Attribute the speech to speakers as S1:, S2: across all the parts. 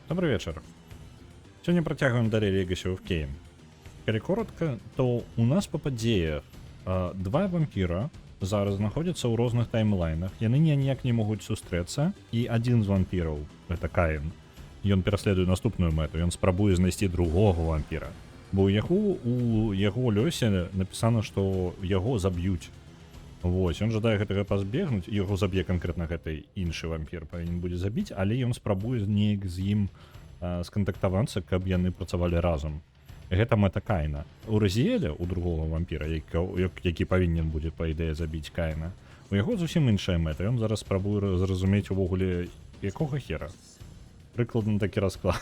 S1: Добрый вечер. Сегодня працягваем далей Legacy of Kain. Калі коротка, то у нас па падзеях два вампіра зараз знаходзяцца ў розных таймлайнах. Яны ніяк не могуць сустрэцца, і адзін з вампіраў, гэта Каін, ён пераследуе наступную мэту, ён спрабуе знайсці другога вампіра. Бо у яго лёсе напісана, што яго заб'юць. Вось, ён жадае гэтага пазбегнуць, яго заб'е канкрэтна гэты іншы вампір павінен будзе забіць, але ён спрабуе неяк з ім скантактавацца, каб яны працавалі разам. Гэта мэта Каіна. У Разіэля, у другога вампіра, які павінен будзе, па ідэі, забіць Каіна, у яго зусім іншая мэта. Ён зараз спрабуе зразумець увогуле, якога хера. Прыкладна такі расклад.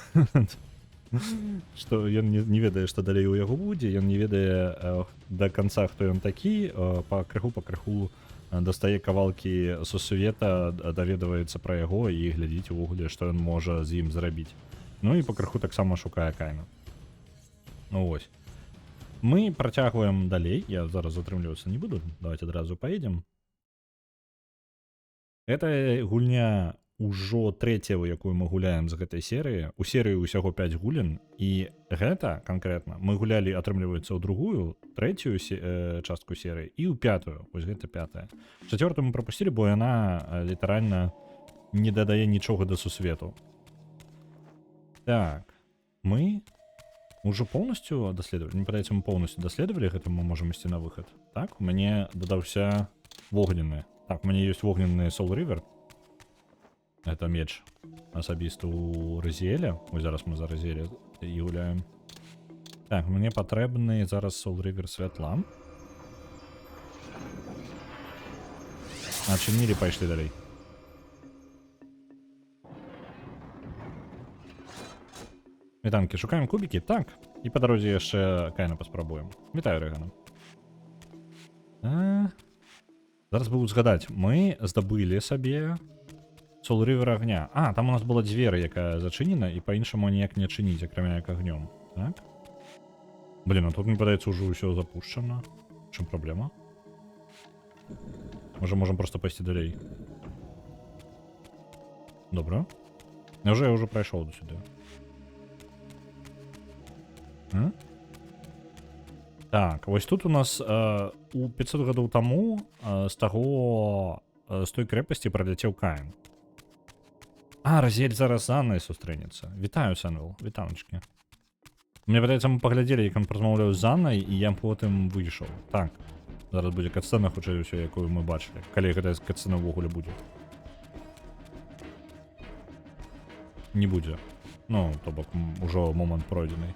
S1: Што ён не ведае, што далей у яго будзе, ён не ведае да канца, хто ён такі, па крыху дастае кавалкі сусвета, даведваецца пра яго і глядзіць увогуле, што ён можа з ім зрабіць. Ну і па крыху таксама шукае Каіна. Ну вось. Мы працягваем далей, я зараз затрымлівацца не буду, давайте адразу паедзем. Гэта гульня ўжо трэцяя, якую мы гуляем з гэтай серыі. У серыі ўсяго 5 гулін, і гэта канкрэтна мы гулялі, атрымліваецца, ў другую, трэцюю частку серыі і ў пятую, вось гэта пятая. Чацвёртую мы прапусцілі, бо яна літаральна не дадае нічога да сусвету. Так, мы уже полностью даследовали, мне падаецца, мы полностью даследовали гэта, мы можем ісці на выход. Так, у мяне дадаўся вогненны. Так, у мяне ёсць вогненны Soul River. Это меч асабіста у Разіэля. Ось зараз мы за Разіэля і гуляем. Так, мне патрэбны зараз Soul River святла. Начинілі, пайшлі далей. Вітанкі, шукаем кубікі, так. І па дарозе яшчэ Каіна паспрабуем. Вітаю, Рэгана. Зараз буду згадаць, мы здабылі сабе Soul River агня. Там у нас была дзверы, якая зачынена, і па-іншаму ніяк не чыніць, акрамя як агнём. Так? Блін, тут, мне падаецца, ўжо ўсё запушчана. Чым праблема? Можем просто пайсці далей. Добра. Няўжо я ўжо прайшоў до сюды? Так, вось тут у нас у 500 гадоў таму з той крэпасці праляцеў Каін. Разіэль зараз з Аннай сустрэнецца. Вітаю, Сэнвел, вітаночкі. Мне падаецца, мы паглядзелі, як ён размаўляў з Аннай, і я потым выйшаў. Так, зараз будзе катсцэна, хутчэй усё, якую мы бачылі. Калі гэтая катсцэна ўвогуле будзе. Не будзе. Ну, то бок, ужо момант пройдзены.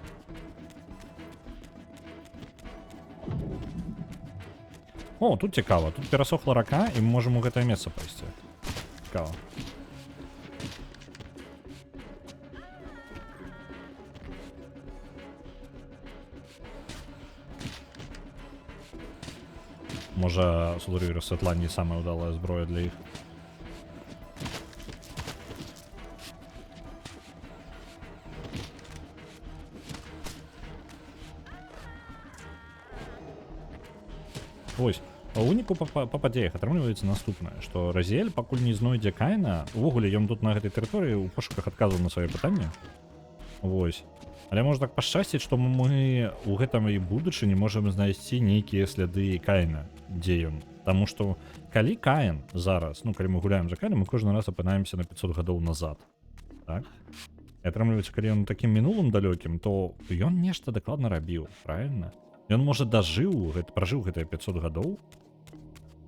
S1: О, тут цікава. Тут перасохла рака, і мы можам у гэтае месца пайсці. Цікава. Можа, Soul River святла не самая удалая зброя для іх. Вось, у выніку па падзеях атрымліваецца наступнае, што Разіэль пакуль не знойдзе Каіна, увогуле ён тут на гэтай тэрыторыі ў пошуках адказаў на свае пытанні. Вось. Але можа так пашчасціць, што мы ў гэтым і будучыні можам знайсці нейкія сляды Каіна, дзе ён. Таму што калі Каін зараз, калі мы гуляем за Каіна, мы кожны раз апынаемся на 500 гадоў назад. Так? І атрымліваецца, калі ён такім мінулым далёкім, то ён нешта дакладна рабіў, правільна? Ён, можа, пражыў гэтыя 500 гадоў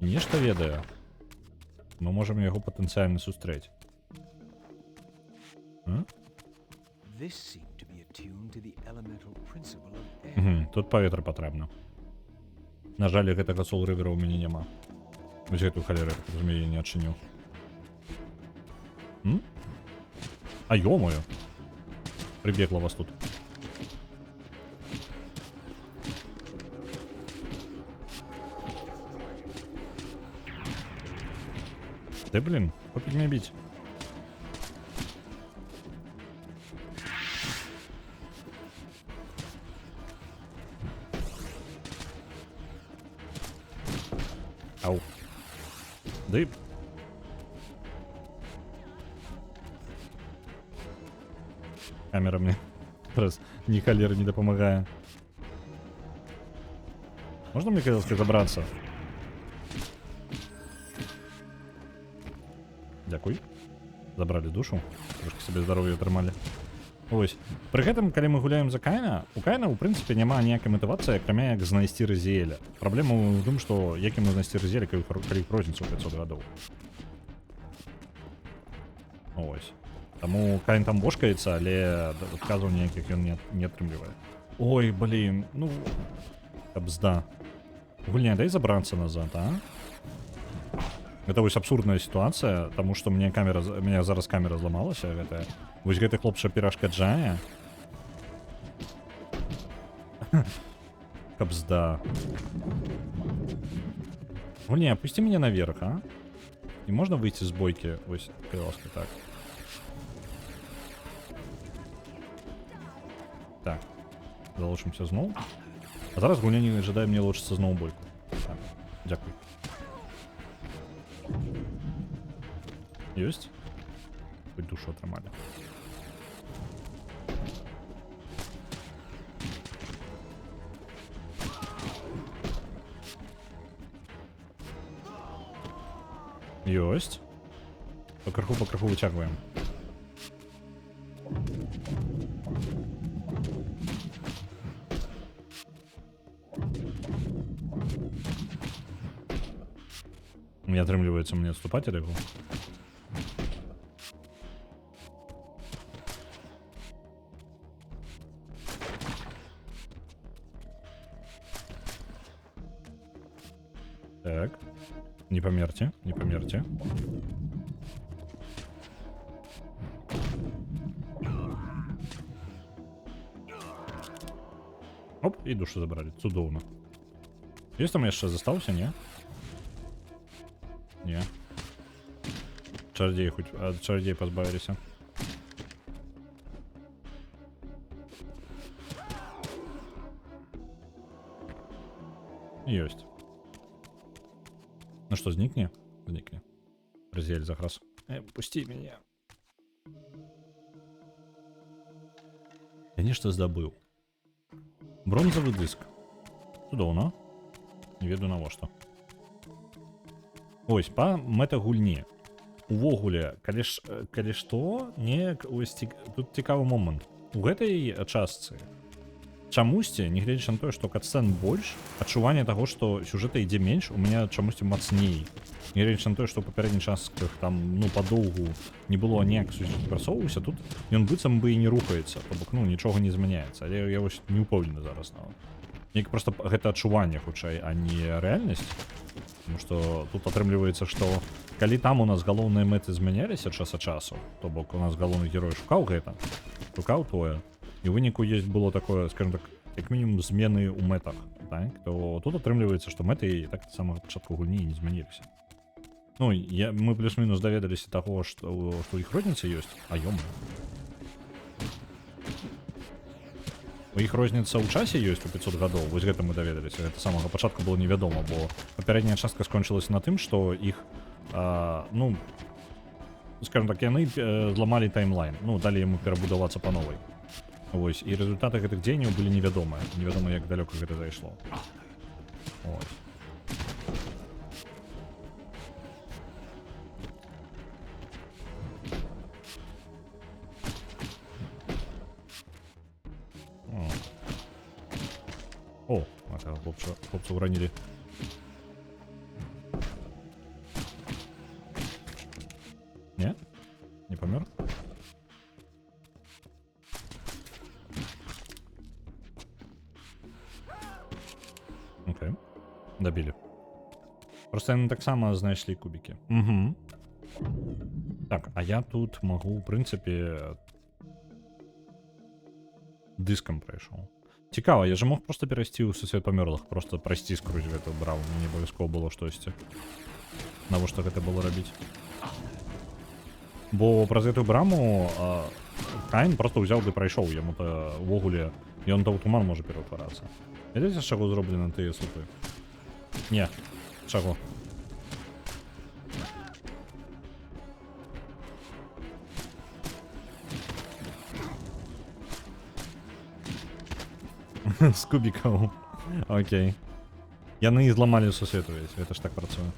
S1: і нешта ведае. Мы можам яго патэнцыяльна сустрэць. Тут паветра патрэбна. На жаль, гэтага Soul River у мяне няма. Вось гэтую халеру, разумею, я не адчыніў. Ё-моё! Прыбегла вас тут. Ты, блин, попить меня бить. Ау. Да и... Камера мне зараз ні халеры не дапамагае. Можна мне казалось забраться? Дякуй. Забрали душу. Трошки себе здароўя атрымалі. Ось. Пры гэтым, калі мы гуляем за Кайна, у Кайна, у прынцыпе, няма ніякай матывацыі, акрамя як знайсці Разіэля. Праблема ў тым, што як яму знайсці Разіэля, калі іх розніца ў 500 гадоў. Ось. Таму Кайн там бошкаецца, але адказаў ніякіх ён не атрымлівае. Ой, блин, ну... Кабзда. Гульня, дай забрацца назад, а? Это вось абсурдная ситуация, потому что меня зараз камера зламалася, гэтая. Вось гэты хлопча перашкаджае. Кабзда. Гульня, опусти меня наверх, а? И можно выйти с бойки? Вось, ласка, так. Так. Залучимся зноў. А зараз гульня не ожидае мне лучиться зноў бойку. Так, дякую. Есть? Хоть душу отрымали. Есть. По краху вытягиваем. Не отрымливается мне отступать от его. Так. Не померьте, не померьте. Оп, и душу забрали. Цудовно. Есть там еще застался, не? Не. Чародей хоть от чародей позбавились. Есть. Ну что, зникни? Зникни. Раздель захрас. Пусти меня. Я нечто здобыл. Бронзовый диск. Цудоўна. Не ведаю на во што. Ось, па мета-гульні. Увогуле, калі што, тут цікавы момант. У гэтай частцы чамусьці, нягледзячы на тое, што катсцэн больш, адчуванне таго, што сюжэта ідзе менш, у мяне чамусьці мацней. Нягледзячы на тое, што ў папярэдніх частках там, ну, падоўгу не было ніяк сюжэт прасоўваўся, тут ён быццам бы і не рухаецца, то бок, ну, нічога не змяняецца, але я вось не ўпэўнены зараз нават. Неяк проста гэта адчуванне, хутчэй, а не рэальнасць. Потому что тут атрымліваецца, што калі там у нас галоўныя мэты змяняліся час ад часу, то бок у нас галоўны герой шукаў гэта, шукаў тое, і ў выніку есть было такое, скажем так, як мінімум змены ў мэтах, так? То тут атрымліваецца, што мэты так з самага пачатку гульні не змяніліся. Ну, мы плюс-мінус даведаліся таго, што іх розніца ёсць, а ёму. У іх розніца ў часе ёсць у 500 гадоў, вось гэта мы даведаліся, гэта самага пачатку было невядома, бо папярэдняя частка скончылася на тым, што іх, ну, скажем так, яны зламалі таймлайн, ну, далі яму перабудавацца па новай. Вось, і результаты гэтых дзеянняў былі невядомыя, невядома, як далёка гэта зайшло. Ось. О, это хлопца уронили. Не? Не помер? Окей. Добили. Просто яны таксама знайшлі кубики. Угу. Так, а я тут могу, в прынцыпе, дыскам прайшоў. Цікава, я же мог просто перайсці ў сусвет памёрлых, просто прайсці скрозь гэту браму, мне не абавязкова было штосьці. Навошта гэта было рабіць? Бо праз гэтую браму Кайн просто ўзяў ды прайшоў, яму-то увогуле ён-то ў туман можа пераўтварацца. Ведаеце, з чаго зроблены тыя слупы? Не, чаго? З кубікаў. Окей. Яны зламалі сусвет увесь, гэта ж так працуе.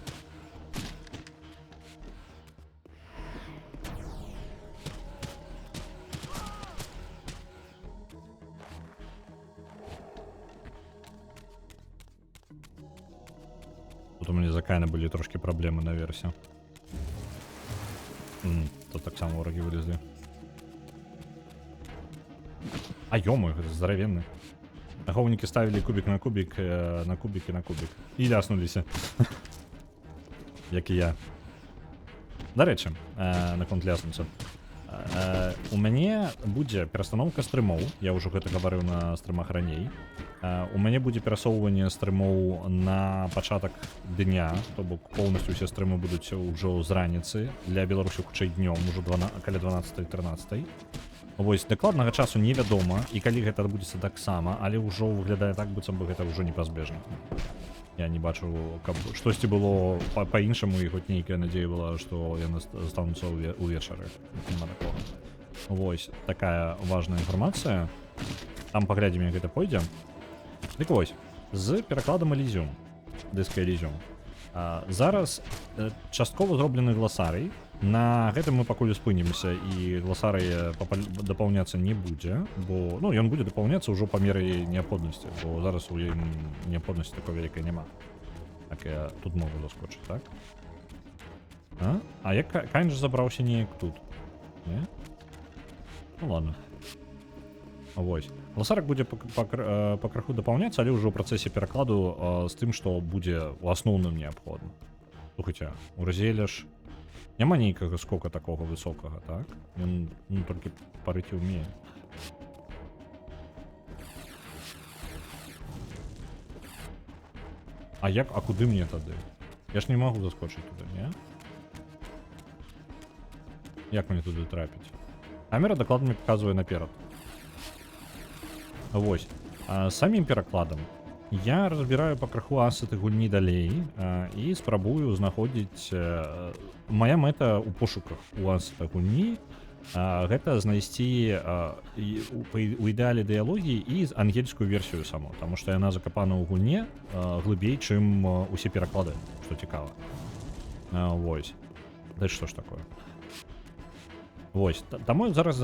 S1: Тут у мяне за Кайна былі трошкі праблемы наверсе. Тут таксама ворагі вылезлі. А ё-моё, гэта здаравенны. Ахоўнікі ставілі кубік на кубік, на кубік і на кубік. І ляснуліся. Як і я. Дарэчы, наконт ляснуцца. У мяне будзе перастаноўка стрымоў. Я ўжо гэта гаварыў на стрымах раней. У мяне будзе перасоўванне стрымоў на пачатак дня, то бок поўнасцю ўсе стрымы будуць ўжо з раніцы. Для Беларусі хутчэй днём, ужо каля 12-13. Вось, дакладнага часу невядома, і калі гэта адбудзецца таксама, але ўжо выглядае так, быццам бы гэта ўжо непазбежна. Я не бачу, каб штосьці было па-іншаму, і хоць нейкая надзея была, што яны стануцца ўвечары. Нема такога. Вось, такая важная інфармацыя. Там паглядзім, як гэта пойдзе. Дык вось, з перакладам Elysium, дыска Elysium. Зараз часткова зроблены гласарый. На гэтым мы пакуль спынімся, і гласарый дапаўняцца не будзе, бо, ну, ён будзе дапаўняцца ўжо па меры неабходнасці, бо зараз у ім неабходнасці такой вялікай няма. Так я тут могу заскочыць, так? А як Кайн жа забраўся неяк тут? Не? Ну ладно. Вось. Гласарак будзе пакраху дапаўняцца, але ўжо ў працэсе перакладу з тым, што будзе ў асноўным неабходна. Слухайце, у Разеле ж няма нейкага скока такога высокага, так? Ён, ну, толькі парыць умее. А куды мне тады? Я ж не магу заскочыць туды, не? Як мне туды трапіць? Камера дакладна мне паказвае наперад. Вось. Самім перакладам я разбіраю пакраху асеты гульні далей і спрабую знаходзіць... Мая мэта ў пошуках у асета гульні гэта знайсці у ідэале дыялогіі і ангельскую версію саму, таму што яна закапана ў гульне глыбей, чым усе пераклады, што цікава. Вось. Да што ж такое? Вось. Таму зараз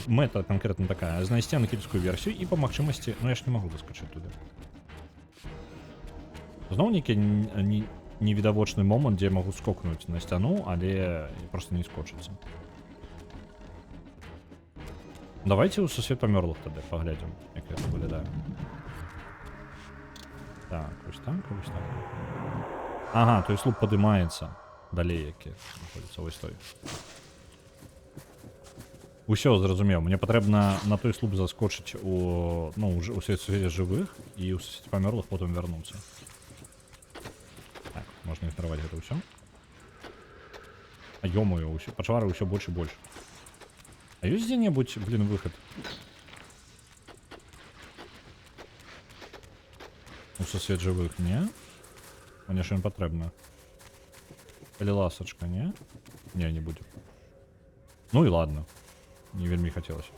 S1: мэта канкрэтна такая, знайсці ангельскую версію і па магчымасці... Ну я ж не магу заскачыць туды. Зноў нейкі невідавочны момант, дзе я магу скокнуць на сцяну, але просто не скочыцца. Давайте ў сусвет памёрлых тады паглядзім, як гэта выглядае. Так, вось так, вось так. Ага, той слуп падымаецца далей, які знаходзіцца вось той. Усё зразумеў, мне патрэбна на той слуп заскочыць у свеце жывых і ў свеце памёрлых потым вярнуцца. Так, можна ігнараваць гэта ўсё. А ё-моё, пачвары ўсё больш і больш. А ёсць дзе-небудзь, блін, выхад? У сусвет жывых, не? Мне ж ім патрэбна. Калі ласачка, не? Не, не будзе. Ну і ладно. Не вельмі хацелася.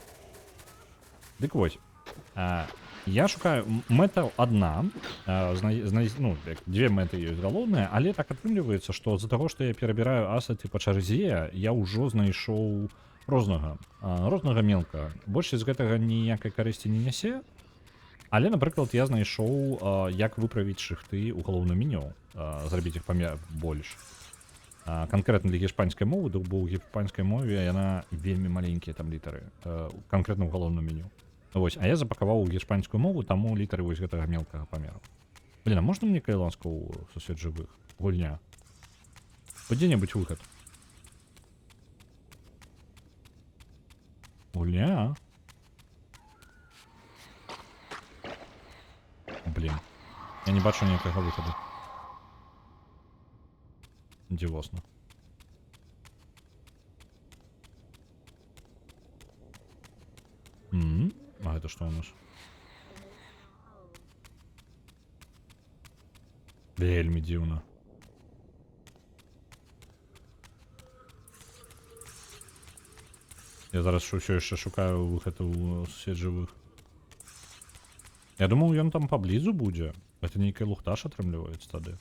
S1: Дык вось. Я шукаю... Мэта адна. Две мэты ёсць галоўныя, але так атрымліваецца, што з-за таго, што я перабіраю асеты па чарзе, я ўжо знайшоў рознага мелка. Большасць з гэтага ніякай карысці не нясе, але, напрыклад, я знайшоў, як выправіць шрыфты ў галоўным меню, зрабіць іх больш. Канкрэтна для гішпанскай мовы, бо ў гішпанскай мове яна вельмі маленькія там літары, канкрэтна ў галоўным меню. Вось, а я запакаваў у гішпанскую мову, таму літары вось гэтага мелкага памеру. Блін, а можна мне калі ласка ў сусвет жывых? Гульня. Дзе-небудзь выхад. Гульня? Блін. Я не бачу ніякага выхаду. Дзівосна. А гэта што ў нас? Вельмі дзіўна. Я зараз ўсё яшчэ шукаю выхад у свет жывых. Я думаў, ён там паблізу будзе. Гэта нейкая лухта ж атрымліваецца тады.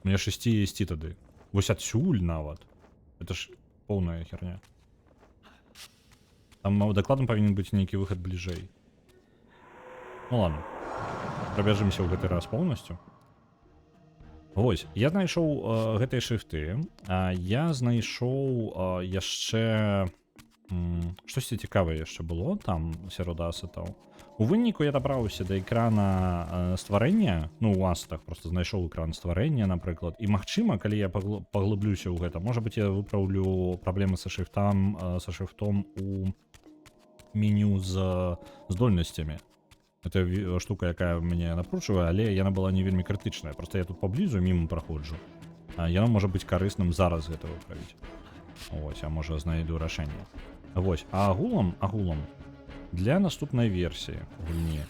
S1: Мне 6 ісці тады. Вось адсюль нават. Это ж поўная херня. Там дакладна павінен быць нейкі выхад бліжэй. Ну ладно. Прабяжымся ў гэты раз поўнасцю. Вось, я знайшоў гэтыя шрифты, а я знайшоў яшчэ штосьці цікавае яшчэ было там сярод асетаў. У выніку я дабраўся да экрана стварэння, ну у асетах просто знайшоў экран стварэння, напрыклад, і магчыма, калі я паглыблюся ў гэта, можа быць, я выпраўлю праблемы са шрифтом у меню з здольнасцямі. Это штука, якая мяне напружвае, але яна была не вельмі крытычная. Просто я тут паблізу мімо праходжу. Яна можа быць карысным зараз гэта выправіць. Вось, я можа знайду рашэнне. Вось, а агулам для наступнай версіі гульні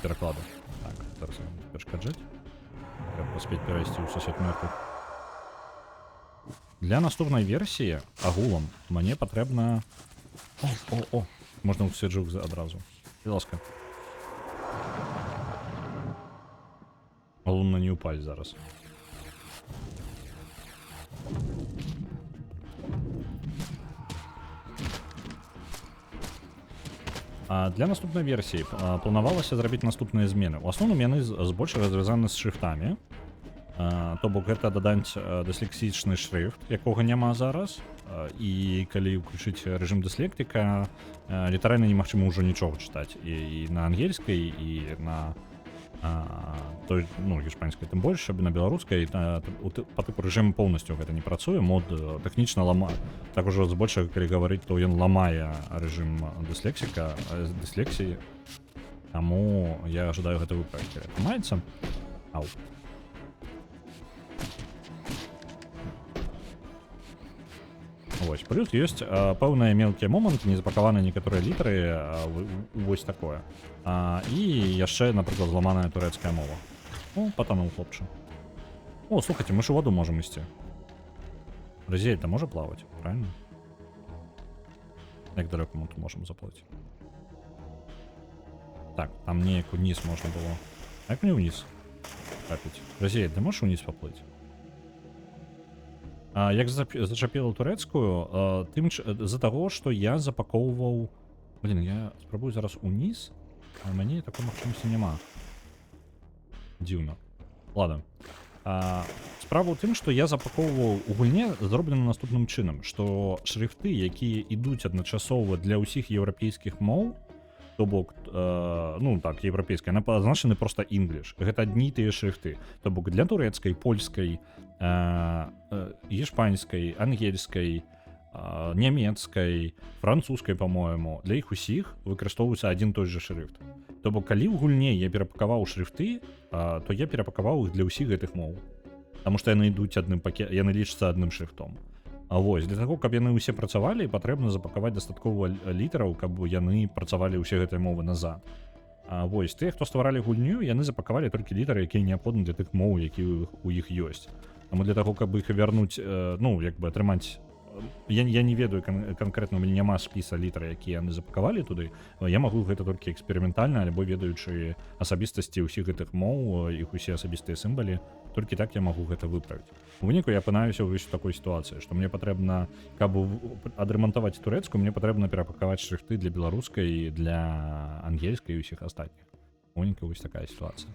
S1: перакладу. Так, зараз перашкаджаць. Трэба паспець перайсці ў сусед мертвых. Для наступнай версіі агулам мне патрэбна... О, можна ў светжук адразу. Будь ласка. Галоўна не ўпасть зараз. Для наступнай версіі планавалася зрабіць наступныя змены. У асноўным яны збольшага звязаны з шрифтамі. То бок гэта дадаць дыслексічны шрифт, якога няма зараз. І калі ўключыць рэжым дыслектыка, літаральна немагчыма ўжо нічога чытаць. І на ангельскай, і на той, ну, гішпанскай тым больш, на беларускай па тыпу рэжыму поўнасцю гэта не працуе, мод тэхнічна ламае. Так ужо збольшага, калі гаварыць, то ён ламае рэжым дыслексіі. Таму я ожидаю гэта выправіць. Атрымаецца? Ау. Вось, плюс ёсць пэўныя мелкія моманты, не запакаваныя некаторыя літары, вось такое. І яшчэ, напрыклад, зламаная турэцкая мова. О, патануў хлопча. О, слухайце, мы ж у ваду можам ісці. Разель-то можа плаваць, правильно? Як далёка мы тут можам заплыць? Так, там неяк униз можна было. Як мне ўніз трапіць? Разель, ты можаш униз паплыць? Як зачапіла турэцкую, тым з-за таго, што я запакоўваў... Блін, я спрабую зараз уніз, а ў мяне такой магчымасці няма. Дзіўна. Ладно. Справа ў тым, што я запакоўваў у гульне зроблена наступным чынам, што шрифты, якія ідуць адначасова для ўсіх еўрапейскіх моў, то бок, ну так, еўрапейская, яны пазначаны проста English. Гэта адні і тыя шрифты. То бок для турэцкай, польскай, гішпанскай, ангельскай, нямецкай, французскай, по-моему, для іх усіх выкарыстоўваецца адзін той же шрифт. То бок, калі ў гульне я перапакаваў шрифты, то я перапакаваў іх для ўсіх гэтых моў. Таму што яны ідуць адным пакетам, яны лічацца адным шрифтом. Вось, для таго, каб яны ўсе працавалі, патрэбна запакаваць дастаткова літараў, каб яны працавалі ўсе гэтыя мовы назад. Вось, тыя, хто стваралі гульню, яны запакавалі толькі літары, якія неабходны для тых моў, якія у іх ёсць. Таму для таго, каб іх вярнуць, ну, як бы атрымаць... Я не ведаю канкрэтна, у мяне няма спіса літар, якія яны запакавалі туды. Я магу гэта толькі эксперыментальна, альбо ведаючы асабістасці ўсіх гэтых моў, іх усе асабістыя сімвалы, толькі так я магу гэта выправіць. У выніку я апынаюся ў такой сітуацыі, што мне патрэбна, каб адрамантаваць турэцкую, мне патрэбна перапакаваць шрифты для беларускай, для ангельскай і ўсіх астатніх. У выніку вось такая сітуацыя.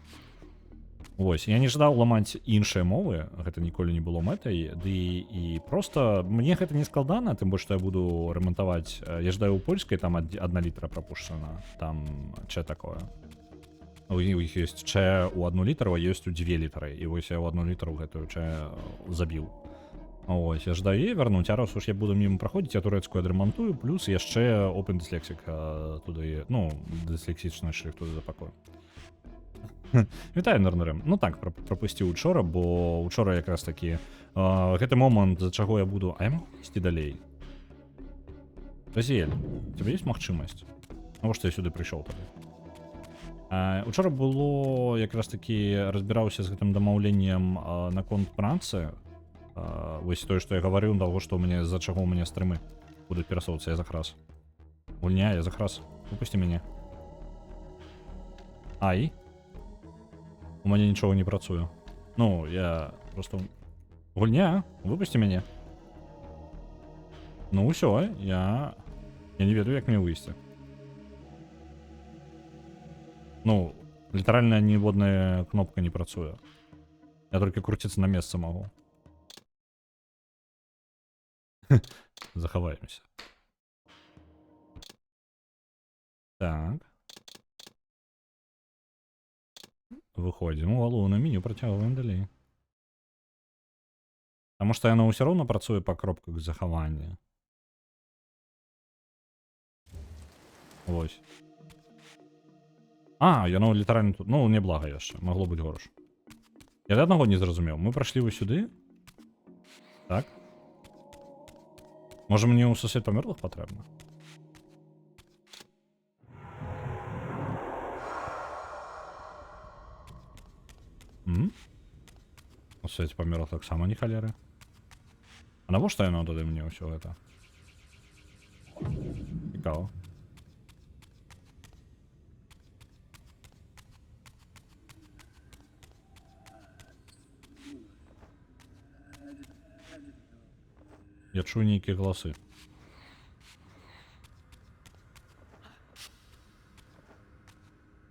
S1: Вось, я не жадаў ламаць іншыя мовы, гэта ніколі не было мэтай, ды і проста мне гэта не складана, тым больш што я буду рамантаваць, я жадаю ў польскай, там адна літара прапушчана, там чэ такое. У іх ёсць чэ у одну літару, а ёсць у дзве літары, і вось я ў одну літару гэтую чэ забіў. Ось, я жадаю яе вярнуць, а раз уж я буду мімо праходзіць, я турэцкую адрамантую, плюс яшчэ Open Dyslexic туды, ну, дыслексічны шрифт туды запакою. Вітаю, Норнерем. Ну так, прапусціў учора, бо учора якраз такі гэты момант, за чаго я буду... А я магу ісці далей? Разель, у тебе ёсць магчымасць? Навошта я сюды прыйшоў тады? Учора было якраз такі разбіраўся з гэтым дамаўленнем наконт працы. Вось тое, што я гаварыў, таго, што ў мяне, за чаго ў мяне стрымы будуць перасоўвацца, я захрас. Гульня, я захрас. Выпусці мяне. Ай. У мене нічого не працює. Ну, я просто... Гульня, випусти мене. Ну, все, я не веду, як мені вийти. Ну, літерально ніводна кнопка не працює. Я тільки крутитися на місці можу. Заховаємося. Так. Выходим. Головне меню протягиваем далі. Потому что оно все равно працує по кропках заховання. Ось. А, яно літерально тут. Ну, не благо яще. Могло бути горше. Я одного не зрозумів. Ми пройшли ось сюди. Так. Може мені у сусід померлих потрібно? У сусід померлих так само, ні холери. А навошта яно туди мені усього це? Цікаво. Я чую ніякі голоси.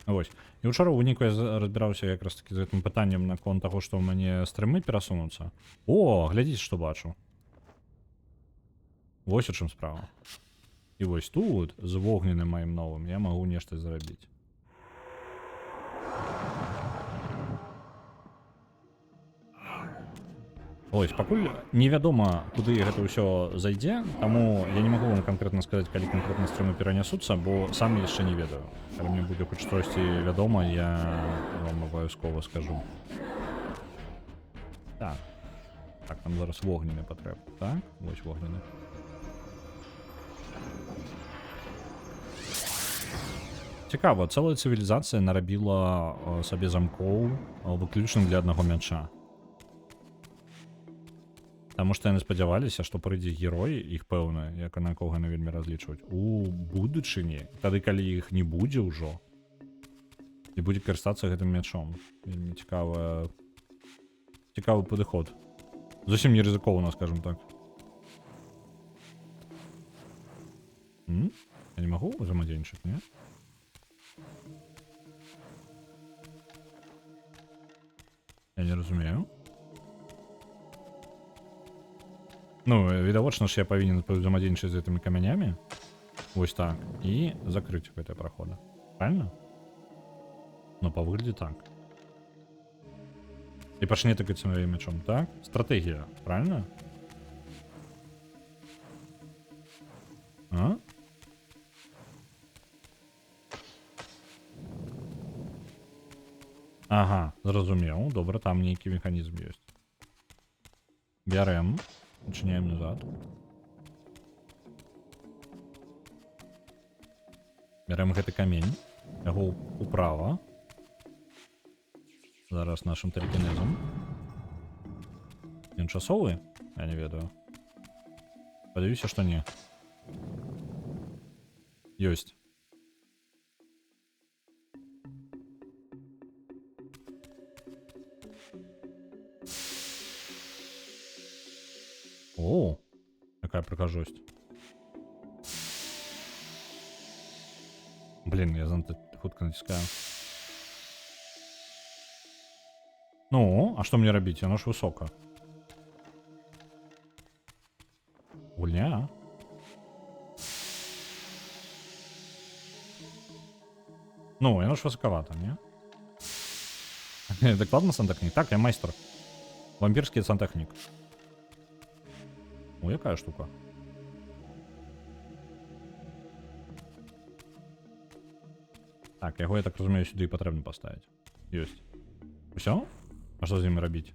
S1: Ось. І вчора у Ніку я розбирався якраз таки з цим питанням на кон того, що в мене стрими пересунуться. О, глядіть, що бачу. Ось у чим справа. І ось тут, з вогненим моїм новим, я можу нечто зробити. Ось, пакуль невядома, куди гэта ўсё зайдзе, таму я не магу вам канкрэтна сказаць, калі канкрэтна стрымы перанясуцца, бо сам яшчэ не ведаю. Калі мне будзе хоць штосьці вядома, я вам абавязкова скажу. Так. Так, там зараз вогнены патрэб. Так, вось вогнены. Цікава, цэлая цывілізацыя нарабіла сабе замкоў выключна для аднаго мяча. Таму што яны спадзяваліся, што прыйдзе герой, іх пэўна, як на кого яны вельмі разлічваюць, у будучыні, тады калі іх не будзе ўжо, і будзе карыстацца гэтым мячом. Вельмі цікавы падыход. Зусім не рызыкоўна, скажем так. Я не магу взаимодейнічаць, не? Я не разумею. Ну, відавочна ж я павінен взаимодейнічаць з гэтымі камянямі. Вось так. І закрыць гэтыя праходы. Правильно? Ну, па выглядзе так. І пачне тыкаць сваім мячом, так? Стратэгія, правильно? А? Ага, зразумеў. Добра, там нейкі механізм ёсць. Бярэм. Начиняем назад. Берем гэты камень. Яго управа. Зараз нашим телекінезом. Ён часовы? Я не ведаю. Спадзяюся, што не. Ёсць. О, какая прихожость. Блин, я занадто хутка натискаю. Ну, а что мне робить? Оно ж высоко. Гульня. Ну, оно ж высоковато, не? Докладно сантехник. Так, я майстер. Вампирский сантехник. О, якая штука. Так, яго, я так разумею, сюди і потрібно поставити. Ёсць. Усё? А що з ними робити?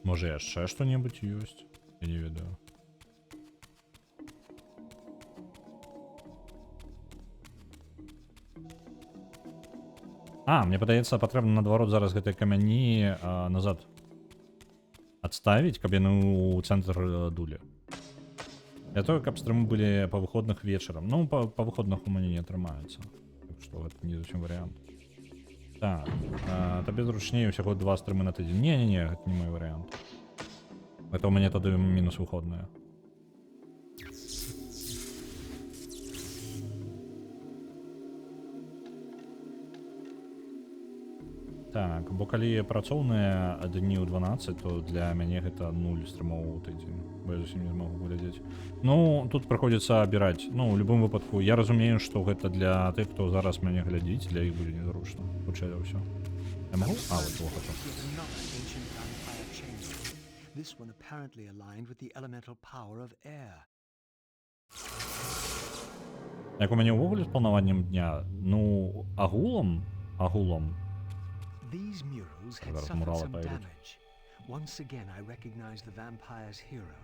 S1: Може яшчэ што-небудзь ёсць? Я не ведаю. А, мне падаецца, патрэбна наадварот зараз гэтыя камяні назад адставіць, каб яны ў цэнтр дулі. Для того, каб стрымы былі па выходных вечарам. Ну, па выходных у мяне не атрымаецца. Так што гэта не зусім варыянт. Так, табе зручней усяго 2 стрымы на тыдзень. Не, гэта не мой варыянт. Это у мяне тады мінус выходныя. Так, бо калі працоўныя дні ў 12, то для мяне гэта 0 стрымоў у тыдзень, бо я зусім не змогу глядзець. Ну, тут прыходзіцца абіраць. Ну, у любым выпадку, я разумею, што гэта для тых, хто зараз мяне глядзіць, для іх будзе незручна. Хутчэй за ўсё. Я магу? Вот его хочу.
S2: This one apparently aligned with the elemental power of air.
S1: Як у мяне ўвогуле з планаваннем дня, ну, агулам,
S2: These murals had
S1: Зараз
S2: suffered
S1: муралы
S2: some
S1: пойдут.
S2: damage. Once again, I recognized the vampire's hero.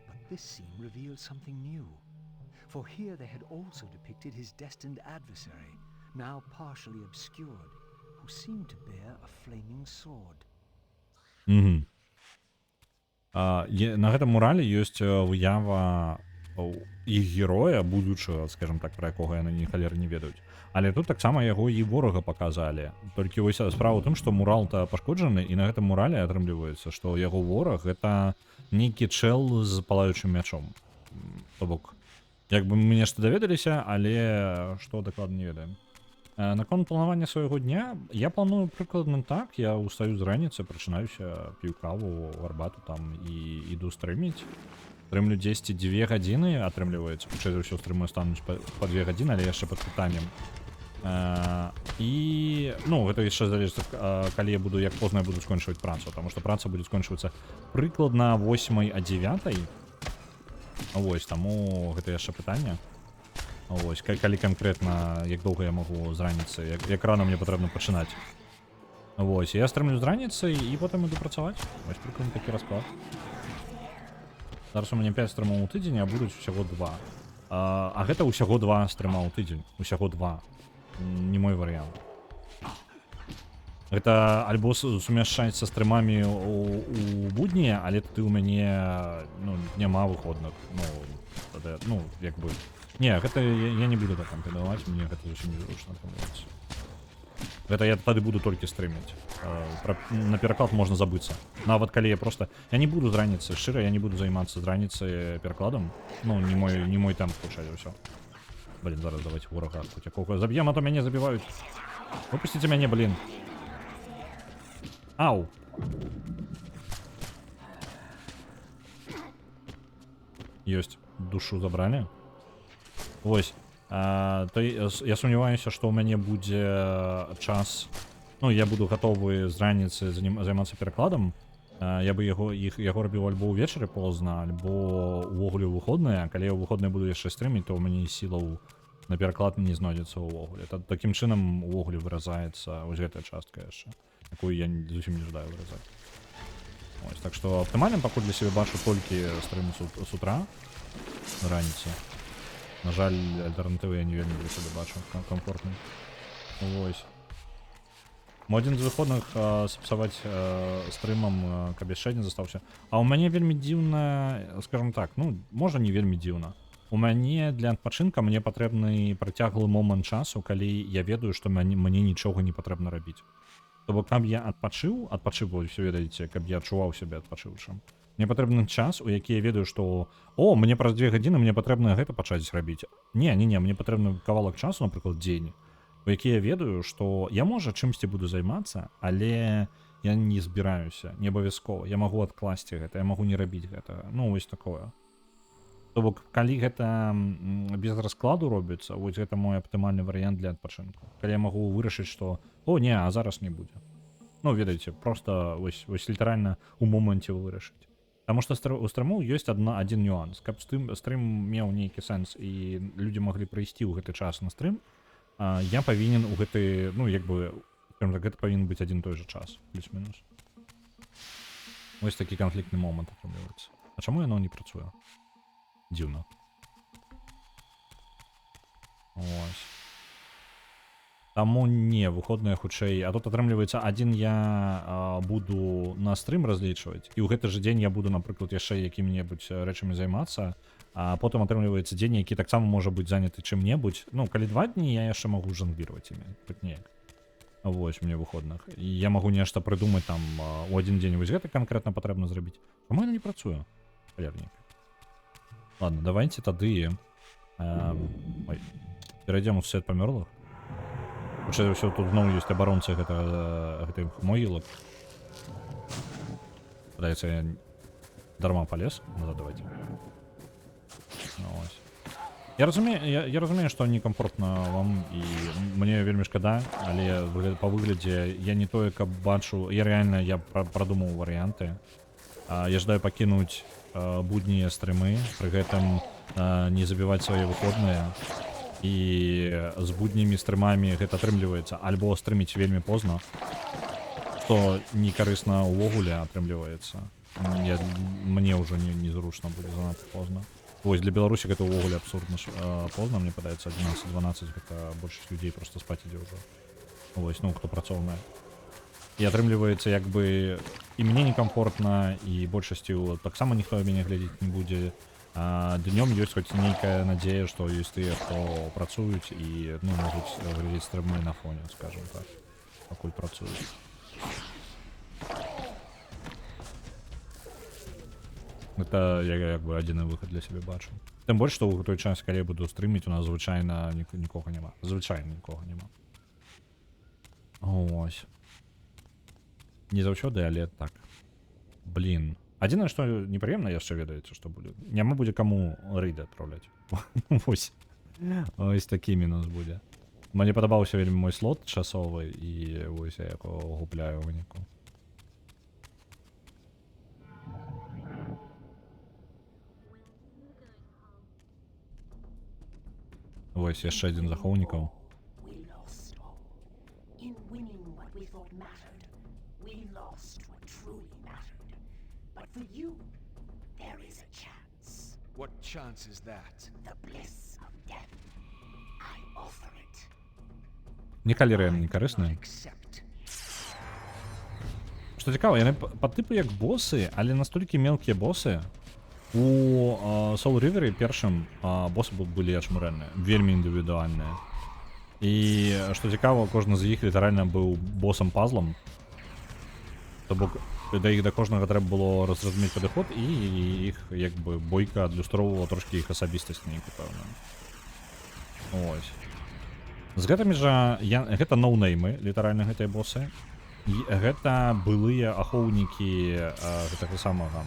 S2: But this scene revealed something new. For here they had also depicted his destined adversary, now partially obscured, who seemed to bear a flaming sword.
S1: Угу. На гэтым мурале ёсць выява іх героя будучага, скажем так, пра якога яны ні халеры не ведаюць. Але тут таксама яго і ворага паказалі. Толькі вось справа ў тым, што мурал-то пашкоджаны, і на гэтым мурале атрымліваецца, што яго вораг гэта нейкі чэл з палаючым мячом. То бок, як бы мы нешта даведаліся, але што дакладна не ведаем. Наконт планавання свайго дня, я планую прыкладна так, я ўстаю з раніцы, прачынаюся, п'ю каву, гарбату там і іду стрыміць. Стрымлю 10-2 гадзіны, атрымліваецца, хутчэй за ўсё стрымы стануць па 2 гадзіны, але яшчэ пад пытаннем. І, ну, гэта яшчэ залежыць, калі я буду, як позна я буду скончваць працу, таму што праца будзе скончвацца прыкладна 8 а 9. Вось, таму гэта яшчэ пытанне. Ось, калі канкрэтна, як доўга я магу з раніцы, як рана мне патрэбна пачынаць. Вось, я стрымлю з раніцы і потым іду працаваць. Вось прыкладна такі расклад. Зараз у мяне 5 стрымаў у тыдзень, а будуць усяго 2. А гэта ўсяго 2 стрыма ў тыдзень. Усяго 2. Не мой варыянт. Гэта альбо сумяшчаць са стрымамі у будні, але тады ў мяне, ну, няма выходных. Ну, як бы... Не, гэта я не буду так кампінаваць, мне гэта зусім незручна атрымліваецца. Гэта я тады буду толькі стрыміць. На пераклад можна забыцца. Нават калі я просто... Я не буду з раніцы, шчыра, я не буду займацца з раніцы перакладам. Ну, не мой тэмп, хутчэй за ўсё. Блін, зараз давайте ворага хоць якога заб'ем, а то мяне забіваюць. Выпусціце мяне, блін. Ау! Ёсць. Душу забралі. Вось, то я сумняваюся, што ў мяне будзе час, ну, я буду гатовы з раніцы займацца перакладам, я бы яго рабіў альбо ўвечары позна, альбо ўвогуле ў выходныя, калі я ў выходныя буду яшчэ стрыміць, то ў мяне сілаў на пераклад не знойдзецца ўвогуле. Такім чынам увогуле выразаецца вось гэтая частка яшчэ, якую я зусім не жадаю выразаць. Ось, так што аптымальным пакуль для сябе бачу толькі стрым з утра, раніцы. На жаль, альтэрнатывы я не вельмі для сябе бачу комфортны. Вось. Адзін з выходных сапсаваць стрымам, каб яшчэ не застаўся. А ў мяне вельмі дзіўна, скажем так, ну, можа не вельмі дзіўна. У мяне для адпачынка мне патрэбны працяглы момант часу, калі я ведаю, што мне нічога не патрэбна рабіць. То бок, каб я адпачыў, вы ўсё ведаеце, каб я адчуваў сябе адпачыўчым. Мне патрэбны час, у які я ведаю, што мне праз 2 гадзіны мне патрэбна гэта пачаць рабіць. Не, мне патрэбны кавалак часу, напрыклад, дзень, у які я ведаю, што я, можа, чымсьці буду займацца, але я не збіраюся, не абавязкова. Я магу адкласці гэта, я магу не рабіць гэта. Ну, вось такое. То бок, калі гэта без раскладу робіцца, вось гэта мой аптымальны варыянт для адпачынку. Калі я магу вырашыць, што не, а зараз не будзе. Ну, ведаеце, проста вось літаральна у моманце вырашыць. Таму што у стрыму ёсць адзін нюанс. Каб стрым меў нейкі сэнс і людзі маглі прыйсці ў гэты час на стрым, я павінен у гэты, ну, як бы, гэта павінен быць адзін той жа час, плюс-мінус. Вось такі канфліктны момант атрымліваецца. А чаму яно не працуе? Дзіўна. Ось. Таму не, выходныя хутчэй. А тут атрымліваецца, адзін я буду на стрым разлічваць, і ў гэты ж дзень я буду, напрыклад, яшчэ якімі-небудзь рэчамі займацца, а потым атрымліваецца дзень, які таксама можа быць заняты чым-небудзь. Ну, калі 2 дні, я яшчэ магу жонгліваць імі, хоць неяк. Вось, мне выходных. І я магу нешта прыдумаць там у адзін дзень. Вось гэта канкрэтна патрэбна зрабіць. Чаму яна не працуе? Халерненька. Ладно, давайте тады... Ой, перайдзем у свет памёрлых. Хутчэй за ўсё, тут зноў ёсць абаронцы гэтых могілак. Падаецца, я дарма полез. Назад давайте. Ось. Я разумею, што некамфортна вам, і мне вельмі шкада, але па выглядзе я не тое, каб бачу... Я реально прадумаў варыянты. Я жадаю пакінуць буднія стрымы, пры гэтым не забіваць свае выходныя. І з буднімі стрымамі гэта атрымліваецца альбо стрыміць вельмі позна, што некарысна ўвогуле атрымліваецца. Мне ўжо незручна будзе занадта позна. Вось, для Беларусі гэта ўвогуле абсурдна позна, мне падаецца 11-12, гэта большасць людзей просто спаць ідзе ўжо. Вось, ну, хто працоўнае. І атрымліваецца, як бы, і мне некамфортна, і большасцю таксама ніхто мяне глядзець не будзе. Днём ёсць хоць нейкая надзея, што ёсць тыя, хто працуюць і, ну, могуць глядзець стрымы на фоне, скажем так, пакуль працуюць. Это я як бы адзіны выхад для сябе бачу. Тым больш, што ў той час, калі я буду стрыміць, у нас звычайна нікога няма. Звычайна нікога няма. Ось. Не заўсёды, але так. Блін. Адзінае, што непрыемна, яшчэ ведаеце, што будзе. Няма будзе каму рэйды адпраўляць. Вось. Ось такі мінус будзе. Мне падабаўся вельмі мой слот часовы, і вось я яго губляю ў выніку. Вось яшчэ адзін захоўнікаў.
S2: What chance is that?
S1: Не калерыя, не карысныя. Што цікава, яны па тыпу як босы, але настолькі мелкія босы. У Soul River першым босы былі ачмурэнныя, вельмі індывідуальныя. І што цікава, кожны з іх літаральна быў босам-пазлам. То бок да іх да кожнага трэба было разразумець падыход, і іх як бы бойка адлюстроўвала трошкі іх асабістасць нейкую пэўную. Ось. З гэтымі жа гэта ноунеймы, літаральна гэтыя босы. І гэта былыя ахоўнікі гэтага самага.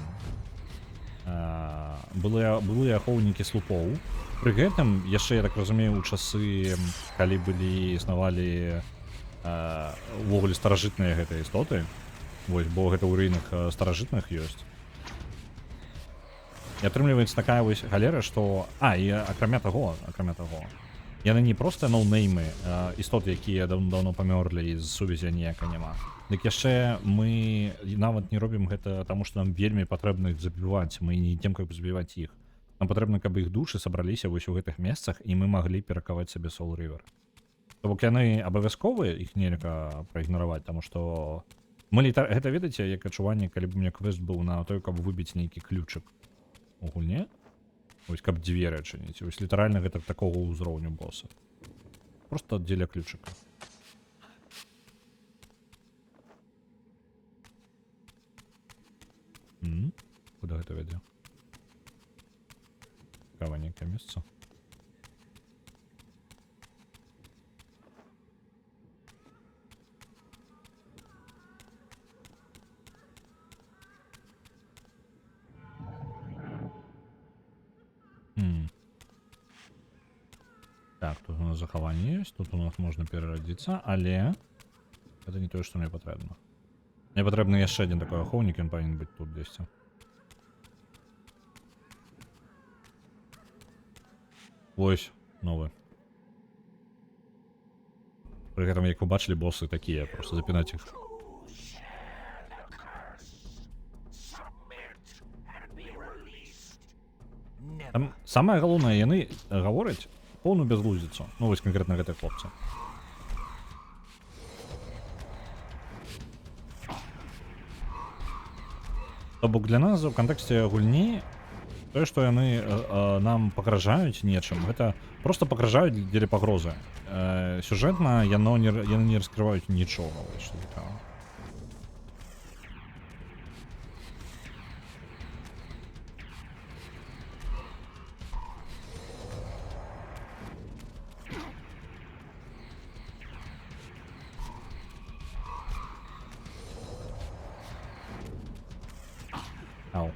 S1: Былыя ахоўнікі слупоў. Пры гэтым, яшчэ, я так разумею, у часы, калі існавалі увогуле старажытныя гэтыя істоты, вось, бо гэта ў руінах старажытных ёсць. І атрымліваецца такая вось галера, што... і акрамя таго, яны не проста ноунеймы, істоты, якія даўно памёрлі, і з сувязі ніякай няма. Дык яшчэ мы нават не робім гэта, таму што нам вельмі патрэбна іх забіваць, мы не ідзем, каб забіваць іх. Нам патрэбна, каб іх душы сабраліся вось у гэтых месцах, і мы маглі перакаваць сабе Soul River. То бок яны абавязковыя, іх нельга праігнараваць, таму што гэта, ведаеце, як адчуванне, калі б у мяне квест быў на той, каб выбіць нейкі ключык у гульне, вось каб дзверы адчыніць. Вось літаральна гэта такога ўзроўню боса. Просто дзеля ключыка. Куда гэта вядзе? Цікава нейкае месца. Так, тут у нас захаванне есть, тут у нас можна перарадзіцца, але гэта не тое, што мне патрэбна. Мне патрэбны яшчэ адзін такой ахоўнік, ён павінен быць тут дзесьці. Вось, новы. Пры гэтым, як вы бачылі, босы такія, просто запінаць іх. Там самае галоўнае, яны гавораць поўную бязглуздзіцу. Ну, вось канкрэтна гэтыя хлопцы. То бок для нас у кантэксце гульні тое, што яны нам пагражаюць нечым, гэта просто пагражаюць дзеля пагрозы. Сюжэтна яны не раскрываюць нічога, вось што цікава. Ау.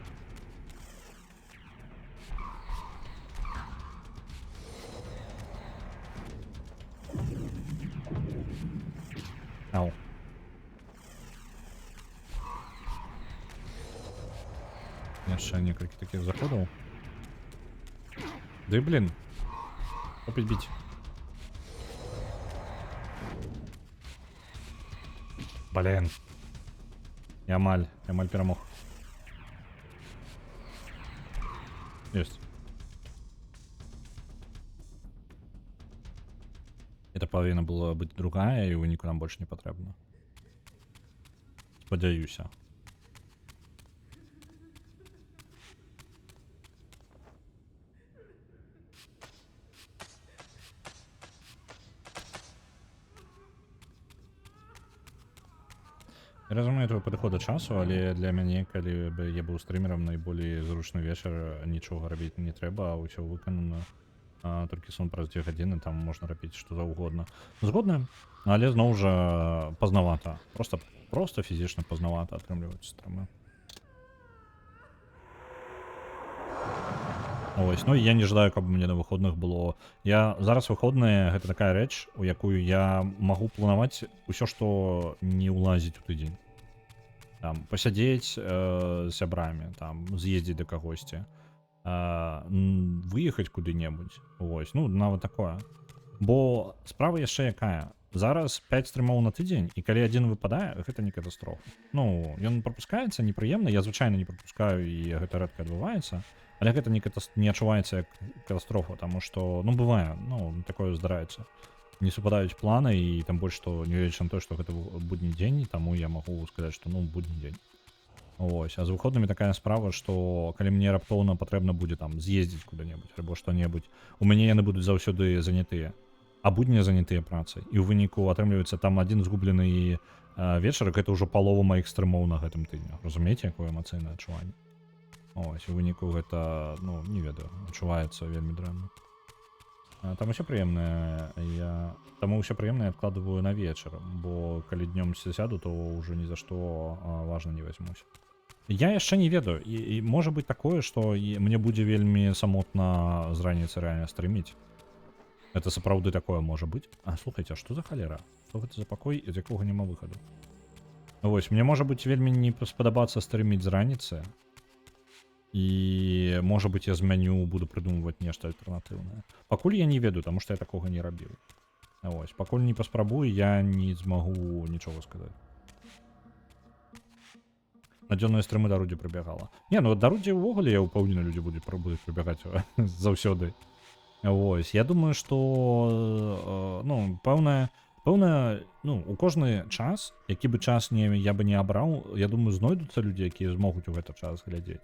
S1: Ау. Яшчэ некалькі такіх заходаў. Ды блин. Опять біць. Блин. Я амаль перамог. Есть. Это павінна было быць другая, і выніку нам больше не патрэбна. Спадзяюся. Я разумею твой падыход да часу, але для мяне, калі бы я быў стрымерам, найболей зручны вечар, нічога рабіць не трэба, а ўсё выканана. Толькі сон праз 2 гадзіны, там можна рабіць што заўгодна. Згодна, але зноў жа пазнавата. Просто фізічна пазнавата атрымліваюць стрымы. Ось, ну я не жадаю, каб мне на выходных было. Я зараз выходныя гэта такая рэч, у якую я магу планаваць усё, што не ўлазіць у тыдзень. Там пасядзець з сябрамі, там з'ездзіць да кагосьці, выехаць куды-небудзь. Вось, ну нават такое. Бо справа яшчэ якая. Зараз 5 стрымоў на тыдзень, і калі адзін выпадае, гэта не катастрофа. Ну, ён прапускаецца непрыемна, я звычайна не прапускаю, і гэта рэдка адбываецца. Але гэта не адчуваецца як катастрофа, таму што, ну, бывае, ну, такое здараецца. Не супадаюць планы, і там больш, што не ведаючы на тое, што гэта будні дзень, таму я магу сказаць, што, ну, будні дзень. Ось, а з выходнымі такая справа, што калі мне раптоўна патрэбна будзе там з'ездзіць куды-небудзь, альбо што-небудзь, у мяне яны будуць заўсёды занятыя, а будні занятыя працай. І ў выніку атрымліваецца там адзін згублены вечар, гэта ўжо палова маіх стрымоў на гэтым тыдні. Разумееце, якое эмацыйнае адчуванне? Ось, у выніку гэта, ну, не ведаю, адчуваецца вельмі дрэнна. Там усё прыемнае, таму ўсё прыемнае адкладываю на вечар, бо калі днём сяду, то ўжо ні за што важна не вазьмуся. Я яшчэ не ведаю, і можа быць такое, што мне будзе вельмі самотна з раніцы рэальна стрыміць. Это сапраўды такое можа быць. А слухайце, а што за халера? Што гэта за пакой, з якога няма выхаду? Вось, мне можа быць вельмі не спадабацца стрыміць з раніцы. І, можа быць, я змяню, буду прыдумваць нешта альтэрнатыўнае. Пакуль я не ведаю, таму што я такога не рабіў. Ось, пакуль не паспрабую, я не змагу нічога сказаць. На дзённыя стрымы да Рудзі прыбягала. Не, ну да Рудзі ўвогуле, я ўпэўнены, людзі будуць прыбягаць заўсёды. Ось, я думаю, што, ну, пэўна, ну, у кожны час, які бы час я бы не абраў, я думаю, знойдуцца людзі, якія змогуць у гэты час глядзець.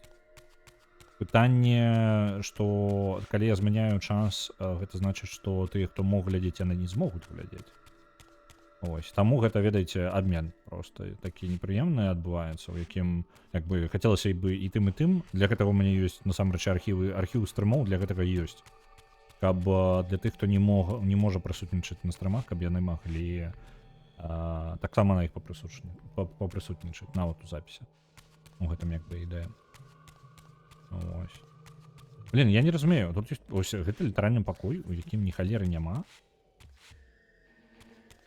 S1: Пытанне, што калі я змяняю час, гэта значыць, што тыя, хто мог глядзець, яны не змогуць глядзець. Ось, таму гэта, ведаеце, абмен проста такі непрыемны адбываецца, у якім, як бы, хацелася бы і тым. Для гэтага ў мяне ёсць, насамрэч, архіў стрымоў для гэтага ёсць. Каб для тых, хто не можа прысутнічаць на стрымах, каб яны маглі таксама на іх папрысутнічаць, нават у запісе. У гэтым як бы ідэя. Ось. Блин, я не разумею, тут ёсць, ось, гэта літаральны пакой, у якім ні халеры няма.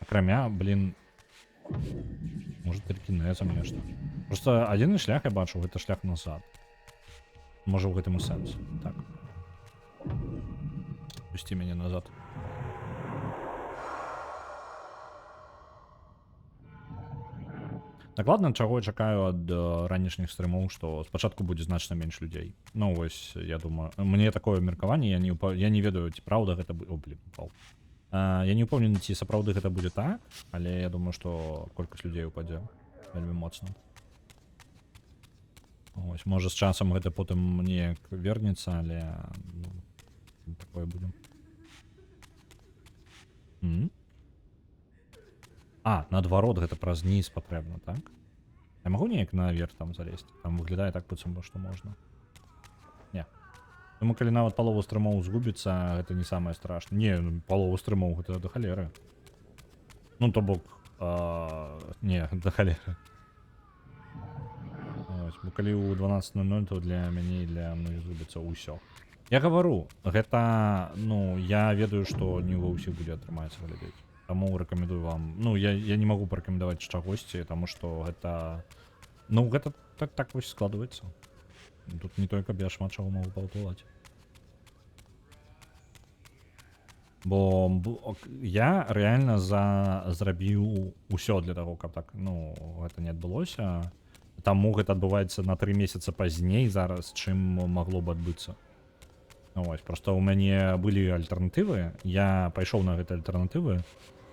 S1: Акрамя, блин, может, тэркінезам нешта. Просто адзіны шлях я бачу, гэта шлях назад. Можа, ў гэтым і сэнс. Так. Пусти мяне назад. Дакладна, чаго я чакаю ад ранішніх стрымоў, што спачатку будзе значна менш людзей. Ну, вось, я думаю, мне такое меркаванне, я не ведаю, ці праўда гэта будзе... О, блин, упал. Я не ўпэўнены, ці сапраўды гэта будзе так, але я думаю, што колькасць людзей упадзе вельмі моцна. Ось, може з часом гэта потым неяк вернецца, але ну, такое будзе. Наадварот, гэта праз ніз патрэбна, так? Я магу неяк наверх там залезть? Там выглядае так, быццам бы, што можна. Не. Тому калі нават палову стрымоў згубіцца, гэта не самае страшнае. Не, палову стрымоў гэта да халеры. Ну, то бок, не, да халеры. Ось, бо калі ў 12:00, то для мяне і для многіх згубіцца ўсё. Я гавару, гэта, ну, я ведаю, што не ва ўсіх будзе атрымаецца глядзець. Таму рэкамендую вам. Ну, я не магу парэкамендаваць чагосьці, таму што гэта... Ну, гэта так вось складваецца. Тут не толькі, каб я шмат чаго магу паўтулаць. Бо я рэальна зрабіў усё для таго, каб так, ну, гэта не адбылося. Таму гэта адбываецца на 3 месяца пазней зараз, чым магло б адбыцца. Ось, просто ў мяне былі альтэрнатывы, я пайшоў на гэтыя альтэрнатывы,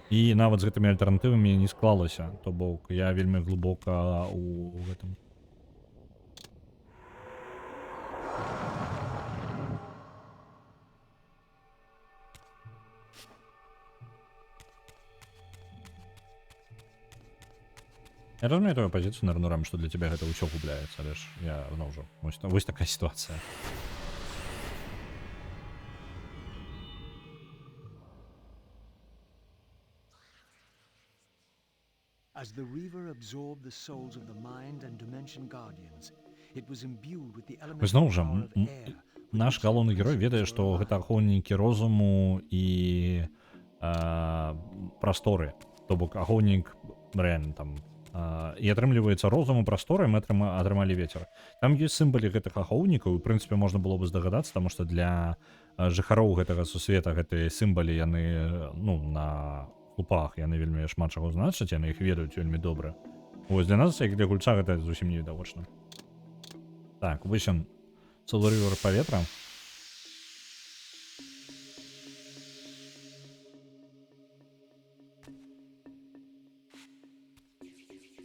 S1: і нават з гэтымі альтэрнатывамі не склалася, то бок я вельмі глыбока у гэтым. Я разумею твою пазіцыю, Нарнурам, што для цябе гэта ўсё губляецца, але ж я, ну, ўжо, вось такая сітуацыя.
S2: As the Reaver absorbed the souls of the Mind and Dimension Guardians, it was imbued with the
S1: Вы
S2: elemental
S1: зноў жа,
S2: power of air.
S1: наш галоўны герой ведае, што гэта ахоўнікі розуму і прасторы. То бок ахоўнік рэальна там. І атрымліваецца розум і прасторы, мы атрымалі вецер. Там ёсць сімвалы гэтых ахоўнікаў, і, ў прынцыпе, можна было бы здагадацца, таму што для жыхароў гэтага сусвета гэтыя сімвалы, яны, ну, на слупах, яны вельмі шмат чаго значаць, яны іх ведаюць вельмі добра. Вось для нас, як для гульца, гэта зусім невідавочна. Так, вось ён, Soul River паветра.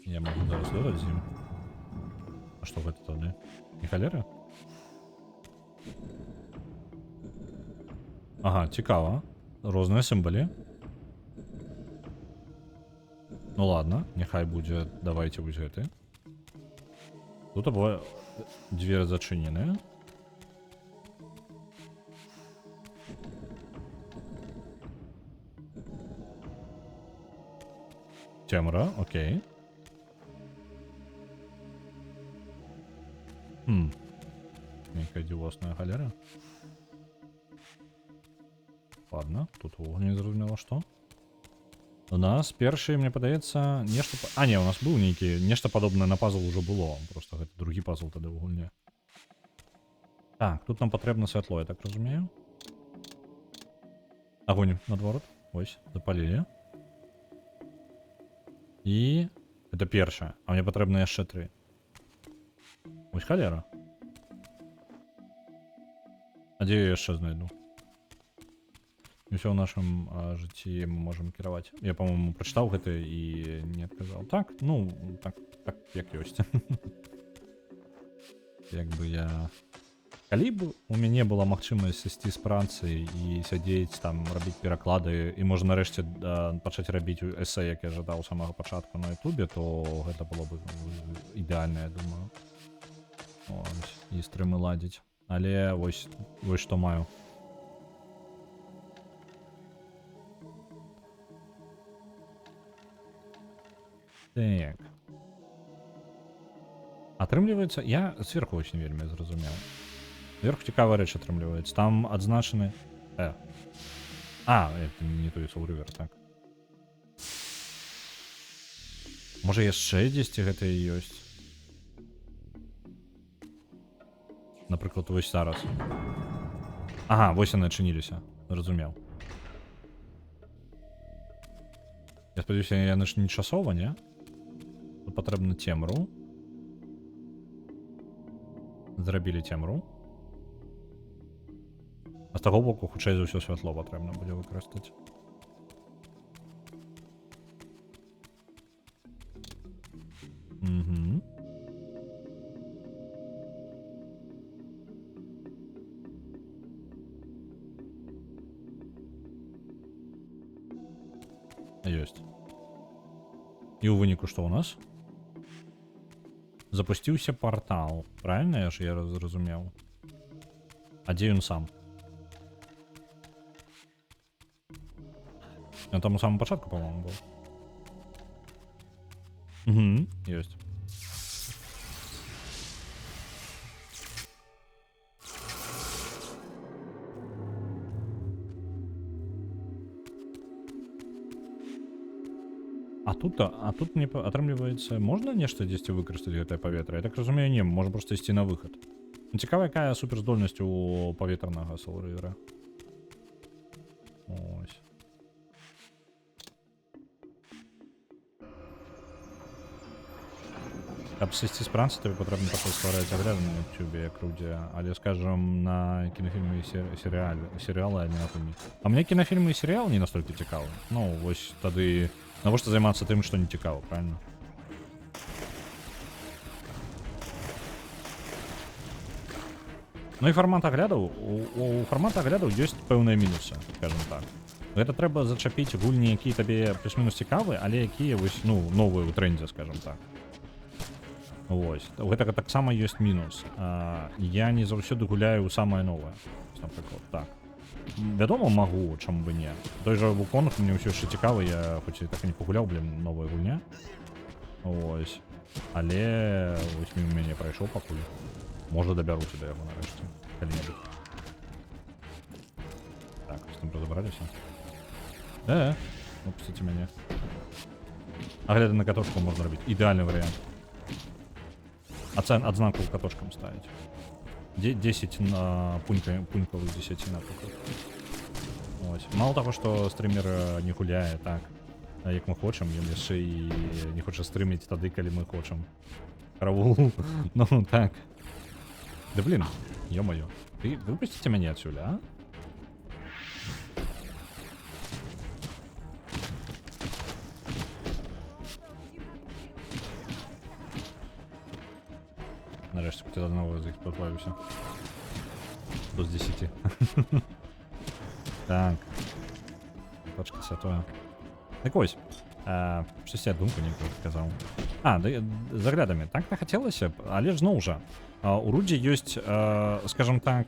S1: Я могу зараз додаць з ім. А што гэта тады? Не халера? Ага, цікава. Розныя сімвалы. Ну ладно, няхай будзе, давайте вось гэты. Тут або дверь зачыненыя. Цемра, окей. Некая дзівосная галера. Ладно, тут не зразумела што. У нас першы, мне падаецца, нешта... А, не, у нас быў нейкі... Нешта падобнае на пазл ўжо было. Просто гэта другі пазл тады ў гульне. Так, тут нам патрэбна святло, я так разумею. Агонь наадварот. Ось, запалілі. І... Гэта першае. А мне патрэбна яшчэ 3. Ось халера. А дзе я яшчэ знайду? І ўсё ў нашым жыцці мы можам кіраваць. Я, па-моему, прачытаў гэта і не адказаў. Так, ну, так як ёсць. Як бы я... Калі б у мяне была магчымасць сысці з працы і сядзець там, рабіць пераклады, і можна нарэшце пачаць рабіць эсэ, як я жадаў з самага пачатку на ютубе, то гэта было бы ідэальна, я думаю. Ось, і стрымы ладзіць. Але вось што маю. Так. Атрымліваецца, я сверху очень вельмі зразумеў. Сверху цікавая рэч атрымліваецца. Там адзначаны... это не той Soul River, так. Можа яшчэ дзесьці гэта і ёсць. Напрыклад, вось зараз. Ага, вось яны адчыніліся. Зразумеў. Я спадзяюся, яны ж не часова, не? Тут патрэбна цемру. Зрабілі цемру. А з таго боку, хутчэй за ўсё святло патрэбна будзе выкарыстаць. Ёсць. І ў выніку што ў нас? Запусціўся партал. Правильно я зразумеў? А дзе ён сам? Ён там у самом пачатку, по-моему, быў. Угу, ёсць. А тут мне атрымліваецца, можна нешта дзесьці выкарыстаць гэтае паветра? Я так разумею, не, можна проста ісці на выхад. Цікава, якая суперздольнасць у паветранага Soul-River. Ось. Каб сысці з працы, тобі патрэбна такой ствараць агляд на YouTube, як Руді, але, скажем, на кінафільмы і серыялы, а не на фільмі. А мне кінафільмы і серыял не настолькі цікавы. Ну, вось тады навошта займацца тым, што не цікава, правильно? Ну і фармат аглядаў, у фармата аглядаў ёсць пэўныя мінусы, скажем так. Гэта трэба зачапіць гульні, якія табе плюс-мінус цікавы, але якія вось, ну, новыя ў трэндзе, скажем так. Вось. У гэтага таксама ёсць мінус. Я не заўсёды гуляю ў самае новае. Напрыклад, так. Вядома, магу, чаму бы не. Той жа Вуконг мне ўсё яшчэ цікава, я хоць і так і не пагуляў, блин, новая гульня. Ось. Але вось міма мяне прайшоў пакуль. Можа дабяруся да яго нарэшце. Калі-небудзь. Так, з тым разабраліся. Опусціце мяне. Агляды на катошку можна рабіць. Ідэальны варыянт. Адзнаку катошкам ставіць. 10 на пунькаў з 10, напрыклад. Ось. Мало таго, што стрімер не гуляе так, як мы хочам, ён яшчэ і не хоча стрыміць тады, калі мы хочам. Караул. Ну, так. Да блин, ё-моё. Ты выпусціце мяне адсюль, а? Нарешті, хоч одного з їх позбавився. До 10. Так. Точка святоя. Так ось. Щось я думку ніколи казав. З аглядами. Так не хотілося б, але ж знову ж. У Руді ёсць, скажем так,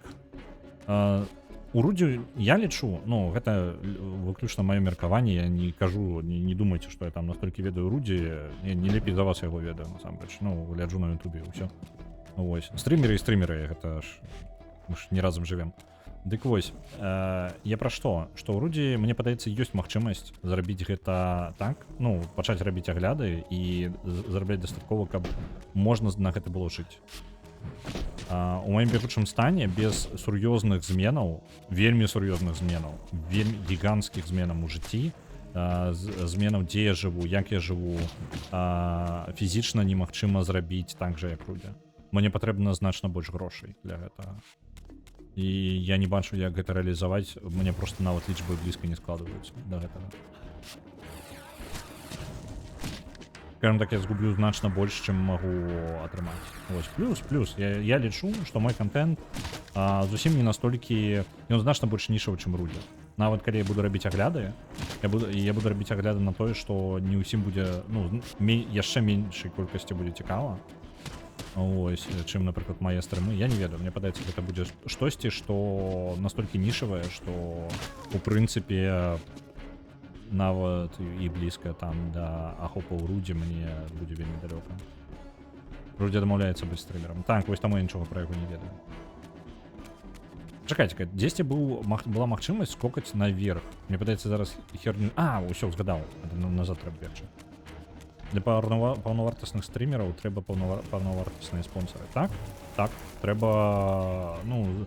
S1: у Руді я лічу, ну, гэта выключна маё меркаванне, я не кажу, не думайце, што я там настолькі ведаю Руді, не лепей за вас яго ведаю, насамрэч. Ну, гляджу на Ютубе, і ўсё. Вось. Стрімеры, гэта ж мы ж не разам жывем. Дык вось, я пра што? Што ў Руді, мне падаецца, ёсць магчымасць зрабіць гэта так, ну, пачаць рабіць агляды і зарабляць дастаткова, каб можна на гэта было жыць. У маім бягучым стане без сур'ёзных зменаў, вельмі сур'ёзных зменаў, вельмі гіганцкіх зменаў у жыцці, зменаў, дзе я жыву, як я жыву, фізічна немагчыма зрабіць так жа, як Руді. Мне патрэбна значна больш грошай для гэтага. І я не бачу, як гэта рэалізаваць, мне проста нават лічбы блізка не складваюцца да гэтага. Скажем так, я згублю значна больш, чым магу атрымаць. Вось, плюс, я лічу, што мой контент зусім не настолькі, ён значна больш нішавы, чым Руді. Нават калі я буду рабіць агляды, я буду рабіць агляды на тое, што не ўсім будзе, ну, яшчэ меншай колькасці будзе цікава. Ось, чым, напрыклад, мае стрымы. Я не ведаю, мне падаецца, гэта будзе штосьці, што настолькі нішавае, што у прынцыпе нават і блізка там да ахопаў Руді мне будзе вельмі далёка. Руді дамаўляецца быць стрымерам. Так, вось таму я нічога пра яго не ведаю. Чакайце, дзесьці была магчымасць скокаць наверх. Мне падаецца, зараз херню... Усё, згадаў. Назад трэба бегчы. Для паўнавартасных стрімераў трэба паўнавартасныя спонсоры. Так, трэба, ну,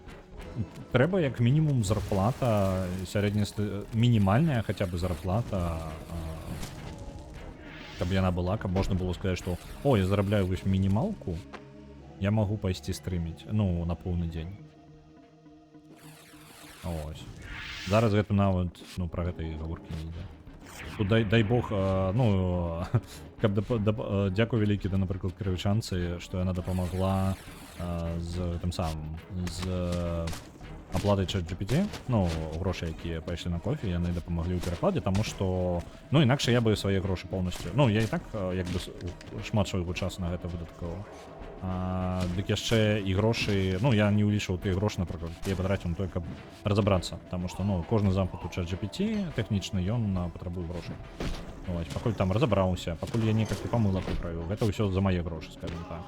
S1: трэба як мінімум зарплата, сярэдняя, мінімальная хаця бы зарплата, каб яна была, каб можна было сказаць, што о, я зарабляю вось мінімалку, я магу пайсці стрыміць, ну, на поўны дзень. Ось. Зараз гэта нават, ну, пра гэта і гаворкі не ідзе. Тут дай бог, ну, каб дзякую вялікі, да, напрыклад, кіраўчанцы, што яна дапамагла з тым самым, з аплаты ChatGPT, ну, гроші, які пайшлі на кофе, яны дапамаглі ў перакладзе, таму што, ну, інакш я бы свае грошы поўнасцю. Ну, я і так, як бы, шмат свайго часу на гэта выдаткаваў. Дык яшчэ і грошы, ну, я не ўлічваў тыя грошы, напрыклад, я патраціў на тое, каб разабрацца, таму што, ну, кожны замкнуты ChatGPT тэхнічны, ён патрабуе грошай. Ось, пакуль там разабраўся, пакуль я некалькі памылак выправіў, гэта ўсё за мае грошы, скажем так.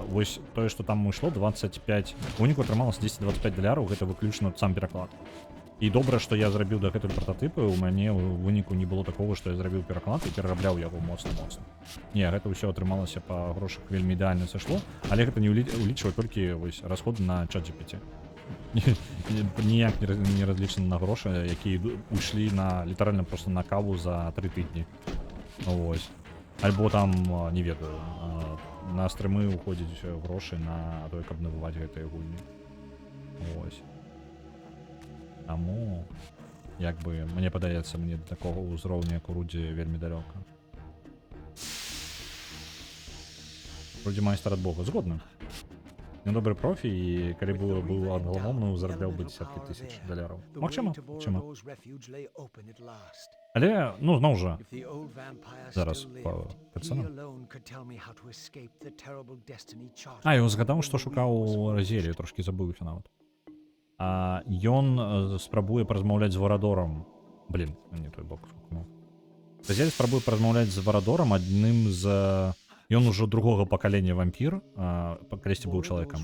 S1: Вось тое, што там ішло 25, выніку атрымалася 10-25 даляраў, гэта выключна сам пераклад. І добра, што я зрабіў дагэтуль прататыпы, у мяне ў выніку не было такого, што я зрабіў пераклад і перарабляў яго моцна-моцна. Не, гэта ўсё атрымалася па грошах вельмі ідэальна сышло, але гэта не ўлічвае толькі вось расходы на ChatGPT. Ніяк не разлічаны на грошы, якія уйшлі на літаральна просто на каву за 3 тыдні. Ось. Альбо там, не ведаю, на стрымы уходзяць грошы на тое, каб набываць гэтыя гульні. Ось. Таму, як бы, мне падаецца, мне да такога ўзроўня, як у Рудзі, вельмі далёка. Рудзі майстар ад Бога, згодна. Ён добры профі, і калі быў англамоўны, зарабляў бы дзесяткі тысяч даляраў. Магчыма, магчыма. Але, ну, зноў жа, зараз па цэнам. Я згадаў, што шукаў Разелію, трошкі забыўся нават. Ён спрабуе паразмаўляць з Варадорам. Блін, не той бок. Разель спрабуе паразмаўляць з Варадорам, адным з... Ён ужо другога пакалення вампір, калісьці быў чалавекам.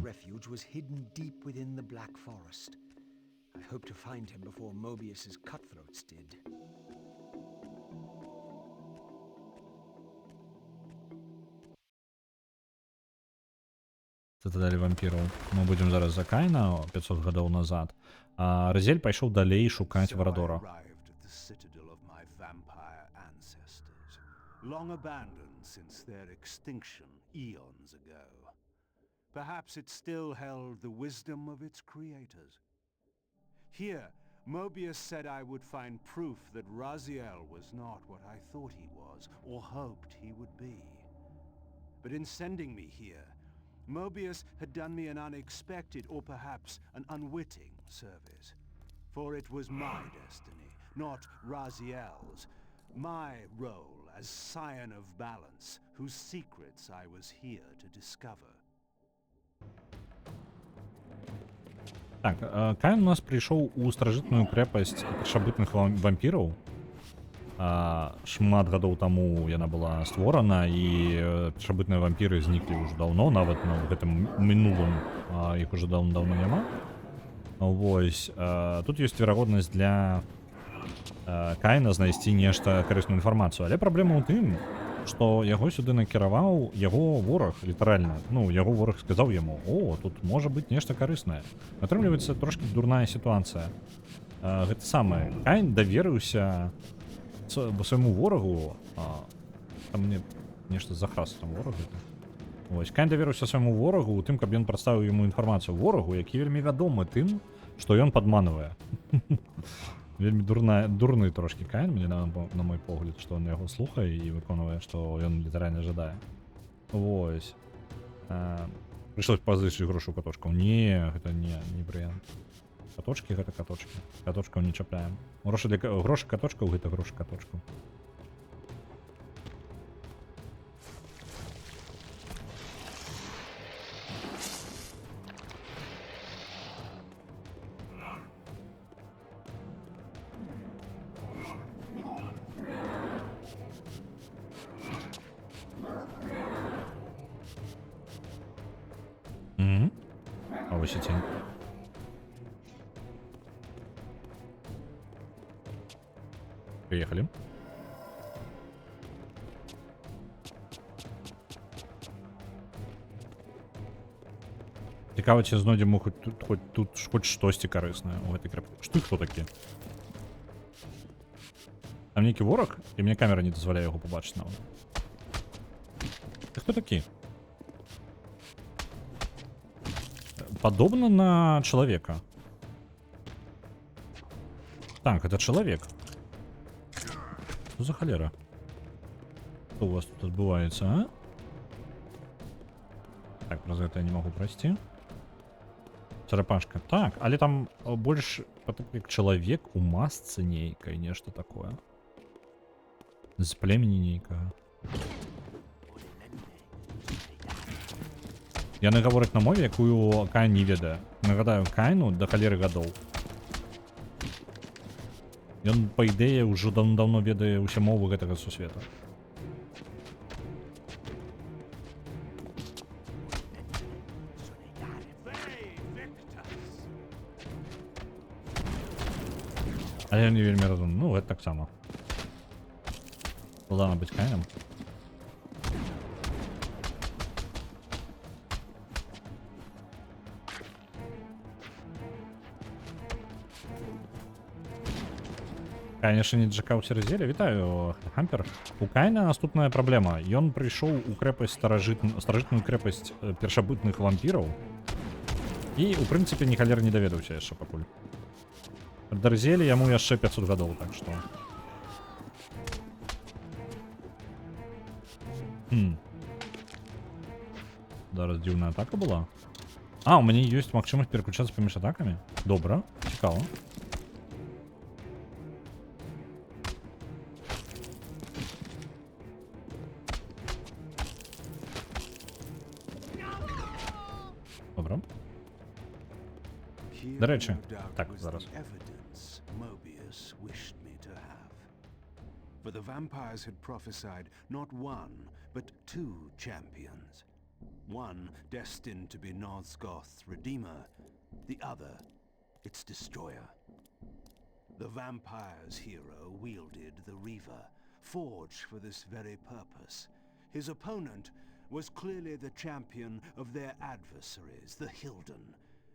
S1: Цытадэль вампіраў. Мы будзем зараз за Кайна 500 гадоў назад. Разель пайшоў далей шукаць Варадора.
S3: Since their extinction eons ago. Perhaps it still held the wisdom of its creators. Here, Mobius said I would find proof that Raziel was not what I thought he was, or hoped he would be. But in sending me here, Mobius had done me an unexpected, or perhaps an unwitting service. For it was my destiny, not Raziel's, my role as scion of balance, whose secrets I was here to discover.
S1: Так, Кайн у нас прыйшоў у старажытную крэпасць першабытных вампіраў. Шмат гадоў таму яна была створана, і першабытныя вампіры зніклі ўжо даўно, нават на гэтым мінулым іх уже даўно няма. Вось, тут ёсць верагоднасць для Кайна знайсці нешта карысную інфармацыю, але праблема ў тым, што яго сюды накіраваў яго вораг, літаральна. Ну, яго вораг сказаў яму: «О, тут можа быць нешта карыснае». Атрымліваецца трошкі дурная сітуацыя. Гэта самае. Кайн даверыўся свайму ворагу, там мне нешта захрас там вораг гэта. Вось, Кайн даверыўся свайму ворагу ў тым, каб ён прадставіў яму інфармацыю ворагу, які вельмі вядомы тым, што ён падманвае. Вельмі дурны трошкі Кайн, мне на мой погляд, што ён яго слухае і выконвае, што ён літаральна жадае. Вось. Прыйшлось пазычыць грошы ў каточкаў. Не, гэта не варыянт. Каточкі гэта каточкі. Каточкаў не чапляем. Грошы каточкаў гэта грошы каточкаў. Ось і тінь. Приехали. Цікаво, чи знайдемо хоч штосьці корисне у этой крепості. Що хто такі? Там некий ворог, і мені камера не дозволяє його побачити навіть. Ти хто такі? Подобно на человека. Так, это человек. Что за холера? Что у вас тут отбывается, а? Так, про это я не могу прости. Чарапашка. Так, але там больш як чалавек у масцы нейкай, нешта такое. З племені нейкага. Яны гавораць на мове, якую Кайн не ведае. Нагадаю, Кайну да халеры гадоў. Ён, па ідэі, ўжо даўно ведае ўсе мовы гэтага сусвета. Але я не вельмі разумны. Ну, гэта таксама. Ладно быць Кайном. Конечно, не дачакаўся Розеля. Вітаю, Хампер. У Кайна наступная праблема. Ён прыйшоў у крэпасць старажытную крэпасць першабытных вампіраў. І, у прынцыпе, ні халер не даведаўся яшчэ пакуль. Да Розелі яму яшчэ 500 гадоў, так што... Зараз дзіўная атака была. А, у мяне ёсць магчымасць пераключацца паміж атакамі? Добра, цікава. Добра. До речі, так, зараз.
S3: Mobius wished me to have. For the vampires had prophesied not one, but two champions. One destined to be Nosgoth's redeemer, the other its destroyer. The vampire's hero wielded the Reaver, forged for this very purpose. His opponent was clearly the champion of their adversaries, the Hilden,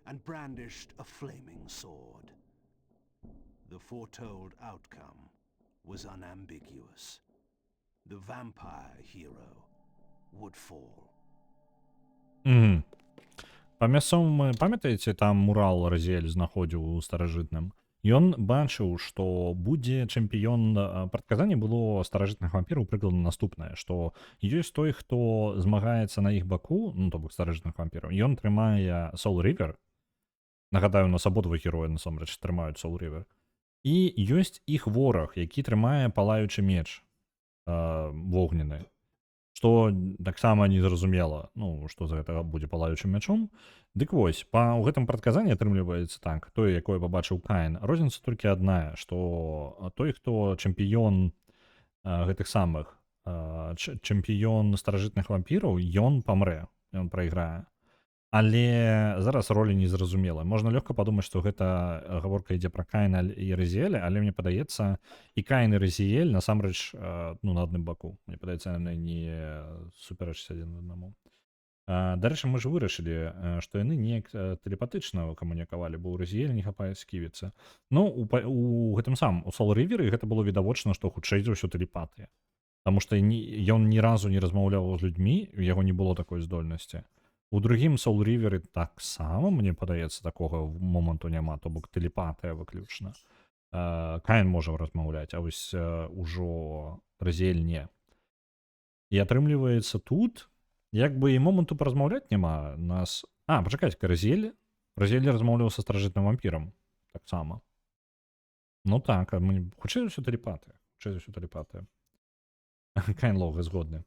S3: and brandished a flaming sword. The foretold outcome was unambiguous. The vampire hero would fall.
S1: Па мясцовым, памятаеце, там мурал Розель знаходзіў у старажытным? Ён бачыў, што будзе чэмпіён... Прадказанне было старажытных вампіраў прыкладна наступнае, што ёсць той, хто змагаецца на іх баку, ну, то бок старажытных вампіраў, ён трымае Soul River. Нагадаю, у нас абодва героя, насамрэч, трымаюць Soul River. І ёсць іх вораг, які трымае палаючы меч вогненны. Што таксама незразумела, ну, што за гэта будзе палаючым мячом. Дык вось, у гэтым прадказанні атрымліваецца так, тое, якое пабачыў Кайн. Розніца толькі адная, што той, хто чэмпіён гэтых самых, чэмпіён старажытных вампіраў, ён памрэ, ён прайграе. Але зараз роля незразумела. Можна лёгка падумаць, што гэта гаворка ідзе пра Кайна і Розеля, але мне падаецца, і Кайн і Розель насамрэч ну, на адным баку. Мне падаецца, яны не супярэчаць адзін аднаму. Дарэчы, мы ж вырашылі, што яны неяк тэлепатычна камунікавалі, бо ў Розель не хапае сківіцца. Ну, у гэтым самым, у Soul River гэта было відавочна, што хутчэй за ўсё тэлепатыя. Таму што ён ні разу не размаўляў з людзьмі, у яго не было такой здольнасці. У другім Soul River таксама, мне падаецца, такога моманту няма, то бок тэлепатыя выключна. Кайн можа размаўляць, а вось ужо Розель не. І атрымліваецца тут, як бы і моманту паразмаўляць няма нас... Пачакайце-ка, Розель размаўляў са старажытным вампірам. Таксама. Ну так, хутчэй за ўсё тэлепатыя. Кайн лога згодны.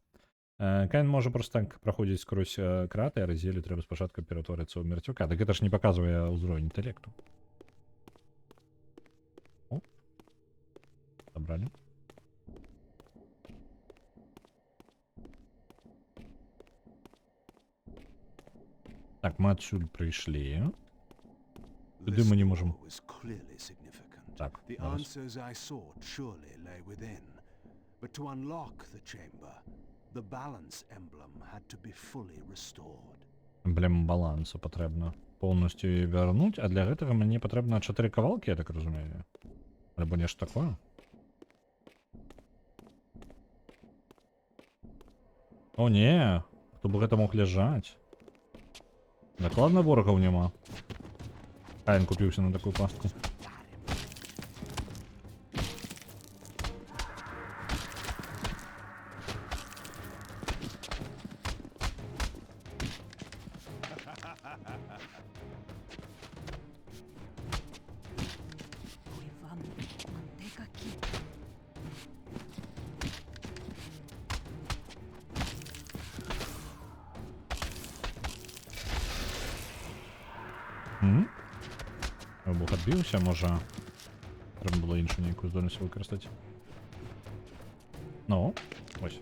S1: Кайн можа проста так праходзіць скрозь краты, а Розелю трэба спачатку ператворыцца ў мерцюка. Так гэта ж не паказвае ўзровень інтэлекту. О, забралі. Так, мы адсюль прыйшлі. Туды мы не можам. Так, зараз.
S3: The balance emblem had to be fully restored.
S1: Эмблему балансу патрэбна поўнасцю вярнуць, а для гэтага мне патрэбна 4 кавалкі, я так разумею. Альбо нешта такое. О не, хто б гэта мог ляжаць. Дакладна ворагаў няма. Кайн купіўся на такую пастку. Вибух відбився, може. Треба було іншу ніяку здольність використати. Ну, ось.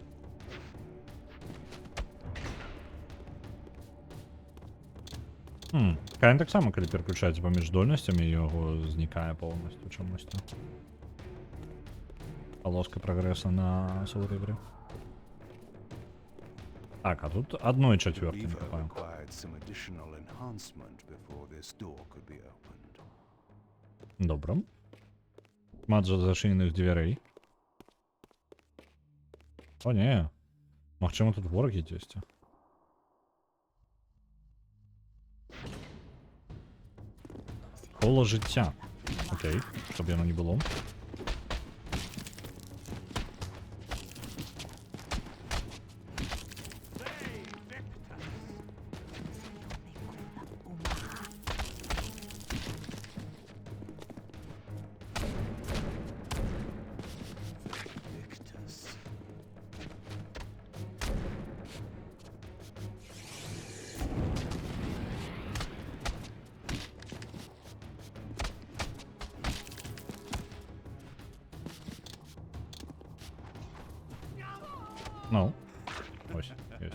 S1: Кайн так само, коли переключається поміж здольностями, його зникає повністю чомусь там. Полоска прогресу на Soul River. Так, а тут 1/4 не
S3: Reaver
S1: копаємо.
S3: required some additional enhancement before this door could be opened.
S1: Добре. Мат зашийних дверей. О, ні. Махчимо тут вороги є. Коло життя. Окей, щоб воно не було.
S3: Victus.
S1: Ну. Ось, є.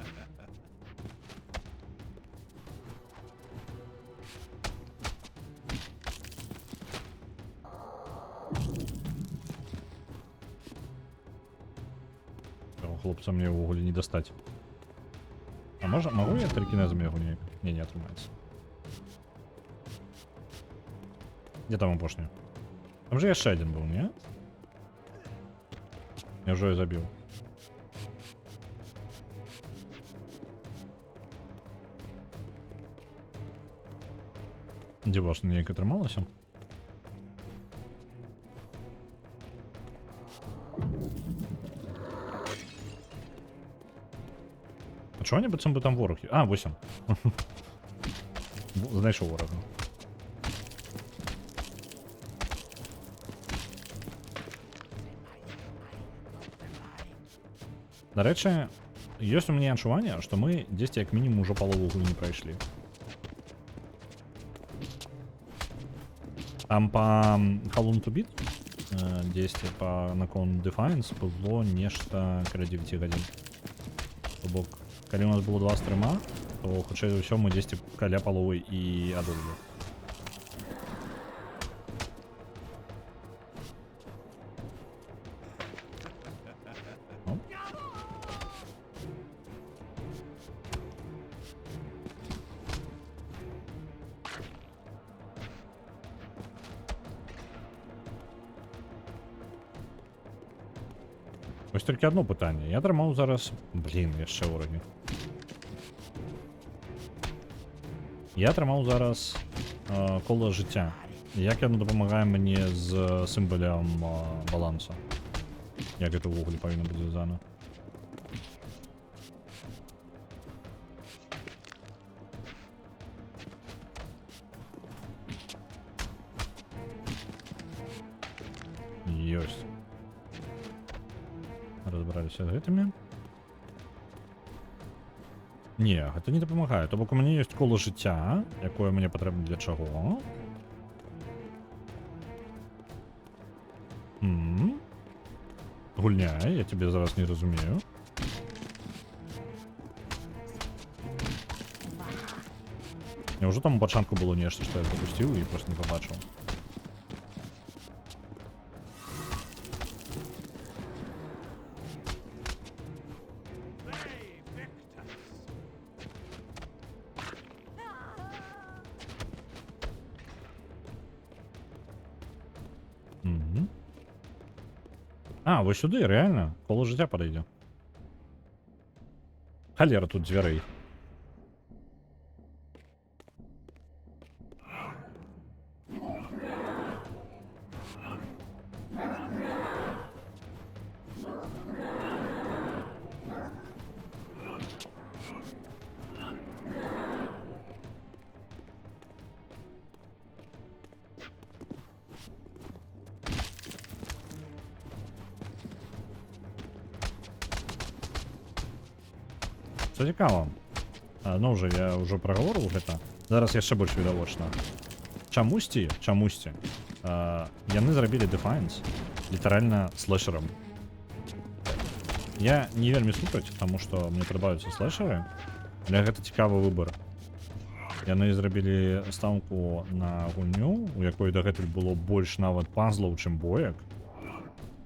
S1: Цього хлопця мені в уголі не достать. А може, могу я телекінезом його не... Ні, не отримається. Де там опошній? Там же я ще один був, ні? Я вже його забив. Діваш ніяк отрималося? А чого ніби цим би там ворог є? А, 8. Знайшов ворога. До речі, є у мене відчування, що ми десь як мінімум уже половину углу не пройшли. Там по Halon to Beat, действие по Nakon Defiance було нечто каля 9 годин. Тобто, коли у нас було 2 стрима, то хоча за все ми десь каля полови і одоліли. Ну. Ось тільки одне питання. Я тримав зараз... Блін, я ще вороги. Я тримав зараз коло життя. Як воно допомагає мені з символем балансу? Як це в углі повинно бути зв'язано? Єсть. Розбираюся з этими. Ні, це не допомагає. Тобто у мене є коло життя, яке мені потрібно для чого. Гульняй, я тебе зараз не розумію. Невже там у початку було нечто, що я запустив і просто не побачив? Угу. А, ось сюди, реально. Коло життя подойде. Холера тут дверей. Це цікаво. Ну вже я вже проговорив гэта. Зараз яшчэ больш відавочна. Чамусьці, яны зрабілі Defiance літаральна слэшерам. Я не вельмі супраць, таму што мне падабаюцца слэшеры, але гэта цікавы выбар. Яны зрабілі стаўку на гульню, у якой дагэтуль было больш нават пазлаў, чым боек.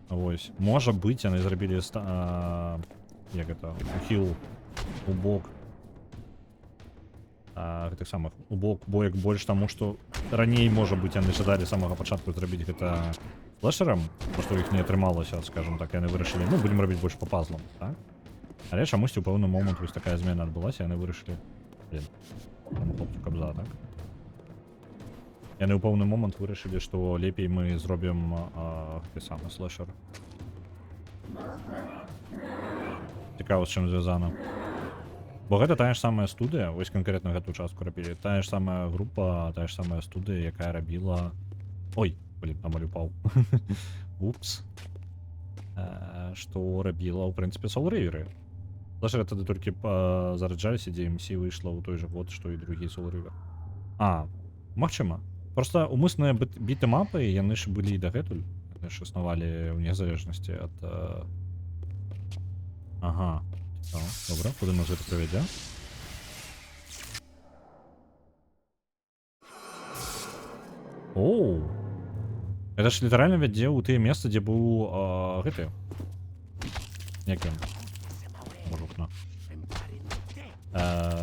S1: Вось, можа быць, яны зрабілі як гэта, ухіл у бок гэтых самых у бок боек больш, таму што раней, можа быць, яны жадалі з самага пачатку зрабіць гэта флэшерам, што іх не атрымалася, скажем так, яны вырашылі, ну, будзем рабіць больш па пазлам, так? Але чамусьці ў пэўны момант вось такая змена адбылася, яны вырашылі, хлопцу кабза, так? Яны ў пэўны момант вырашылі, што лепей мы зробім гэты самы слэшер. Цікава, з чым звязана. Бо гэта тая ж самая студыя, вось канкрэтна гэту частку рабілі, тая ж самая група, тая ж самая студыя, якая рабіла... Ой, блин, амаль упаў. Упс. Што рабіла, ў прынцыпе, Soul River. Слэшеры тады толькі зараджаліся, DMC выйшла ў той жа год, што і другі Soul River. Магчыма. Проста умысныя бітэмапы, яны ж былі і дагэтуль. Яны ж існавалі ў незалежнасці ад... Ага. Добра, куды нас гэта прывядзе? Оу! Это ж літаральна вядзе ў тыя месцы, дзе быў гэты... Як ён? Мужукна.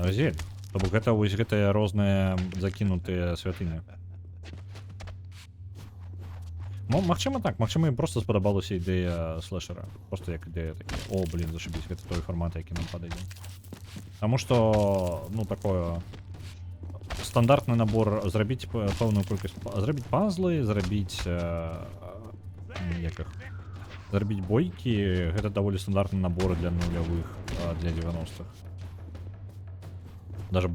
S1: Зель. То бок гэта вось гэтыя розныя закінутыя святыні. Магчыма так, магчыма ім проста спадабалася ідэя слэшера. Просто як ідэя такі. О, блин, зашибісь, гэта той фармат, які нам падайдзе. Таму што, ну, такое... Стандартны набор, зрабіць пэўную колькасць... Зрабіць пазлы, зрабіць... Як іх? Зрабіць бойкі, гэта даволі стандартны набор для нулявых, для 90-х. Даже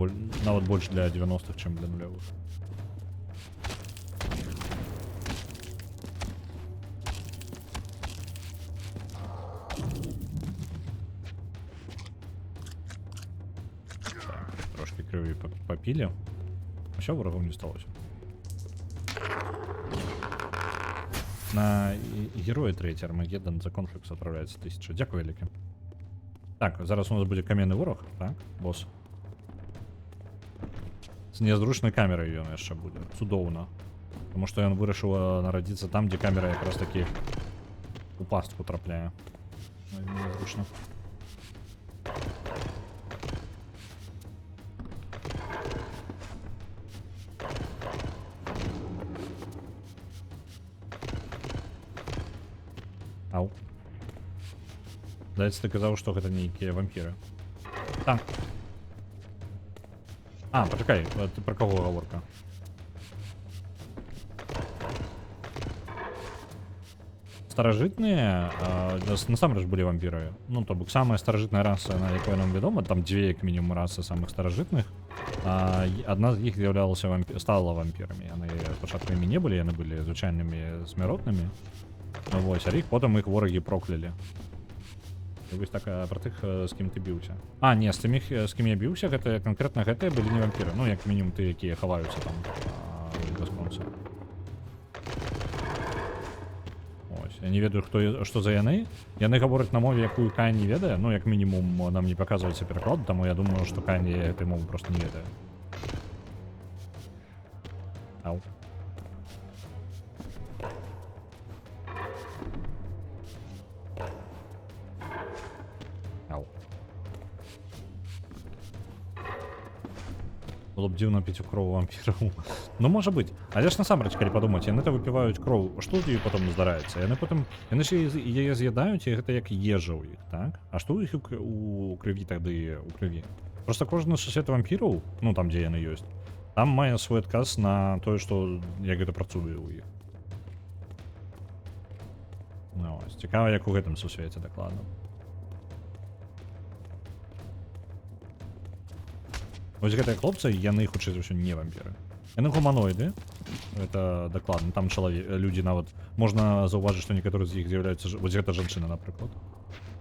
S1: нават больш для 90-х, чым для нулявых. Трошки крыві попілі. Що ворогов не сталося? На герої 3 Армагеддон за конфлікс отправляється 1000. Дякую, велике. Так, зараз у нас буде кам'яний ворог, так, бос. З незручною камерою він ще буде. Цудовно. Тому що він вирішив народитися там, де камера якраз таки у пастку трапляє. Незручно. Ау. Здається, ти казав, що гэта нейкія вампіры. Так. Почекай, ти про кого гаворка? Старажытныя, насамрэч былі вампіры. Ну, то бок, самая старажытная раса, на якой нам вядома, там 2 як мінімум расы самых старажытных. Адна з іх стала вампірамі. Яны спачатку імі не былі, яны былі звычайнымі смяротнымі. Вось, а іх потым іх ворагі проклялі. І вось так пра тых, з кім ты біўся. Не, з тымі, з кім я біўся, гэта канкрэтна гэтыя былі не вампіры. Ну, як мінімум ты, якія хаваюцца там гасконцы. Ось, я не ведаю, што за яны. Яны гавораць на мове, якую Кайн не ведае. Ну, як мінімум, нам не паказваецца пераклад, таму я думаю, што Кайн гэтай мовы проста не ведае. Ау. Было б дзіўна піць у кроў вампіраў. Ну, можа быць. Але ж насамрэч, калі падумаць, яны-то выпіваюць кроў. Што з ёй потым здараецца? Яны ж яе з'ядаюць, і гэта як ежа ў іх, так? А што ў іх у крыві тады у крыві? Проста кожны сусед вампіраў, ну там, дзе яны ёсць, там мае свой адказ на тое, што як гэта працуе ў іх. Ну, ось, цікава, як у гэтым сусвеце дакладна. Вось гэтыя хлопцы, яны, хутчэй за ўсё, не вампіры. Яны гуманоіды. Это дакладна. Там людзі нават... Можна заўважыць, што некаторыя з іх з'яўляюцца... Вось гэта жанчына, напрыклад.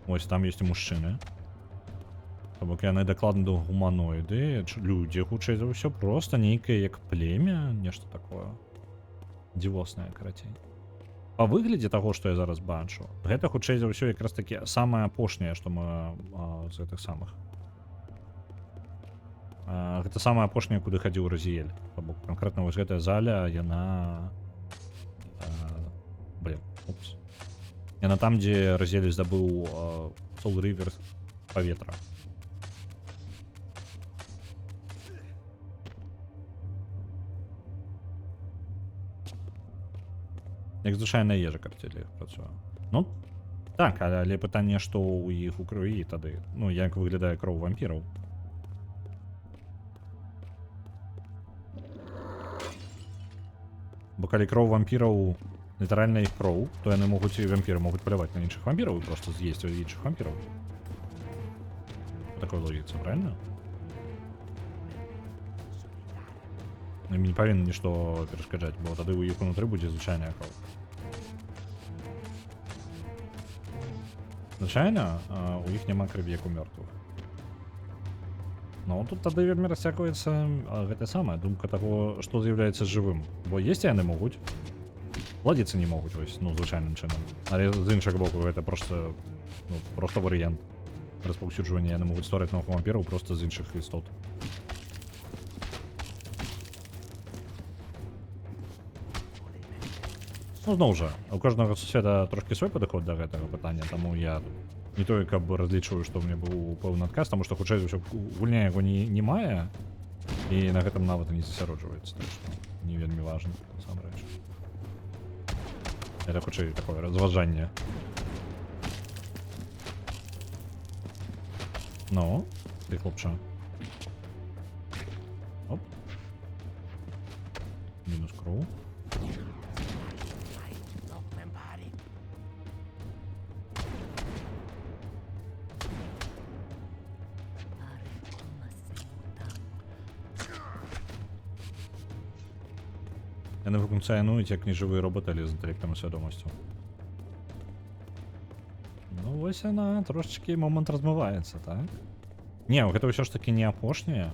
S1: Вось там ёсць і мужчыны. То бок яны дакладна гуманоіды, людзі, хутчэй за ўсё, проста нейкае як племя, нешта такое. Дзівоснае, карацей. Па выглядзе таго, што я зараз бачу, гэта хутчэй за ўсё якраз такі самае апошняе, што мы з гэтых самых. Гэта самае апошняе, куды хадзіў Разіэль. То бок канкрэтна вось гэтая заля, яна... упс. Яна там, дзе Разіэль здабыў Soul River паветра. Як звычайная ежа, каб для іх працуе. Ну, так, але пытанне, што ў іх у крыві тады. Ну, як выглядае кроў вампіраў. Бо калі кроў вампіраў літаральна іх кроў, то яны могуць, і вампіры могуць паляваць на іншых вампіраў і проста з'есці іншых вампіраў. По такой логіцы, правильно? Ім не павінна нішто перашкаджаць, бо тады ў іх унутры будзе звычайная кроў. Звычайна, у іх няма крыві, як у мёртвых. Ну, тут тады вельмі расцягваецца гэта самая думка таго, што з'яўляецца жывым. Бо есці яны могуць, ладзіцца не могуць, вось, ну, звычайным чынам. Але з іншага боку, гэта проста, ну, проста варыянт распаўсюджвання. Яны могуць ствараць новых вампіраў проста з іншых істот. Ну, зноў жа, у кожнага суседа трошкі свой падыход да гэтага пытання, таму я не тое, каб разлічваю, што ў мне быў пэўны адказ, таму што хутчэй за ўсё гульня яго не мае, і на гэтым нават і не засяроджваецца, так што не вельмі важна, насамрэч. Это хутчэй такое разважанне. Ну, ты хлопча. Оп. Мінус кроў. Яны функцыянуюць як нежывыя роботы, але з інтэлектам і свядомасцю. Ну вось яна трошечкі момант размываецца, так? Не, гэта ўсё ж такі не апошняе.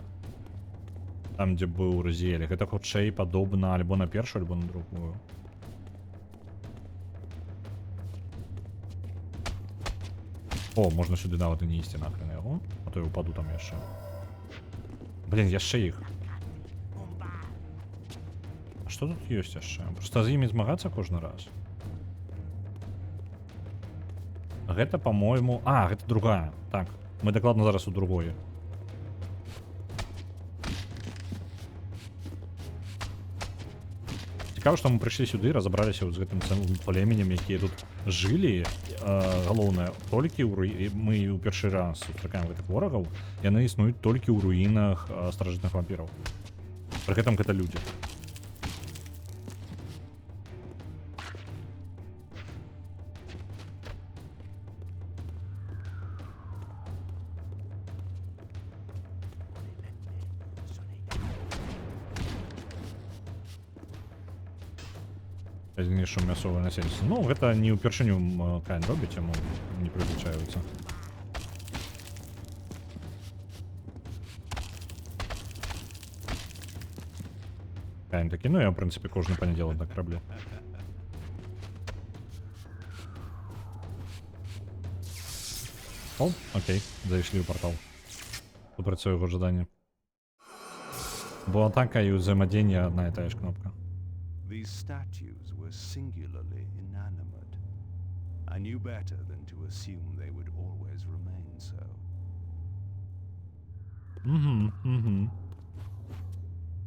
S1: Там, дзе быў Разіэль, гэта хутчэй падобна альбо на першую, альбо на другую. О, можна сюды нават і не ісці нахрен яго, а то я упаду там яшчэ. Блін, яшчэ іх. Што тут ёсць яшчэ? Проста з імі змагацца кожны раз. Гэта, па-мойму... А, гэта другая. Так, мы дакладна зараз у другой. Цікава, што мы прыйшлі сюды, разабраліся з гэтым цэлым племенем, якія тут жылі. Галоўнае, толькі мы ў першы раз сустракаем гэтых ворагаў, яны існуюць толькі ў руінах старажытных вампіраў. Пры гэтым гэта людзі. Адзінейшае мясцовае насельніцтва. Ну, гэта не ўпершыню Каін робіць, яму не прызвычаюцца. Каін такі, ну я, в прынцыпе, кожны панядзелак на караблі. О, окей, зайшлі ў партал. Супрацуе яго жаданне. Бо атака і ўзаемадзеянне адна і тая ж кнопка.
S3: These statues were singularly inanimate. I knew better than to assume they would always remain so.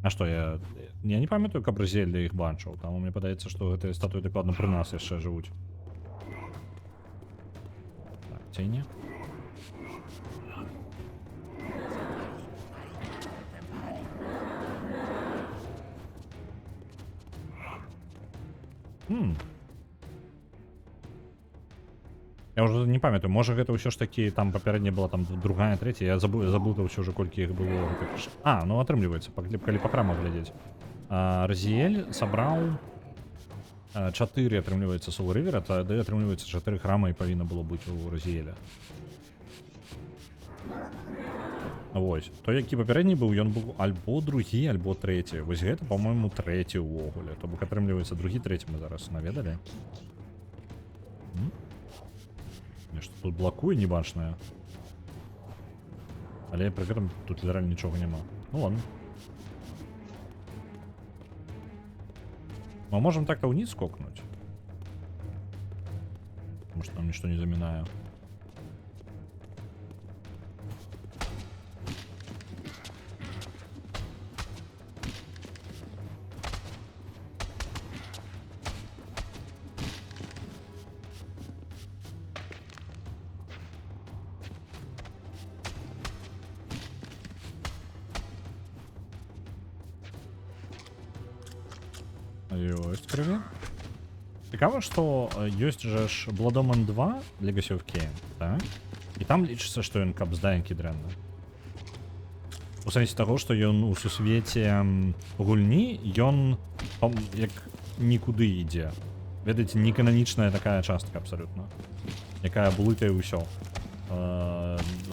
S1: А што, я не памятаю, каб Разіэль іх бачыў. Таму мне падаецца, што гэтыя статуі дакладна пры нас яшчэ жывуць. Так, цені. Я уже не памятаю, можа гэта ўсё ж такі там папярэдне была там другая, третья, я забыл ўсё ўжо колькі іх было. А, ну атрымліваецца, калі па крамах глядзець. Разіэль сабраў 4, атрымліваецца, Soul River, тады атрымліваецца 4 храма і павінна было быць у Разіэля. Вось. Той, які папярэдні быў, ён быў альбо другі, альбо трэці. Вось гэта, па-мойму, трэці ўвогуле. То бок атрымліваецца другі, трэці мы зараз наведалі. Нешта тут блакуе небачнае. Але пры гэтым тут літаральна нічога няма. Ну ладно. Мы можем так-то вниз скокнуть. Потому что нам ничто не заминаю. Ёсць крыві. Цікава, што ёсць жа ж Blood Omen 2 Legacy of Kain, так? І там лічыцца, што ён капздаенькі дрэнны. У сэнсе таго, што ён у сусвеце гульні, ён як нікуды ідзе. Ведаеце, некананічная такая частка абсалютна, якая блытае ўсё.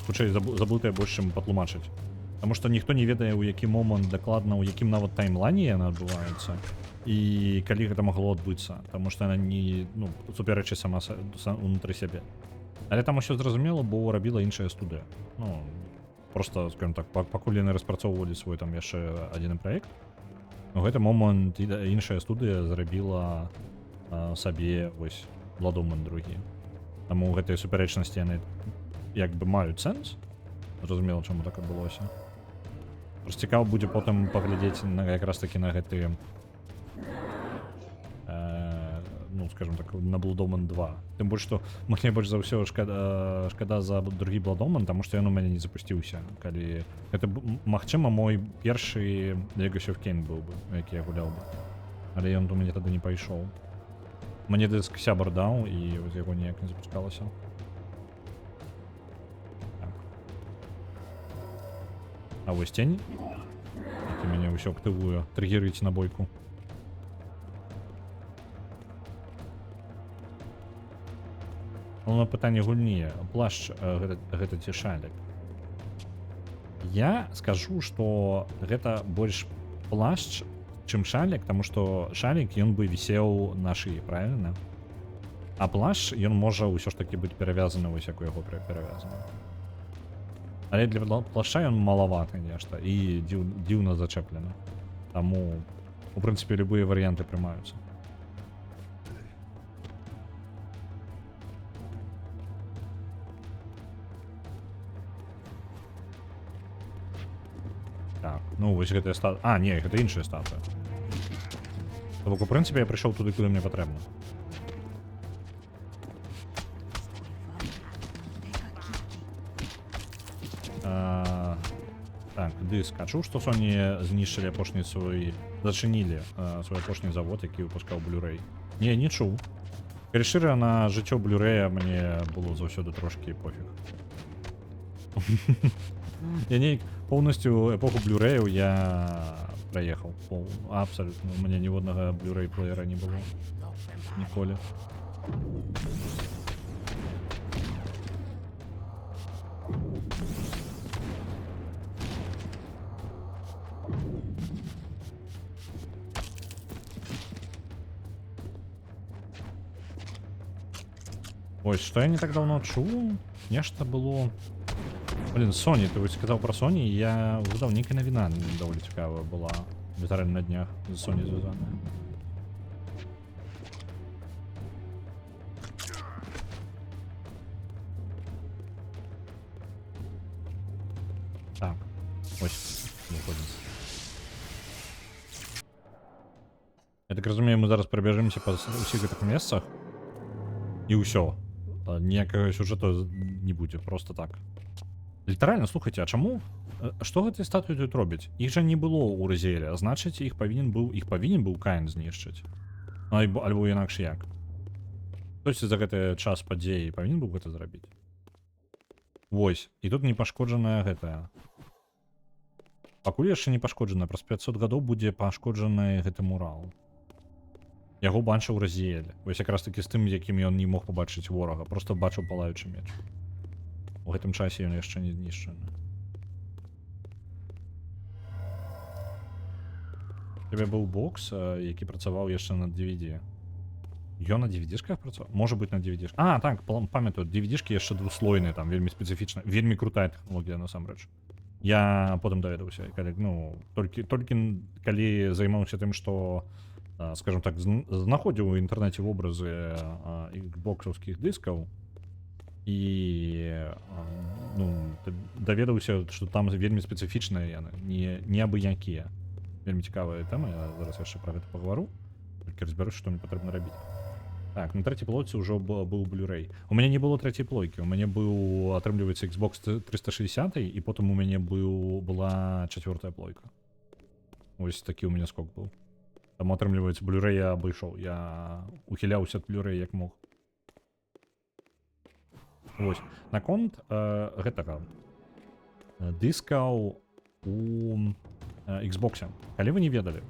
S1: Хутчэй заблытае больш, чым патлумачыць. Таму што ніхто не ведае, у які момант дакладна, у якім нават таймлайне яна адбываецца. І калі гэта магло адбыцца, таму што яна не, ну, суперачы сама унутры сябе. Але там усё зразумела, бо рабіла іншая студыя. Ну, просто, скажем так, пакуль яны распрацоўвалі свой там яшчэ адзін праект, у гэты момант іншая студыя зрабіла сабе вось Blood Omen 2. Таму гэтыя супярэчнасці яны як бы маюць сэнс. Зразумела, чаму так адбылося. Просто цікава будзе потым паглядзець якраз такі на гэты, ну, скажем так, на Blood Omen 2. Тым больш, што мне больш за ўсё шкада за другі Blood Omen, таму што ён у мяне не запусціўся. Калі гэта, магчыма, мой першы Legacy of Kain быў бы, які я гуляў бы. Але ён у мяне тады не пайшоў. Мне дыск сябар даў, і з яго ніяк не запускалася. Так. А вось тень, які мяне ўсё актывуе, триггерыць на бойку. На пытанне гульні, плашч гэта ці шалік. Я скажу, што гэта больш плашч, чым шалік, таму што шалік ён бы вісеў на шыі, правильно? А плашч ён можа ўсё ж такі быць перавязаны вось як у яго перавязаны. Але для плашча ён малаваты нешта і дзіўна зачэплены. Таму, у прынцыпе, любыя варыянты прымаюцца. Так, ну вось гэтая статуя. А, не, гэта іншая статуя. То бок, у прынцыпе, я прыйшоў туды, куды мне патрэбна. Так, дыск. А чуў, што Sony знішчылі апошні зачынілі свой апошні завод, які выпускаў Blu-ray? Не чуў. Калі шчыра, на жыццё Blu-raya мне было заўсёды трошкі пофіг. Я неяк полностью эпоху Blu-ray'аў я праехаў. Абсолютно. У мяне ніводнага Blu-ray плеера не было. Ніколі. Ой, што я не так даўно чуў? Нешта было... Блин, Sony, ты вось сказаў пра Sony, я выдаў нейкая навіна даволі цікавая была літаральна на днях з Sony звязаная. Так, ось, выходзім. Я так разумею, мы зараз прабяжымся па ўсіх гэтых месцах і ўсё. Ніякага сюжэту не будзе, просто так. Літаральна, слухайце, а чаму? Што гэтыя статуі тут робяць? Іх жа не было ў Розеле, а значыць, іх павінен быў Каін знішчыць. Альбо інакш як. Хтосьці за гэты час падзеі павінен быў гэта зрабіць. Вось, і тут не пашкоджаная гэтая. Пакуль яшчэ не пашкоджаная, праз 500 гадоў будзе пашкоджаны гэты мурал. Яго бачыў Розель. Вось якраз такі з тым, якім ён не мог пабачыць ворага, проста бачыў палаючы меч. У гэтым часе ён яшчэ не знішчаны. У тебе быў бокс, які працаваў яшчэ на DVD. Ён на DVD-шках працаваў? Можа быць на DVD-шках. А, так, памятаю, DVD-шкі яшчэ двуслойныя, там вельмі спецыфічна, вельмі крутая тэхналогія насамрэч. Я потым даведаўся, калі, ну, толькі калі займаўся тым, што, скажем так, знаходзіў у інтэрнэце вобразы боксаўскіх дыскаў і ну, даведаўся, што там вельмі спецыфічныя яны, не абы-якія. Вельмі цікавая тэма, я зараз яшчэ пра гэта пагавару, толькі разбярусь, што мне патрэбна рабіць. Так, на трэцяй плойцы ўжо быў Blu-ray. У мяне не было трэцяй плойкі, у мяне быў, атрымліваецца, Xbox 360, і потым у мяне была чацвёртая плойка. Вось такі ў мяне скок быў. Таму, атрымліваецца, Blu-ray я абышоў, я ухіляўся ад Blu-ray як мог. Вось, наконт гэтага дыскаў у Xbox. Калі вы не ведалі,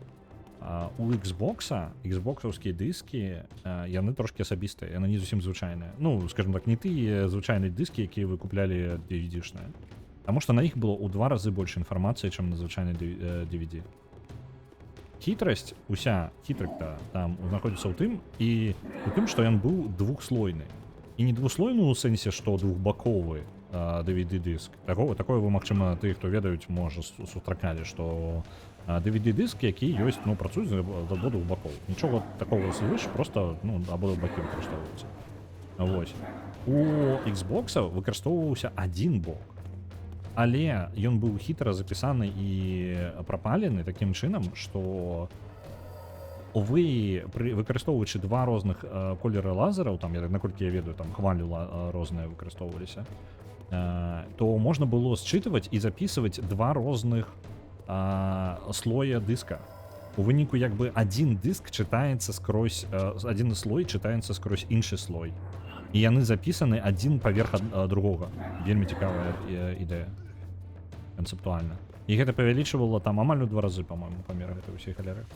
S1: у Xbox-аўскія дыскі, яны трошкі асабістыя, яны не зусім звычайныя. Ну, скажем так, не тыя звычайныя дыскі, якія вы куплялі DVD-шныя. Таму што на іх было ў 2 разы больш інфармацыі, чым на звычайнай DVD. Хітрасць, уся хітрык-то там знаходзіцца ў тым, што ён быў двухслойны. І не двухслойны ў сэнсе, што двухбаковы DVD-дыск. Такое вы, магчыма, ты, хто ведаюць, можа, сустракалі, што DVD-дыск, які ёсць, ну, працуюць з абодвух бакоў. Нічога такого звыш, просто, ну, абодвух бакі выкарыстоўваюцца. Вось. У Xbox выкарыстоўваўся адзін бок. Але ён быў хітра запісаны і прапалены такім чынам, што вы, выкарыстоўваючы 2 розных колеры лазераў, там, наколькі я ведаю, там хвалі розныя выкарыстоўваліся, то можна было считываць і записываць 2 розных слоя дыска. У выніку як бы адзін дыск чытаецца скрозь, адзін слой чытаецца скрозь іншы слой. І яны запісаны адзін паверх другога. Вельмі цікавая ідэя. Канцэптуальна. І гэта павялічвала там амаль у 2 разы, па-моему, памер гэтай усей халеры.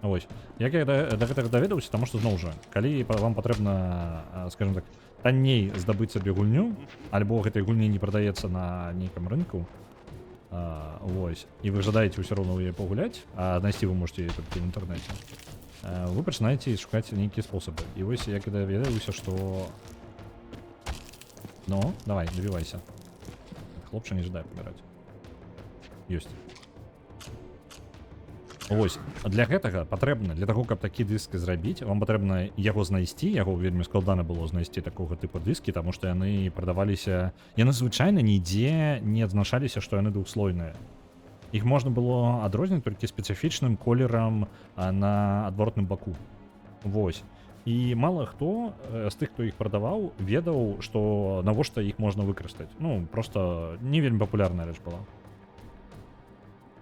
S1: Вось. Як я да гэтага даведаўся, таму што зноў жа, калі вам патрэбна, скажем так, танней здабыць сабе гульню, альбо гэтай гульні не прадаецца на нейкам рынку, вось, і вы жадаеце ўсё роўна ў яе пагуляць, а знайсці вы можете толькі ў інтэрнэце, вы пачынаеце шукаць нейкія спосабы. І вось як я даведаўся, што... Ну, давай, добівайся. Хлопча не жадае паміраць. Ёсць. Вось, для гэтага патрэбна, для таго, каб такі дыск зрабіць, вам патрэбна яго знайсці, яго вельмі складана было знайсці такога тыпу дыскі, таму што яны прадаваліся, яны звычайна нідзе не адзначаліся, што яны двухслойныя. Іх можна было адрозніць толькі спецыфічным колерам на адваротным баку. Вось. І мала хто з тых, хто іх прадаваў, ведаў, што навошта іх можна выкарыстаць. Ну, просто не вельмі папулярная рэч была.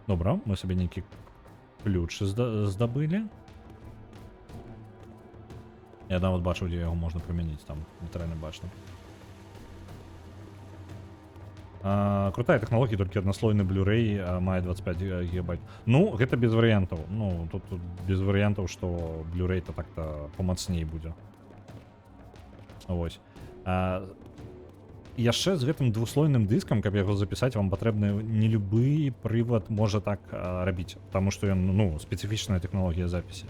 S1: Добра, мы сабе нейкі ключ здабылі. Я нават бачыў, дзе яго можна прымяніць, там літаральна бачна. Крутая тэхналогія, толькі аднаслойны Blu-ray мае 25 гигабайт. Ну, гэта без варыянтаў. Ну, тут без варыянтаў, што Blu-ray-то так-то помацней будзе. Вось. Яшчэ з гэтым двухслойным дыскам, каб яго запісаць, вам патрэбны не любы прывад можа так рабіць, таму што ён, ну, спецыфічная тэхналогія запісі.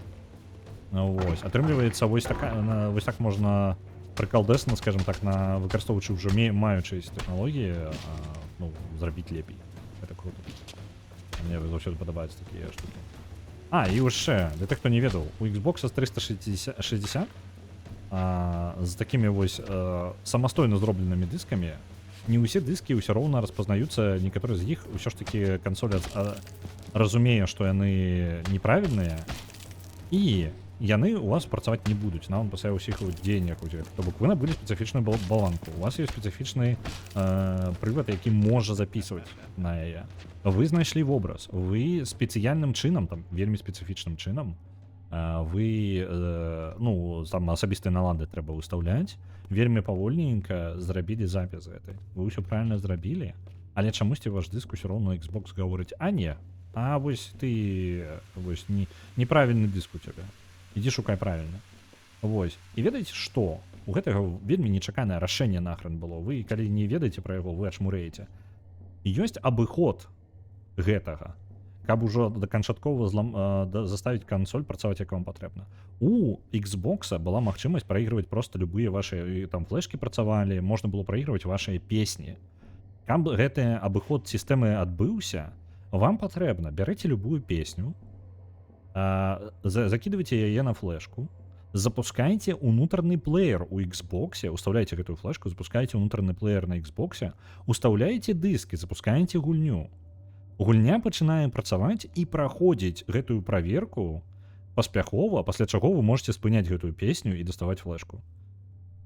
S1: Вось. Атрымліваецца, вось так можна прыкалдэсна, скажем так, выкарыстоўваючы ўжо маючыя тэхналогіі, ну, зрабіць лепей. Гэта круто. Мне заўсёды падабаюцца такія штукі. І яшчэ, для тых, хто не ведаў, у Xbox 360 з такімі вось самастойна зробленымі дыскамі, не ўсе дыскі ўсё роўна распазнаюцца, некаторыя з іх ўсё ж такі кансоль разумее, што яны неправільныя, і яны у вас працаваць не будуць, нават пасля ўсіх дзеяннях. То бок вы набылі спецыфічную баланку, у вас ёсць спецыфічны прывад, які можа запісваць на яе. Вы знайшлі вобраз, вы спецыяльным чынам, там вельмі спецыфічным чынам, вы, ну, там асабістыя налады трэба выстаўляць, вельмі павольненька зрабілі запіс гэтай. Вы ўсё правільна зрабілі, але чамусьці ваш дыск усё роўна Xbox гаворыць: а не, вось ты, вось неправільны дыск у цябе. Ідзі шукай правільна. Вось. І ведаеце што? у гэтага вельмі нечаканае рашэнне нахрен было. Вы калі не ведаеце пра яго, вы ачмурэеце. Ёсць абыход гэтага, каб ужо канчаткова заставіць кансоль працаваць як вам патрэбна. У Xbox была магчымасць праігрываць просто любыя ваши там флешкі працавалі, можна было праігрываць вашыя песні. Каб гэты абыход сістэмы адбыўся, вам патрэбна бярыце любую песню, закидывайте яе на флешку, запускайте унутраны плеер у Xbox, уставляйте гэтую флешку, запускаете унутраны плеер на Xbox, уставляйте дыскі, запускаете гульню. Гульня пачынае працаваць і праходзіць гэтую праверку паспяхова, пасля чаго вы можете спыняць гэтую песню і даставаць флешку.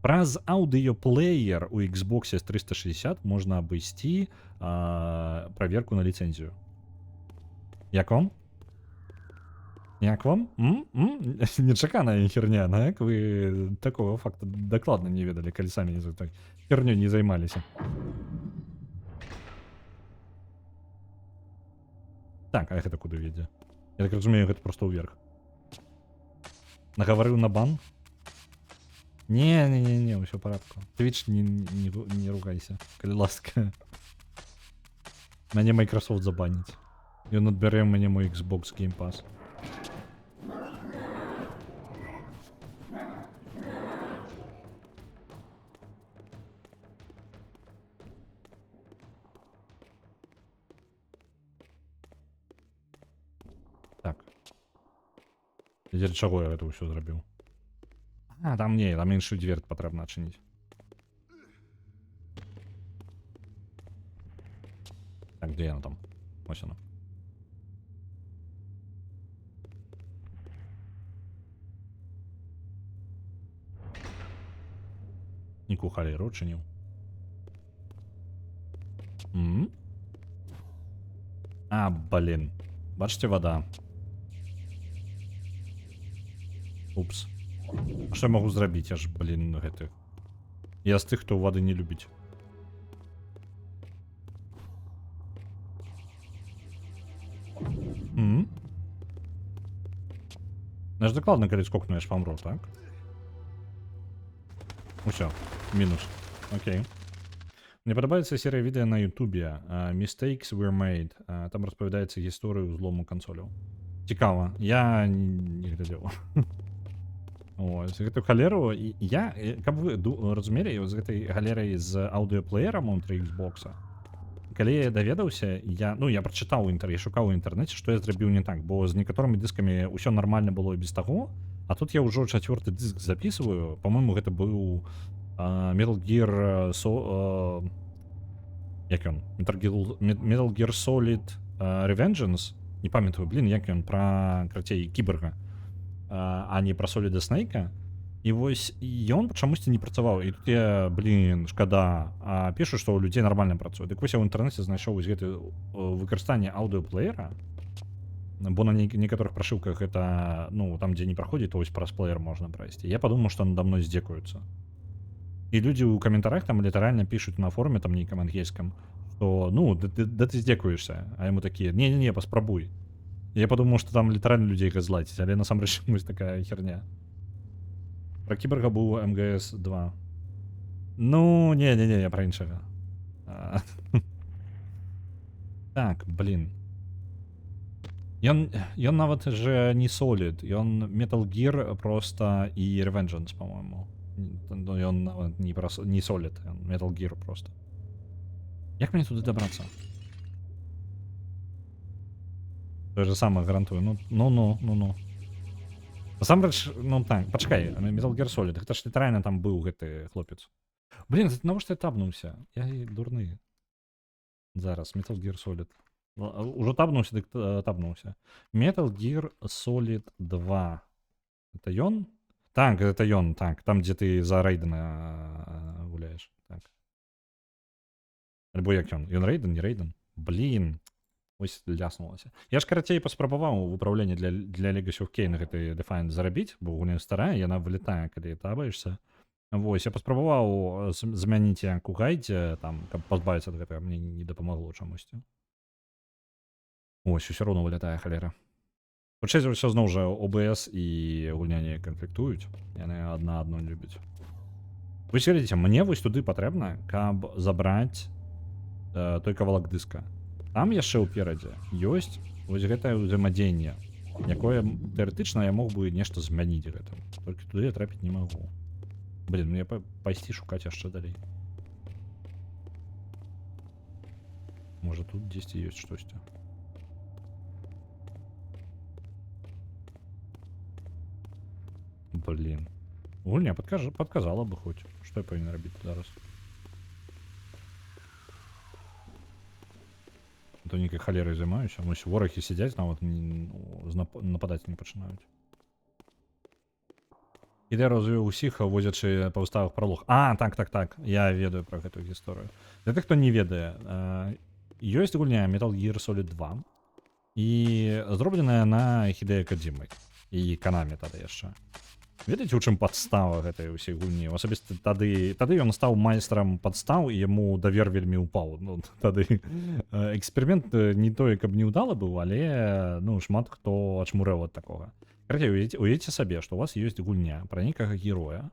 S1: Праз аўдыёплеер у Xbox 360 можна абысці праверку на ліцэнзію. Як вам? Як вам? Нечаканая херня, як вы такого факта дакладна не ведалі, калі самі хернёй не займаліся. Так, а гэта куды ведзе? Я так разумею, гэта просто ўверх. Нагаварыў на бан? Не, ўсё парадку. Twitch не ругайся, калі ласка. Мяне Microsoft забаніць. Ён адбярэ мне мой Xbox Game Pass. Дзеля чаго я гэта ўсё зрабіў? Там іншую дверь патрэбна адчыніць. Так, дзе яна там? Ось яна. Ніку халеру адчыніў. Блін. Бачыце, вада. Упс. А што я магу зрабіць? Я ж, блін, гэты. Я з тых, хто вады не любіць. Я ж дакладна, калі скокну, я ж памру, так? Усё, мінус. Окей. Мне падабаецца серыя відэа на Ютубе. Mistakes were made. Там распавядаецца гісторыю злому кансоляў. Цікава. Я не глядзеў. Ось, гэтую халеру, я, каб вы разумелі, з гэтай галерай з аўдыёплеерам унутры Xbox, калі я даведаўся, я прачытаў я шукаў у інтэрнэце, што я зрабіў не так, бо з некаторымі дыскамі ўсё нармальна было і без таго, а тут я ўжо 4-й дыск записываю, по-моему, гэта быў Metal Gear як ён? Metal Gear Solid Revengeance, не памятаю, блін, як ён, пра крацей кіберга, а не пра Соліда Снейка. І вось ён чамусьці не працаваў. І тут я, блін, шкада. А пішу, што ў людзей нармальна працуе. Дык вось я ў інтэрнэце знайшоў вось гэта выкарыстанне аўдыёплеера, бо на некаторых прашыўках гэта, там, дзе не праходзіць, то вось праз плеер можна прайсці. Я падумаў, што надо мной здзекуюцца. І людзі ў каментарах там літаральна пішуць на форуме там нейкам ангельскім, што, да ты здзекуешся. А яму такія, не, паспрабуй. Я подумал, что там литерально людей газлатить, але насамрэч такая херня. Про кіберга быў МГС-2. Не, я про іншага. Так, блин. Ён нават же не Solid, ён Metal Gear просто и Revengeance, по-моему. Ён нават не Solid, ён Metal Gear просто. Як мне туды добраться? То же самое гарантую. Насамрэч, так, пачакай, Metal Gear Solid, гэта ж літаральна там быў гэты хлопец. Блін, навошта я табнуўся? Я дурны. Зараз, Metal Gear Solid. Ужо табнуўся, дык табнуўся. Metal Gear Solid 2. Это ён? Так, это ён, так. Там, дзе ты за Рейдена гуляеш. Так. Альбо як ён? Ён Рейден, не Рейден? Блін. Ось ляснулася. Я ж карацей паспрабаваў выпраўленне для Legacy of Kain гэты Defiant зарабіць, бо гульня старая, яна вылетае, калі табаешся. Вось, я паспрабаваў змяніць як у гайдзе, там, каб пазбавіцца ад гэтага, мне не дапамагло чамусьці. Ось, усё роўна вылятае халера. Хутчэй за ўсё зноў жа OBS і гульня не канфліктуюць, яны адна адну любяць. Вось глядзіце, мне вось туды патрэбна, каб забраць той кавалак дыска. Там яшчэ ўперадзе ёсць вось гэтае ўзаемадзеянне, якое тэарэтычна я мог бы нешта змяніць гэтым. Толькі туды я трапіць не магу. Блин, мне пайсці шукаць яшчэ далей. Можа тут дзесьці ёсць штосьці. Блин. Гульня подказала бы хоць, што я павінен рабіць зараз. То нейкай халерай займаюся. Вось ворагі сядзяць, нават нападаць не пачынаюць. Іде развіў усіх, возячы па выставах пралог. Так. Я ведаю пра гэтую гісторыю. Для тых, хто не ведае, ёсць гульня Metal Gear Solid 2 і зробленая на Хідея Кадзімай і Канамі тады яшчэ. Ведаеце, у чым падстава гэтай усей гульні? Асабіста тады ён стаў майстрам падстаў і яму давер вельмі ўпаў. Ну, тады эксперымент не той, каб не ўдалы быў, але ну, шмат хто ачмурэў ад такога. Уявіце сабе, што у вас ёсць гульня пра нейкага героя.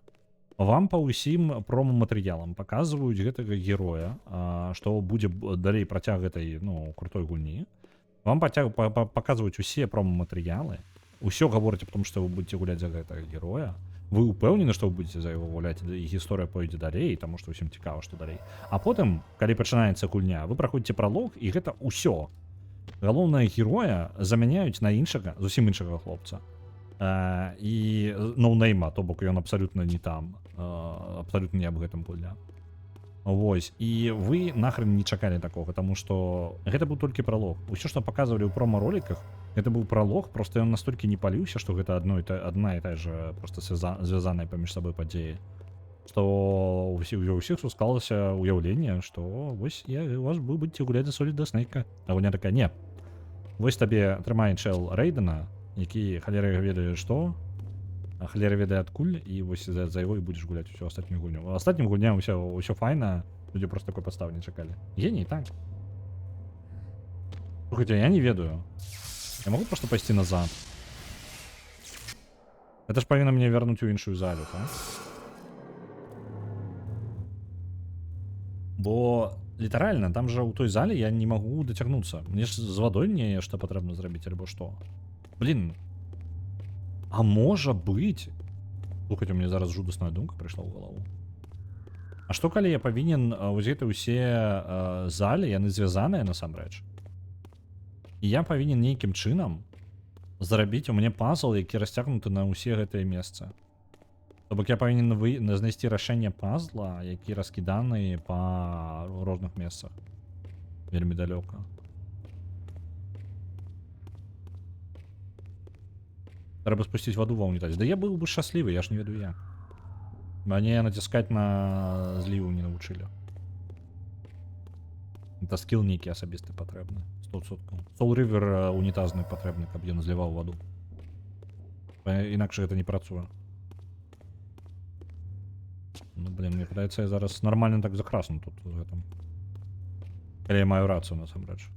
S1: Вам па ўсім промо-матэрыялам паказваюць гэтага героя, што будзе далей працяг гэтай крутой гульні. Вам паказваюць усе промо-матэрыялы. Усё гаворыць аб том, што вы будзеце гуляць за гэтага героя. Вы ўпэўнены, што вы будзеце за яго гуляць, і гісторыя пойдзе далей, таму што ўсім цікава, што далей. А потым, калі пачынаецца гульня, вы праходзіце пралог, і гэта ўсё. Галоўнага героя замяняюць на іншага, зусім іншага хлопца. І ноунейма, то бок ён абсалютна не там, абсалютна не аб гэтым гульня. Вось, і вы нахрен не чакалі такога, таму што гэта быў толькі пралог. Усё, што паказвалі ў промо-роліках, гэта быў пралог, проста ён настолькі не паліўся, што гэта адна і та ж проста звязаная паміж сабой падзеі. Што ў ўсіх сусклалася ўяўленне, што вось у вас вы будзеце гуляць за Solid Snake. А гульня такая, не. Вось табе трымае чэл Рэйдена, які халера ведае што, а халера ведае адкуль, і вось за яго і будзеш гуляць усю астатнюю гульню. У астатнім гульня ўсё файна, людзі просто такой падставы не чакалі. Геній, так. Слухайте, я не ведаю. Я могу просто пайсці назад. Это ж павінна мне вярнуць у іншую залю, так? Бо літаральна, там жа ў той зале я не магу дацягнуцца. Мне ж з вадой нешта патрэбна зрабіць, альбо што. Блин. А можа быць... Слухайте, у меня зараз жудасная думка прыйшла ў галаву. А што калі я павінен вось гэта ўсе залі, яны звязаныя насамрэч? І я павінен нейкім чынам зрабіць у мяне пазл, які расцягнуты на ўсе гэтыя месцы. То бок я павінен знайсці рашэнне пазла, які раскіданы па розных месцах. Вельмі далёка. Трэба спусціць ваду ва ўнітазе. Да я быў бы шчаслівы, я ж не ведаю як. Мне націскаць на зліву не навучылі. Это скіл нейкі асабісты патрэбны. 100%. Soul River унітазны патрэбны, каб ён зліваў ваду. Інакш гэта не працуе. Ну, блин, мне падаецца, я зараз нармальна так закрасну тут з гэтым. Калі я маю рацыю, насамрэч.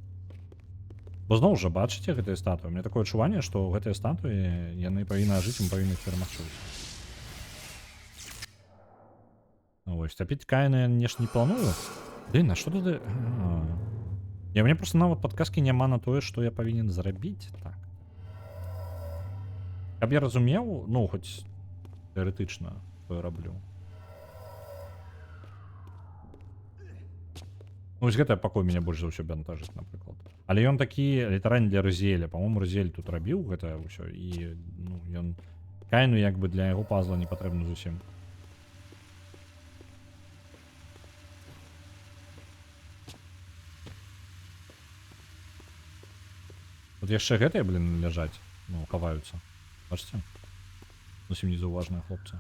S1: Бо зноў жа, бачыце гэтыя статуі? У меня такое адчуванне, што гэтыя статуі, яны павінны жыць, мы павінны іх перамагчыць. Вось, тапіць Каіна я нешта не планую. Блин, а што туды... Я мне просто нават падказкі няма на тое, што я павінен зрабіць. Так. Каб я разумеў, ну, хоць тэарэтычна, што я раблю. Ну, вось гэты пакой мяне больш за ўсё бянтажыць, напрыклад. Але ён такі літаральна для Рызеля. Па-моему, Рызель тут рабіў гэта ўсё. І ну, ён Каіну як бы для яго пазла не патрэбна зусім. Вот яшчэ гэтыя, блин, ляжаць. Ну, хаваюцца. Бачыце? Зусім незаўважныя хлопцы.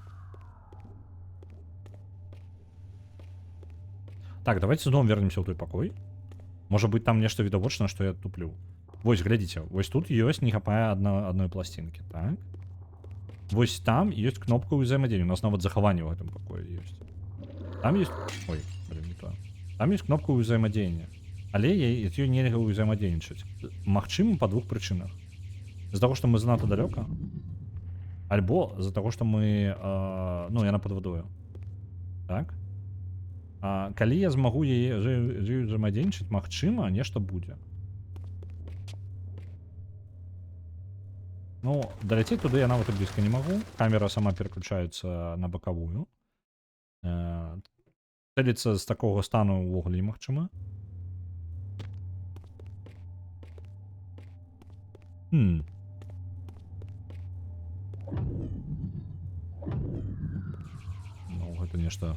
S1: Так, давайте зноў вернемся ў той пакой. Можа быць, там нешта відавочна, што я туплю. Вось, глядзіце, вось тут ёсць не хапае адной пласцінкі, так? Вось там ёсць кнопка ўзаемадзеяння. У нас нават захаванне ў гэтым пакоі ёсць. Там ёсць... Ой, блин, не то. Там ёсць кнопка ўзаемадзеяння. Але ёй нельга ўзаемадзейнічаць. Магчыма, па двух прычынах. З-за таго, што мы занадта далёка, альбо з-за таго, што мы... ну, яна пад вадою. Так? Калі я змагу яе взаемадзейнічаць, магчыма, нешта будзе. Ну, даляцець туды я нават і блізка не магу. Камера сама пераключаецца на бакавую. Цэліцца з такога стану ўвогуле немагчыма. Ну, гэта нешта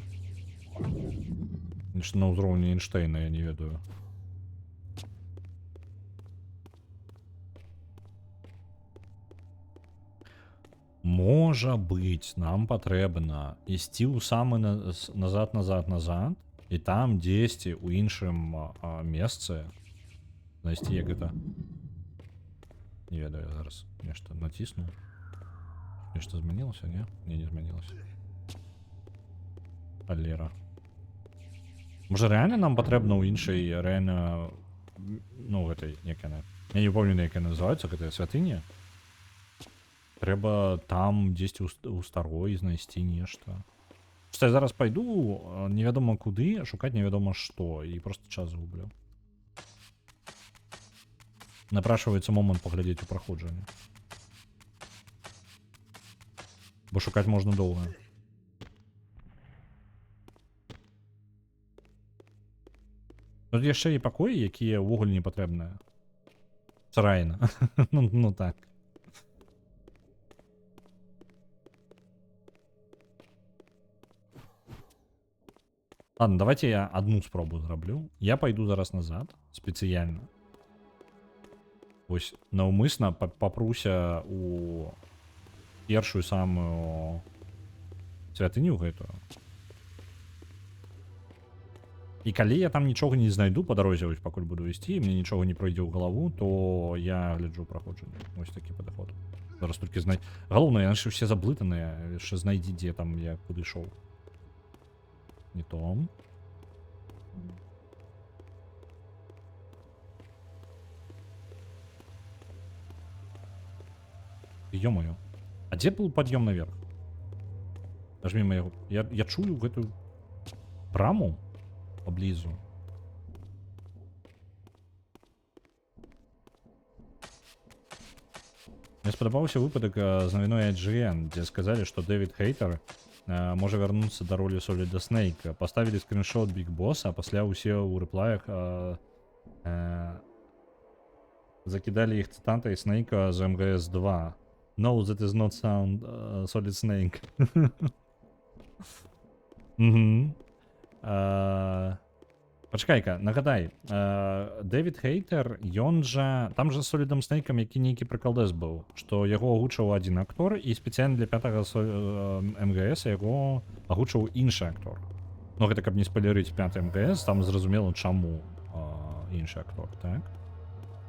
S1: на ўзроўні Эйнштэйна, я не ведаю. Можа быць, нам патрэбна ісці ў самы назад, і там дзесьці ў іншым месцы знайсці, як гэта. Не ведаю, я зараз нешта націсну. Нешта змянілася, не? Не змянілася. Алера. Можа, рэальна нам патрэбна ў іншай, рэальна, ну, гэтай, як яна. Я не памятаю, як яна называецца, гэтая святыня. Трэба там дзесьці ў старой знайсці нешта. Што я зараз пайду невядома куды, шукаць невядома што, і проста час згублю. Напрашваецца момант паглядзець у праходжанне. Бо шукаць можна доўга. Тут яшчэ і пакоі, якія ўвогуле не патрэбныя. Сарайна. Ну так. Ладно, давайте я одну спробу зраблю. Я пойду зараз назад, спецыяльна. Вось наўмысна папруся у першую самую святыню гэтую. І калі я там нічога не знайду па дарозе, вось пакуль буду ісці, і мне нічога не пройдзе ў галаву, то я гляджу праходжанне. Вось такі падыход. Зараз толькі галоўнае, яны ж усе заблытаныя, яшчэ знайдзі, дзе там я куды ішоў. Не то. Ё-моё. А дзе был пад'ём наверх? Аж мимо яго. Я чую гэтую браму паблізу. Мне спадабаўся выпадак з навіной IGN, дзе сказалі, што Дэвід Хейтер можа вярнуцца да ролі Соліда Снейка. Паставілі скриншот Big Boss, а пасля ўсе ў рэплаях закідалі іх цытатай Снейка з МГС 2. No, that is not sound Solid Snake. Пачакай-ка, нагадай, Дэвід Хейтер, ён жа... Там жа з Солідам Снейкам які нейкі прыкалдэс быў, што яго агучыў адзін актор, і спецыяльна для 5-го МГС яго агучыў іншы актор. Ну, гэта каб не спойлерыць 5-й МГС, там зразумела, чаму іншы актор, так?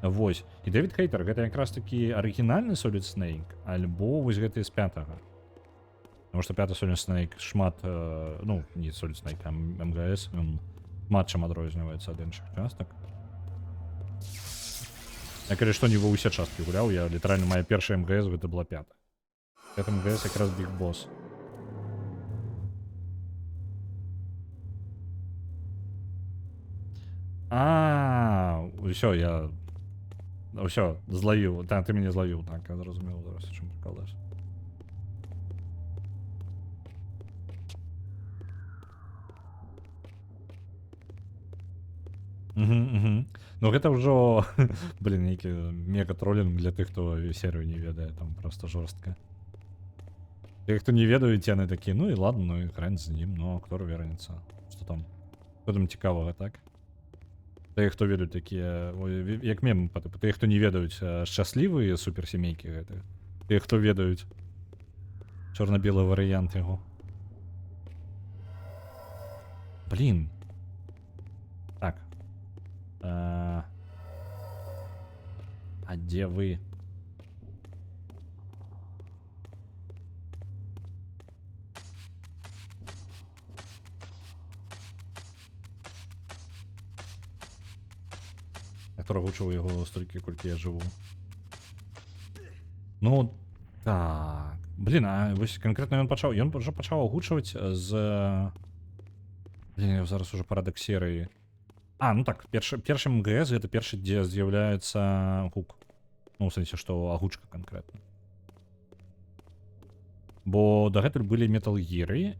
S1: Вось. І Дэвід Хейтер, гэта якраз такі арыгінальны Solid Snake, альбо вось гэты з 5-го. Таму што 5-й Solid Snake шмат, ну, не Solid Snake, а МГС, ён шмат чым адрозніваецца ад іншых частак. Я, калі што, не ва ўсе часткі гуляў, я літаральна мая першая МГС, гэта была 5-я. 5-я МГС якраз Big Boss. Усё, я... Усё, злавіў. Так, ты мяне злавіў, так, я зразумеў зараз, чым прыкалдаш. Ну гэта ўжо, блин, нейкі мега-тролінг для тых, хто серыю не ведае, там просто жорстка. Тых, хто не ведаюць, яны такі, ну і ладно, ну і хрен з ним, ну актор вернецца. Што там? Што там цікавага, так? Тых, хто ведаюць такія, як мем, тых, хто не ведаюць, шчаслівыя суперсемейкі гэтыя. Тых, хто ведаюць чорна-белы варыянт яго. Блин. Так. А где вы? Который агучыў яго столькі, колькі я жыву. Ну, так. Блин, а вось канкрэтна ён ўжо пачаў агучваць з Блін, я зараз уже парадак серыі. А, ну так, першы МГС гэта першы, дзе з'яўляецца гук. Ну, ў сэнсе, што агучка канкрэтна. Бо дагэтуль былі Metal Gear.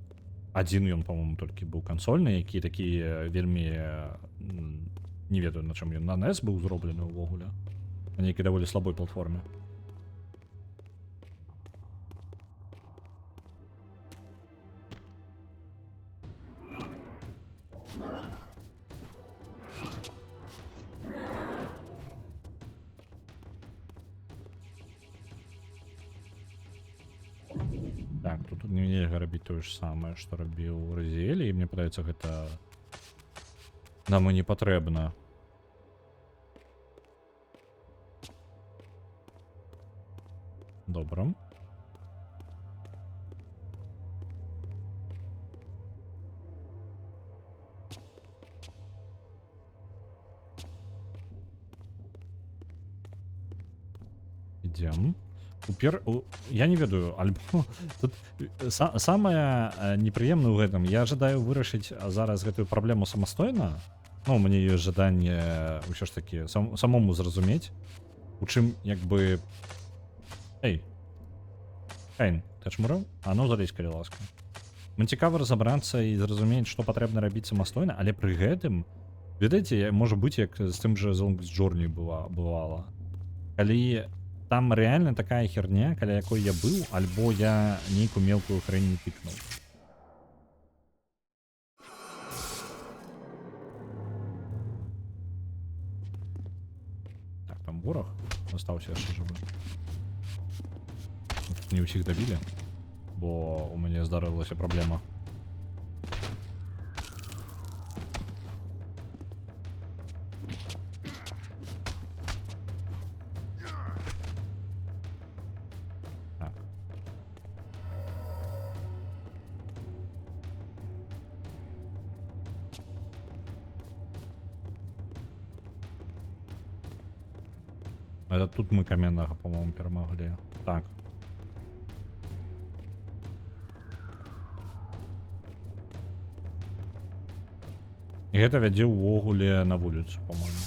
S1: Адзін ён, па-моему, толькі быў кансольны, які такі вельмі... Не ведаю, на чым ён. На NES быў зроблены ўвогуле. На нейкай даволі слабой платформе. Так, тут нельга рабіць тое ж самае, што рабіў Резіэль, і мне падаецца, гэта нам і не патрэбна. Добра. Ідзем. Я не ведаю, альбо тут самае непрыемнае ў гэтым. Я жадаю вырашыць зараз гэтую праблему самастойна. Ну, мне ёсць жаданне ўсё ж такі самому зразумець, у чым як бы... Эй, Кайн, ты чмураў? А ну залезь, калі ласка. Мне цікава разабрацца і зразумець, што патрэбна рабіць самастойна, але пры гэтым, ведаеце, можа быць, як з тым жа Longest Journey бывала. Калі там реально такая херня, каля якой я быў, альбо я нейкую мелкую хрень не тыкнуў. Так, там вораг застаўся яшчэ жывы. Не ўсіх дабілі, бо у мяне здарылася праблема. Это тут мы каменнага, по-моему, перамаглі. Так. І гэта вядзе ўвогуле на вуліцу, по-моему.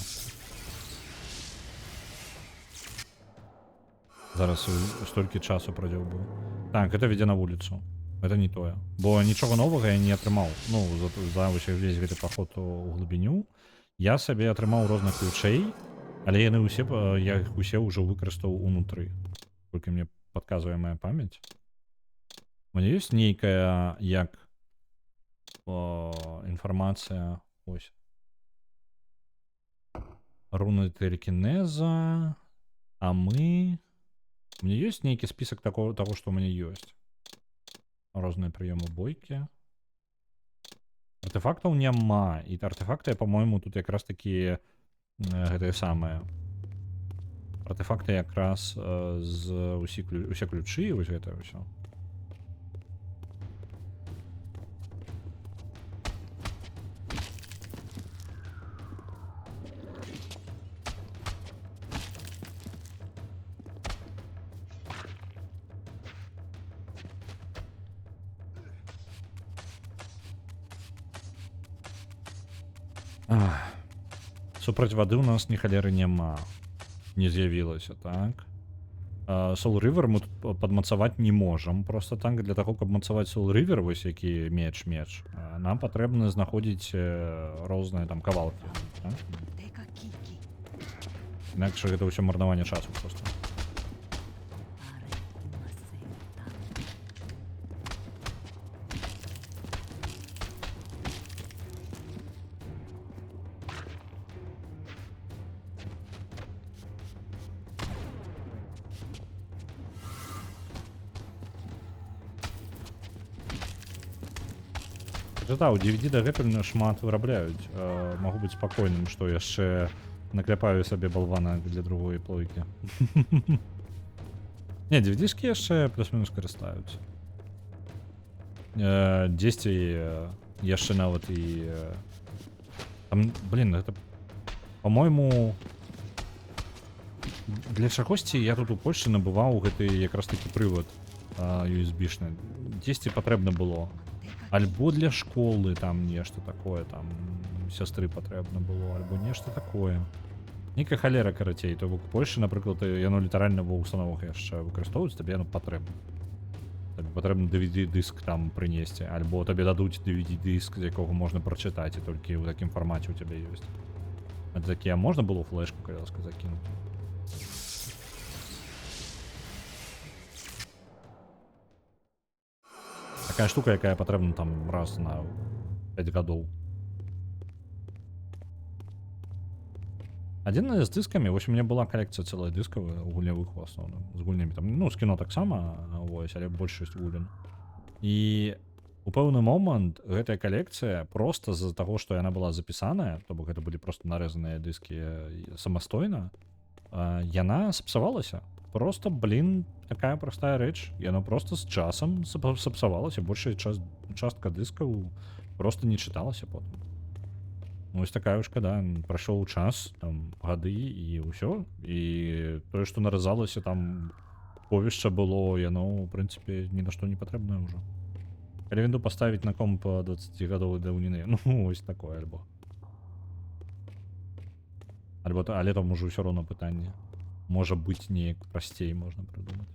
S1: Зараз столькі часу пройдзе быў. Так, гэта вядзе на вуліцу. Это не тое. Бо нічога новага я не атрымаў. Ну, за ўвесь гэты паход у глыбіню я сабе атрымаў розных ключэй, але яны ўсе, я іх усе ўжо выкарыстаў унутры. Толькі мне падказвае моя памяць. У мяне ёсць нейкая, як інфармацыя, ось. Руны телекінеза, а мы... У меня ёсць нейкі спісак таго, што ў мяне ёсць. Розныя прыёмы бойкі. Артефактаў няма, і артефакты, по-моему, тут якраз такі гэтае самае. Артефакты якраз з усе ключы, вось гэта ўсё. Супраць вады ў нас ні халеры няма. Не з'явілася, так. Soul River мы тут падмацаваць не можам. Просто так, для таго, каб мацаваць Soul River, вось які меч, нам патрэбна знаходзіць розныя там кавалкі. Так? Інакш гэта ўсё марнаванне часу просто. Да, у DVD дагэтуль шмат вырабляюць. Магу быць спакойным, што яшчэ накляпаю сабе балвана для другой плойкі. Не, DVD-шкі яшчэ плюс-мінус карыстаюцца. Дзесьці яшчэ нават і... Там, блин, гэта... По-мойму... Для чагосьці я тут у Польшчы набываў гэты якраз такі прывад USB-шны. Дзесьці патрэбна было. Альбо для школы там нешта такое, там сястры патрэбна было, альбо нешта такое. Нейкая халера, карацей, то бок Польшчы, напрыклад, яно літаральна ва ўстановах яшчэ выкарыстоўваецца, табе яно патрэбна. Табе патрэбна DVD-дыск там прынесці, альбо табе дадуць DVD-дыск, з якога можна прачытаць, і толькі ў такім фармаце ў цябе ёсць. А такія можна было флешку, калі ласка, закінуць? Такая штука, якая патрэбна там раз на 5 гадоў. Адзін з дыскамі, вось у мяне была калекцыя цэлая дыскавая у гульнявых у асноўным, з гульнямі там, ну, з кіно таксама, вось, але большасць гульнян. І у пэўны момант гэтая калекцыя проста з-за таго, што яна была запісаная, то бок гэта былі проста нарэзаныя дыскі самастойна, яна сапсавалася. Просто, блин, такая простая рэч. Яно просто з часам сапсавалася, большая частка дыскаў просто не чыталася потым. Ну, ось такая шкада, прайшоў час, там, гады і ўсё. І тое, што наразалася там повішча было, яно, ў прынцыпе, ні на што не патрэбнае ўжо. Калі вінду паставіць на комп 20гадовай даўніны, ну, ось такое альбо. Але там ужо ўсё роўна пытанне. Можа быць, неяк прасцей можна прыдумаць.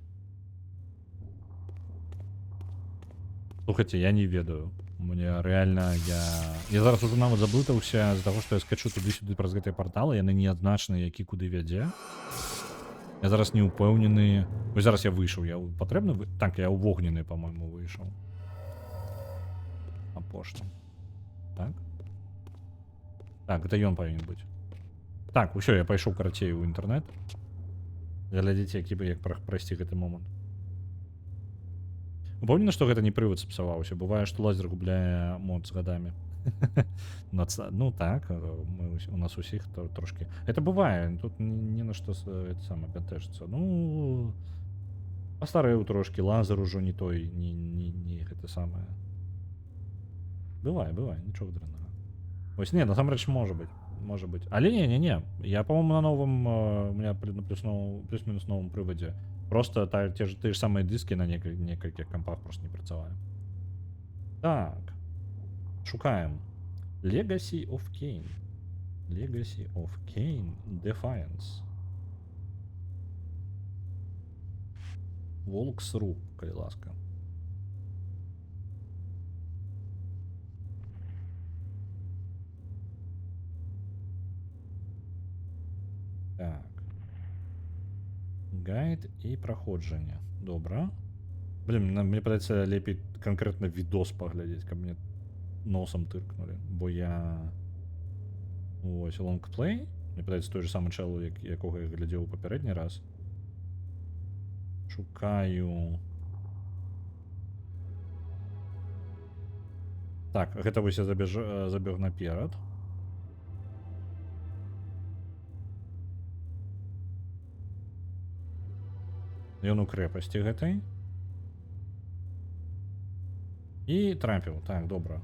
S1: Слухайце, я не ведаю. Мне рэальна, я зараз ужо нават заблытаўся з-за таго, што я скачу туды-сюды праз гэтыя парталы, яны не адзначаны, які куды вядзе. Я зараз не ўпэўнены. Вось зараз я выйшаў, я патрэбна? Так, я ў вогнены, па-мойму, выйшаў. Апошні. Так? Так, гэта ён павінен быць. Так, усё, я пайшоў карацей у інтэрнэт. Глядзіце, як прайсці гэты момант. Упэўнены, што гэта не прывад сапсаваўся. Бывае, што лазер губляе мод з гадамі. Ну так, у нас усіх трошки. Это бывае, тут не на што бянтэжыцца. Ну, пастарэў трошки, лазер ужо не той, не гэта самае. Бывае, нічога дрэннага. Вось не, насамрэч можа быць. Может быть. Але не. Я, по-моему, на новом, у меня плюс-минус новом приводе. Просто те же самые диски на нескольких компах просто не працавали. Так. Шукаем. Legacy of Kain. Legacy of Kain Defiance. Walkthrough, калі ласка. Так. Гайд і праходжанне. Добра. Блин, мне падаецца лепей канкрэтна відос паглядзець, каб мне носам тыркнули. Бо я... Ось, лонгплей. Мне падаецца той же самы чалу, якога я глядзеў у папярэдні раз. Шукаю... Так, гэта вось я забег наперад. Ён у крэпасці гэтай. І трапіў. Так, добра.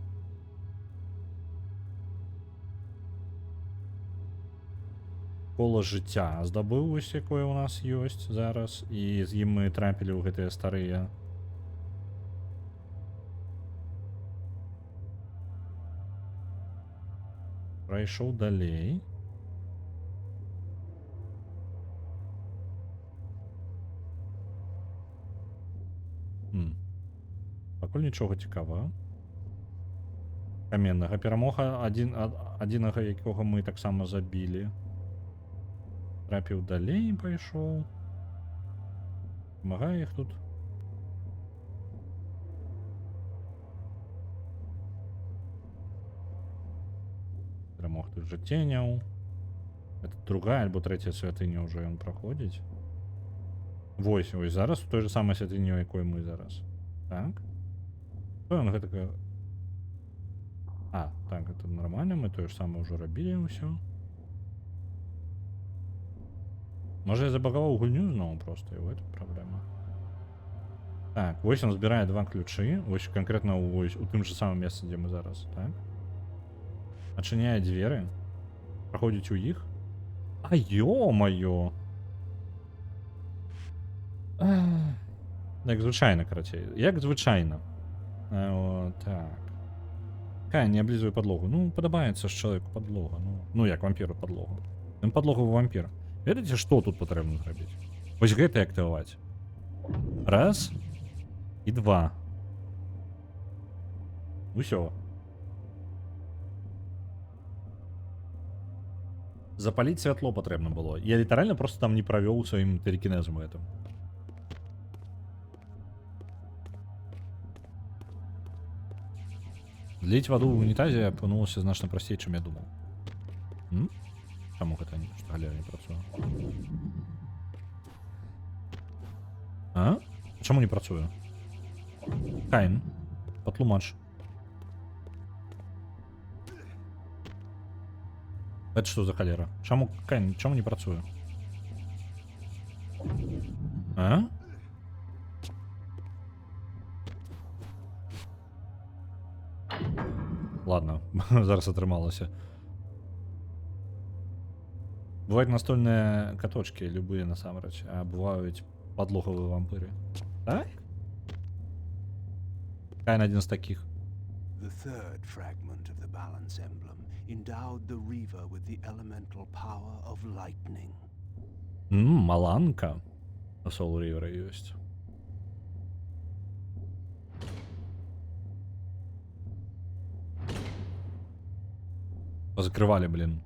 S1: Кола жыцця здабыў вось якое ў нас ёсць зараз. І з ім мы трапілі ў гэтыя старыя. Прайшоў далей. Пакуль нічога цікавага. Каменнага перамога адзінага, якога мы таксама забілі. Трапіў далей, пайшоў. Памагае іх тут. Перамог тут жа ценяў. Это другая альбо трэцяя святыня ўжо ён праходзіць. Вось зараз у той же самай святыні, у якой мы зараз. Так. Ён гэтага... А, так, это нормально, мы тое ж самае ўжо рабілі ўсё. Можа я забагаваў гульню зноў проста, і ў гэтым праблема. Так, вось он збірае два ключы, вось канкрэтна у тым же самым месцы, дзе мы зараз, так? Адчыняе дзверы, праходзіць у іх. А ё-маё! Як звычайна, карацей, як звычайна. Так. Кай, не облизывай подлогу. Ну, подобається ж чоловіку подлога. Ну як вампіру подлогу. Він подлогу вампір. Видите, що тут потрібно зробити? Ось гэты активувати. Раз. І два. Усё. Запалить святло потрібно було. Я літерально просто там не провел своїм телекінезом этим. Лить воду в унітазі опинулося значно простіше, чим я думав. Чому гэта не галера не працює? А? Чому не працює? Кайн. Потлумач. Это что за холера? Чому Кайн, чому не працює? А? Ладно, зараз отрималося. Бувають настольні каточки, любые насамрэч, а бувають подлогові вампири. Так? Кайн один з таких.
S3: The third fragment of the balance emblem endowed the Reaver with the elemental power of lightning.
S1: Маланка. У Soul Reaver есть. Позакрывали, блин.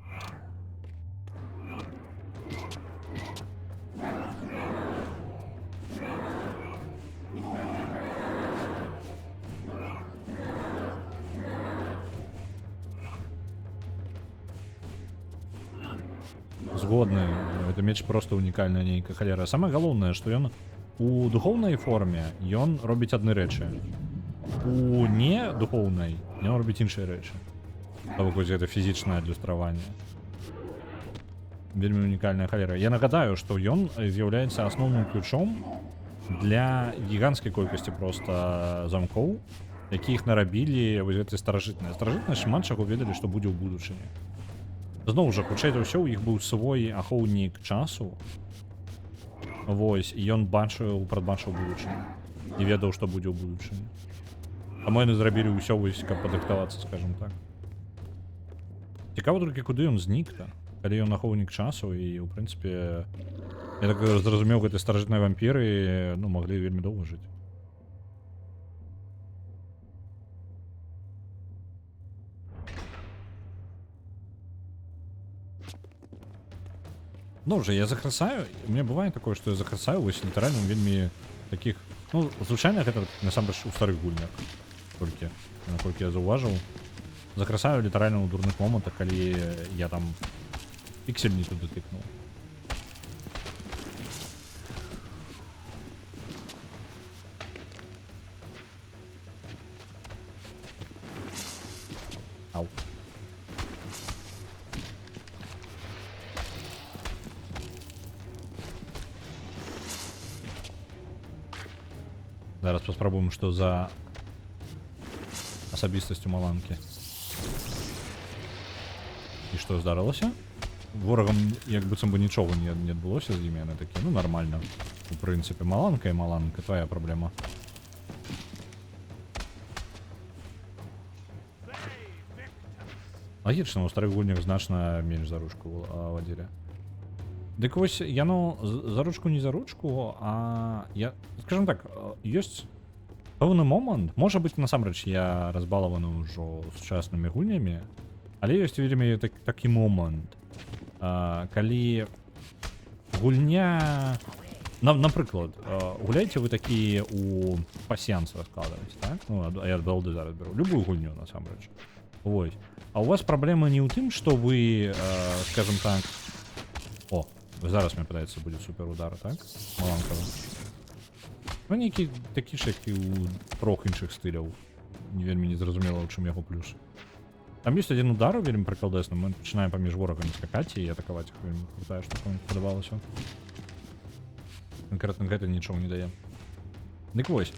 S1: Згодны. Это меч просто унікальная нейка халера. Самое галоўнае, што ён у духоўнай форме ён робіць адны рэчы. У не духоўнай ён робіць іншыя рэчы. Вось гэта фізічнае адлюстраванне. Вельмі унікальная халера. Я нагадаю, што ён з'яўляецца асноўным ключом для гіганцкай колькасці проста замкоў, якіх нарабілі вось гэты старажытныя. Старажытныя шмат чаго ведалі, што будзе ў будучыні. Зноў жа, хутчэй за ўсё, у іх быў свой ахоўнік часу. Вось, і ён прадбачыў будучыню. І ведаў, што будзе ў будучыні. Таму яны зрабілі ўсё, вось, каб падрыхтавацца, скажем так. Цікава толькі, куды ён знік-то, калі ён ахоўнік часу, і, ў прынцыпе, я так зразумеў, гэтай старажытнай вампіры, ну, маглі вельмі доўга жыць. Ну уже я закрасаю, у меня бывает такое, что я закрасаю вось літаральна вельмі таких, ну, звычайна гэта насамрэч у старых гульнях толькі, наколькі я заўважыў. Закрасаю літаральна ў дурных момантах, калі я там піксель не туды тыкнуў. Ау. Зараз паспрабуем, што за асабістасць у маланкі. І што здарылася? Ворагам як быццам бы нічога не адбылося з імі, яны такі, ну нармальна. У прынцыпе, маланка і маланка, твая праблема. Лагічна, у старых гульнях значна менш за ручку вадзілі. Дык вось яно за ручку не за ручку, а я, скажем так, ёсць пэўны момант, можа быць насамрэч я разбалаваны ўжо сучаснымі гульнямі, але ёсць вельмі такі момант, калі гульня, напрыклад, гуляеце вы такі у пасьянс раскладваць, так? Ну, я ад балды зараз беру любую гульню насамрэч. Вось. А у вас праблема не ў тым, што вы, скажем так, зараз мне падаецца будзе супер удар, так? Маланкава. Ну, нейкі такі ж, як і ў трох іншых стыляў. Не вельмі незразумела, ў чым яго плюс. Там ёсць адзін удар, вельмі прыкладэсны. Мы пачынаем паміж ворагамі скакаць і атакаваць іх. Вельмі крутая штука, мне падабалася. Канкрэтна гэта нічого не дае. Дык вось.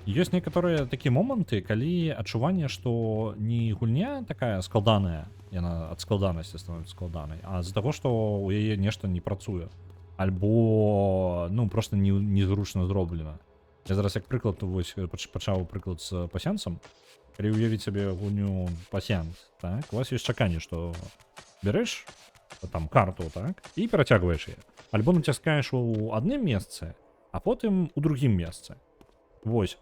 S1: Ёсць некаторыя такія моманты, калі адчуванне, што не гульня такая складаная, яна ад складанасці становіцца складанай, а з-за таго, што ў яе нешта не працуе. Альбо, ну, проста незручна зроблена. Я зараз як приклад вось пачаў прыклад з пасянсам. Калі уявіць сабе гульню пасянс, так, у вас ёсць чаканне, што бярэш там карту, так, і перацягваеш яе. Альбо націскаеш у адным месцы, а потым у другім месцы. Вось.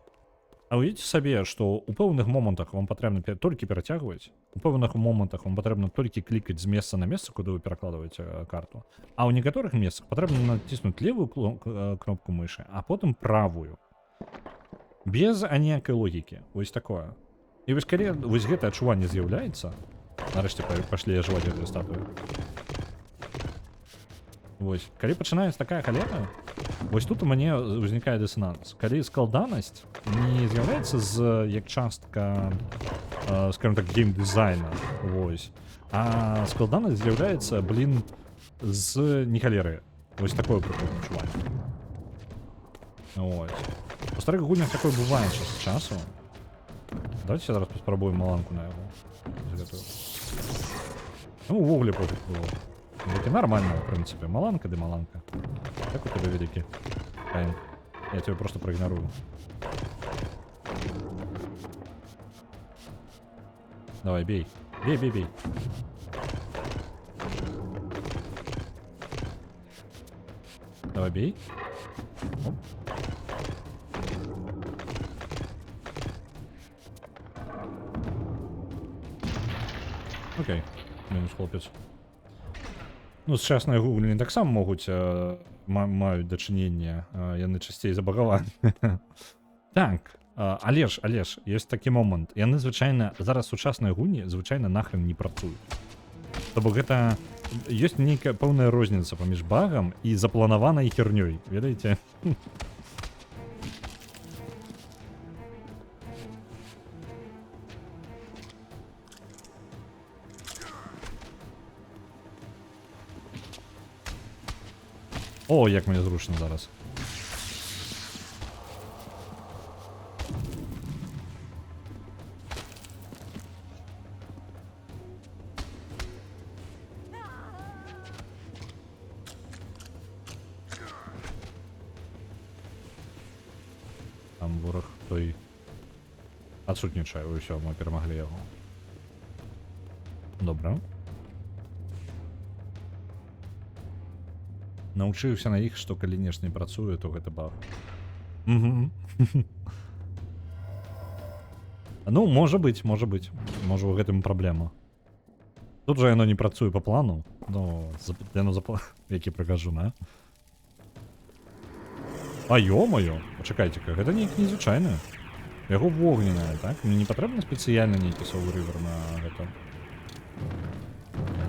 S1: А уявіце сабе, што ў пэўных момантах вам патрэбна толькі перацягваць, у пэўных момантах вам патрэбна толькі клікаць з месца на месца, куды вы перакладваеце карту. А ў некаторых месцах патрэбна націснуць левую кнопку мышы, а потым правую. Без аніякай логікі. Вось такое. І вось калі вось гэта адчуванне з'яўляецца, нарэшце пашлі ажываць гэтую статую. Вось, калі пачынаецца такая халера, вось тут у мяне ўзнікае дысананс. Калі складанасць не з'яўляецца як частка, скажем так, геймдызайна, вось, а складанасць з'яўляецца, з не халеры. Вось такое прыкольнае адчуванне. Вось. У старых гульнях такое бывае час ад часу. Давайте зараз паспрабуем маланку на яго. Ну, увогуле пофіг было. Такі нормально, в принципе. Маланка ды маланка. Як у тебе великий Каин? Я тебе просто проигнорую. Давай, бей. Бей, бей, бей. Давай, бей. Оп. Окей. Мінус хлопець. Ну, сучасныя гуглі таксама могуць маюць дачыненне, яны часцей забагаваны. Так, але ж, ёсць такі момант. Яны звычайна, зараз сучасныя гульні звычайна нахрен не працуюць. То бок гэта ёсць нейкая пэўная розніца паміж багам і запланаванай хернёй, ведаеце? О, як мені зручно зараз. Там ворог той адсутнічае, і ўсё, мы перамаглі яго. Добра. Научыўся на іх, што калі нешта не працуе, то гэта баг. Ну, можа быць. Можа ў гэтым праблема. Тут жа яно не працуе па плану. Ну, яно які прыгажу, на? А ё-маё, пачакайце-ка, гэта нейк незвычайнае. Яго вогненная, так? Мне не патрэбна спецыяльна нейкі Soul River на гэта.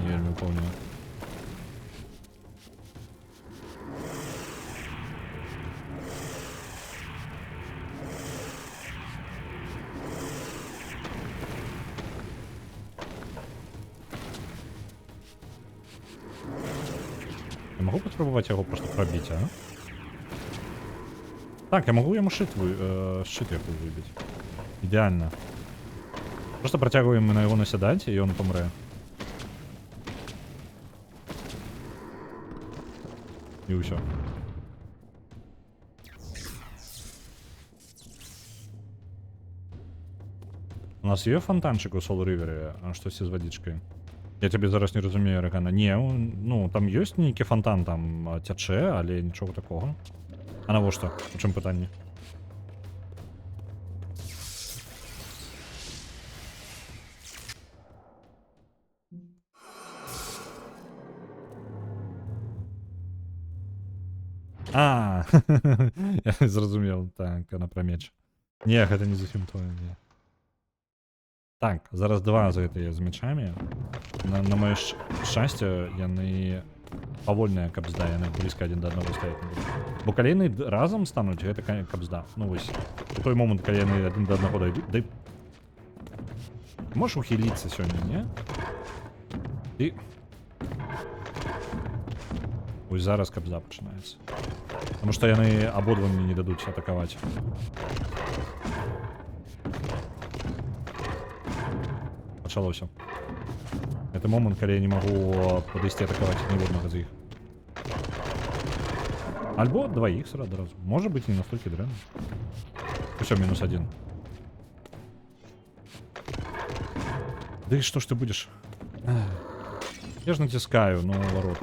S1: Не вельмі ўпэўнены. Я могу попробовать его просто пробить, а? Так, я могу ему щит яку выбить. Идеально. Просто протягиваем на его наседать, и он помре. И все. У нас є фонтанчик у Soul River, а щось із водичкою? Я тебе зараз не разумею, Регана. Не, ну, там ёсць нейкі фонтан, там цячэ, але нічого такого. А навошта? У чым пытанне? А, я зразумеў, так, на пра меч. Не, гэта не зусім тое, не. Так, зараз два за гэтыя з мечамі. На моё шчасце, яны павольныя кабзда, яны блізка адзін да аднаго стаяць не будуць. Бо калі яны разам стануць, гэта кабзда. Ну вось, у той момант, калі яны адзін да аднаго дайдуць, дай... Можеш ухіліцца сёння, не? Ты... Вось зараз кабзда пачынаецца. Таму што яны абодва мне не дадуць атакаваць. Пачалося. Это момент, калі я не магу падысці атакаваць ніводнага з іх. Альбо двоих сразу. Может быть, не настолько дрянно. Все, -1. Да и что ж ты будешь? Я же натискаю, но ворот.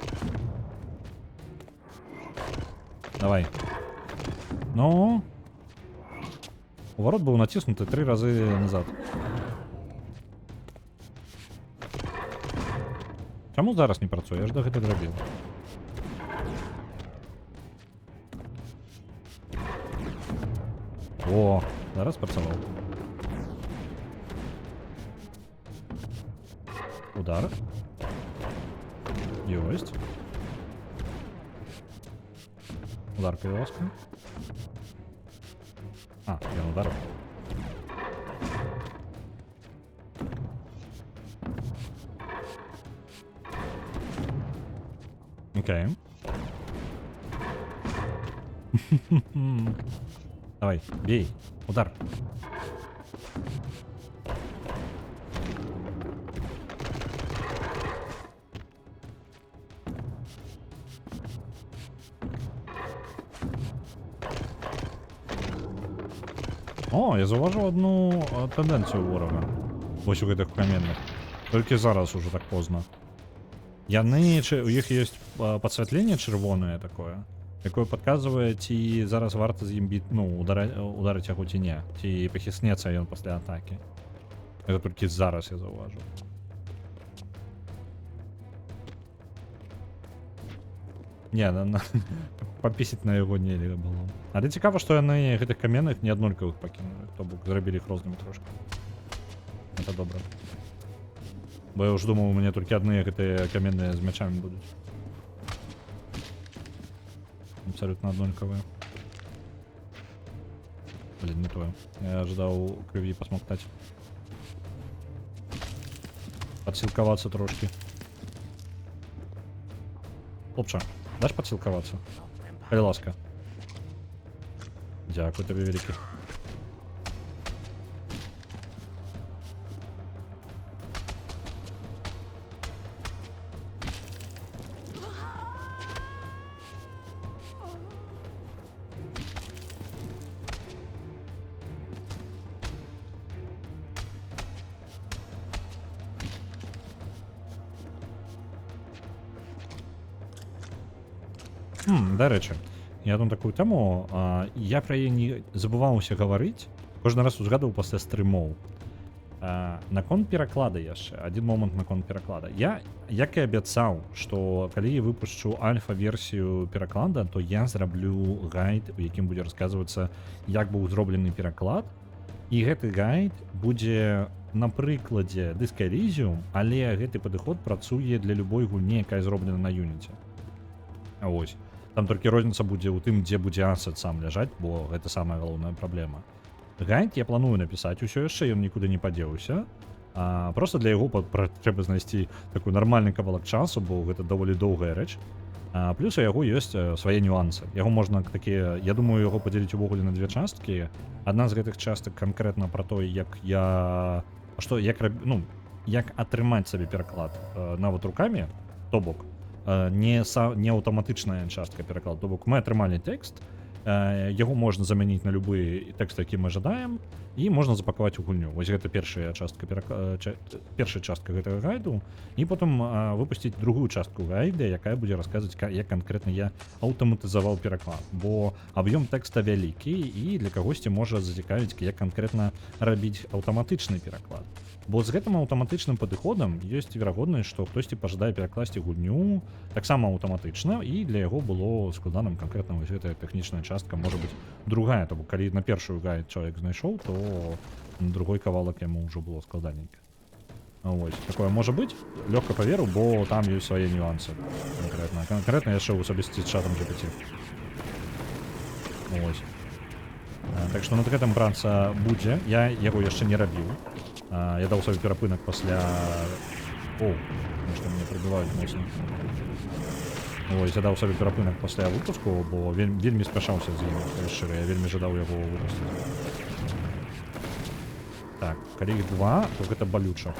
S1: Давай. Ну. У ворот был натиснутый 3 раза назад. Чому зараз не працює? Я ж до гэта зрабіў. О, зараз працаваў. Удар. Ёсць. Удар перевозка. А, я ударил. Окей. Давай, бей. Удар. О, я заўважыў одну тэндэнцыю ворага. Вось у гэтых каменных. Толькі зараз уже так позна. Яны, у іх ёсць падсвятленне чырвонае такое, якое падказвае, ці зараз варта з ім біць, ну, ударыць яго ці не, ці пахіснецца ён пасля атакі. Гэта толькі зараз я заўважыў. Не, попісіць на яго нельга было. Але цікава, што яны гэтых каменных не аднолькавых пакінули, то бок зрабілі іх рознымі трошки. Это добра. Бо я ўжо думаў, у мяне толькі адныя гэтыя каменныя з мячамі будуць. Абсолютно аднолькавыя. Блин, не тое. Я ожидаў крыві пасмоктаць. Падсілкавацца трошки. Хлопча, даш падсілкавацца? Калі ласка. Дякую табе вялікі. Да рэчы, я там такую тэму, я пра яе не забываўся гаварыць, кожны раз узгадваў пасля стрымоў. Наконт пераклада яшчэ, адзін момант наконт пераклада. Я, як і абяцаў, што калі я выпушчу альфа-версію пераклада, то я зраблю гайд, у якім будзе расказвацца, як быў зроблены пераклад, і гэты гайд будзе на прыкладзе Disco Elysium, але гэты падыход працуе для любой гульні, якая зроблена на Unity. Вось. Там толькі розніца будзе ў тым, дзе будзе асет сам ляжаць, бо гэта самая галоўная праблема. Гайд я планую напісаць, усё яшчэ ён нікуды не падзеўся. Просто для яго трэба знайсці такой нармальны кавалак часу, бо гэта даволі доўгая рэч. Плюс у яго ёсць свае нюансы. Яго можна такія, я думаю, яго падзеліць увогуле на две часткі. Адна з гэтых частак канкрэтна пра тое, як атрымаць сабе пераклад нават рукамі, то бок не аўтаматычная частка перакладу. То бок мы атрымалі тэкст, яго можна замяніць на любы тэкст, які мы жадаем, і можна запакаваць у гульню. Вось гэта першая частка гэтага гайду, і потым выпусціць другую частку гайда, якая будзе расказваць, як канкрэтна я аўтаматызаваў пераклад. Бо аб'ём тэкста вялікі, і для кагосьці можа зацікавіць, як канкрэтна рабіць аўтаматычны пераклад. Бо з гэтым аўтаматычным падыходам ёсць верагоднасць, што хтосьці пажадае перакласці гульню таксама аўтаматычна, і для яго было складаным канкрэтна вось гэтая тэхнічная частка, можа быць другая, то бок калі на першую гайд чалавек знайшоў, то на другой кавалак яму ўжо было складаненька. Вось, такое можа быць, лёгка паверу, бо там ёсць свае нюансы канкрэтна яшчэ ў сабісці з чатам GPT. Вось. Так што над гэтым праца будзе, я яго яшчэ не рабіў. Я даў сабе перапынак пасля... О, нешта мяне прыбіваюць моцна. Ось, я даў сабе перапынак пасля выпуску, бо вельмі спяшаўся з ім, шчыра, я вельмі жадаў яго выпусціць. Так, калі іх два, то гэта балюча.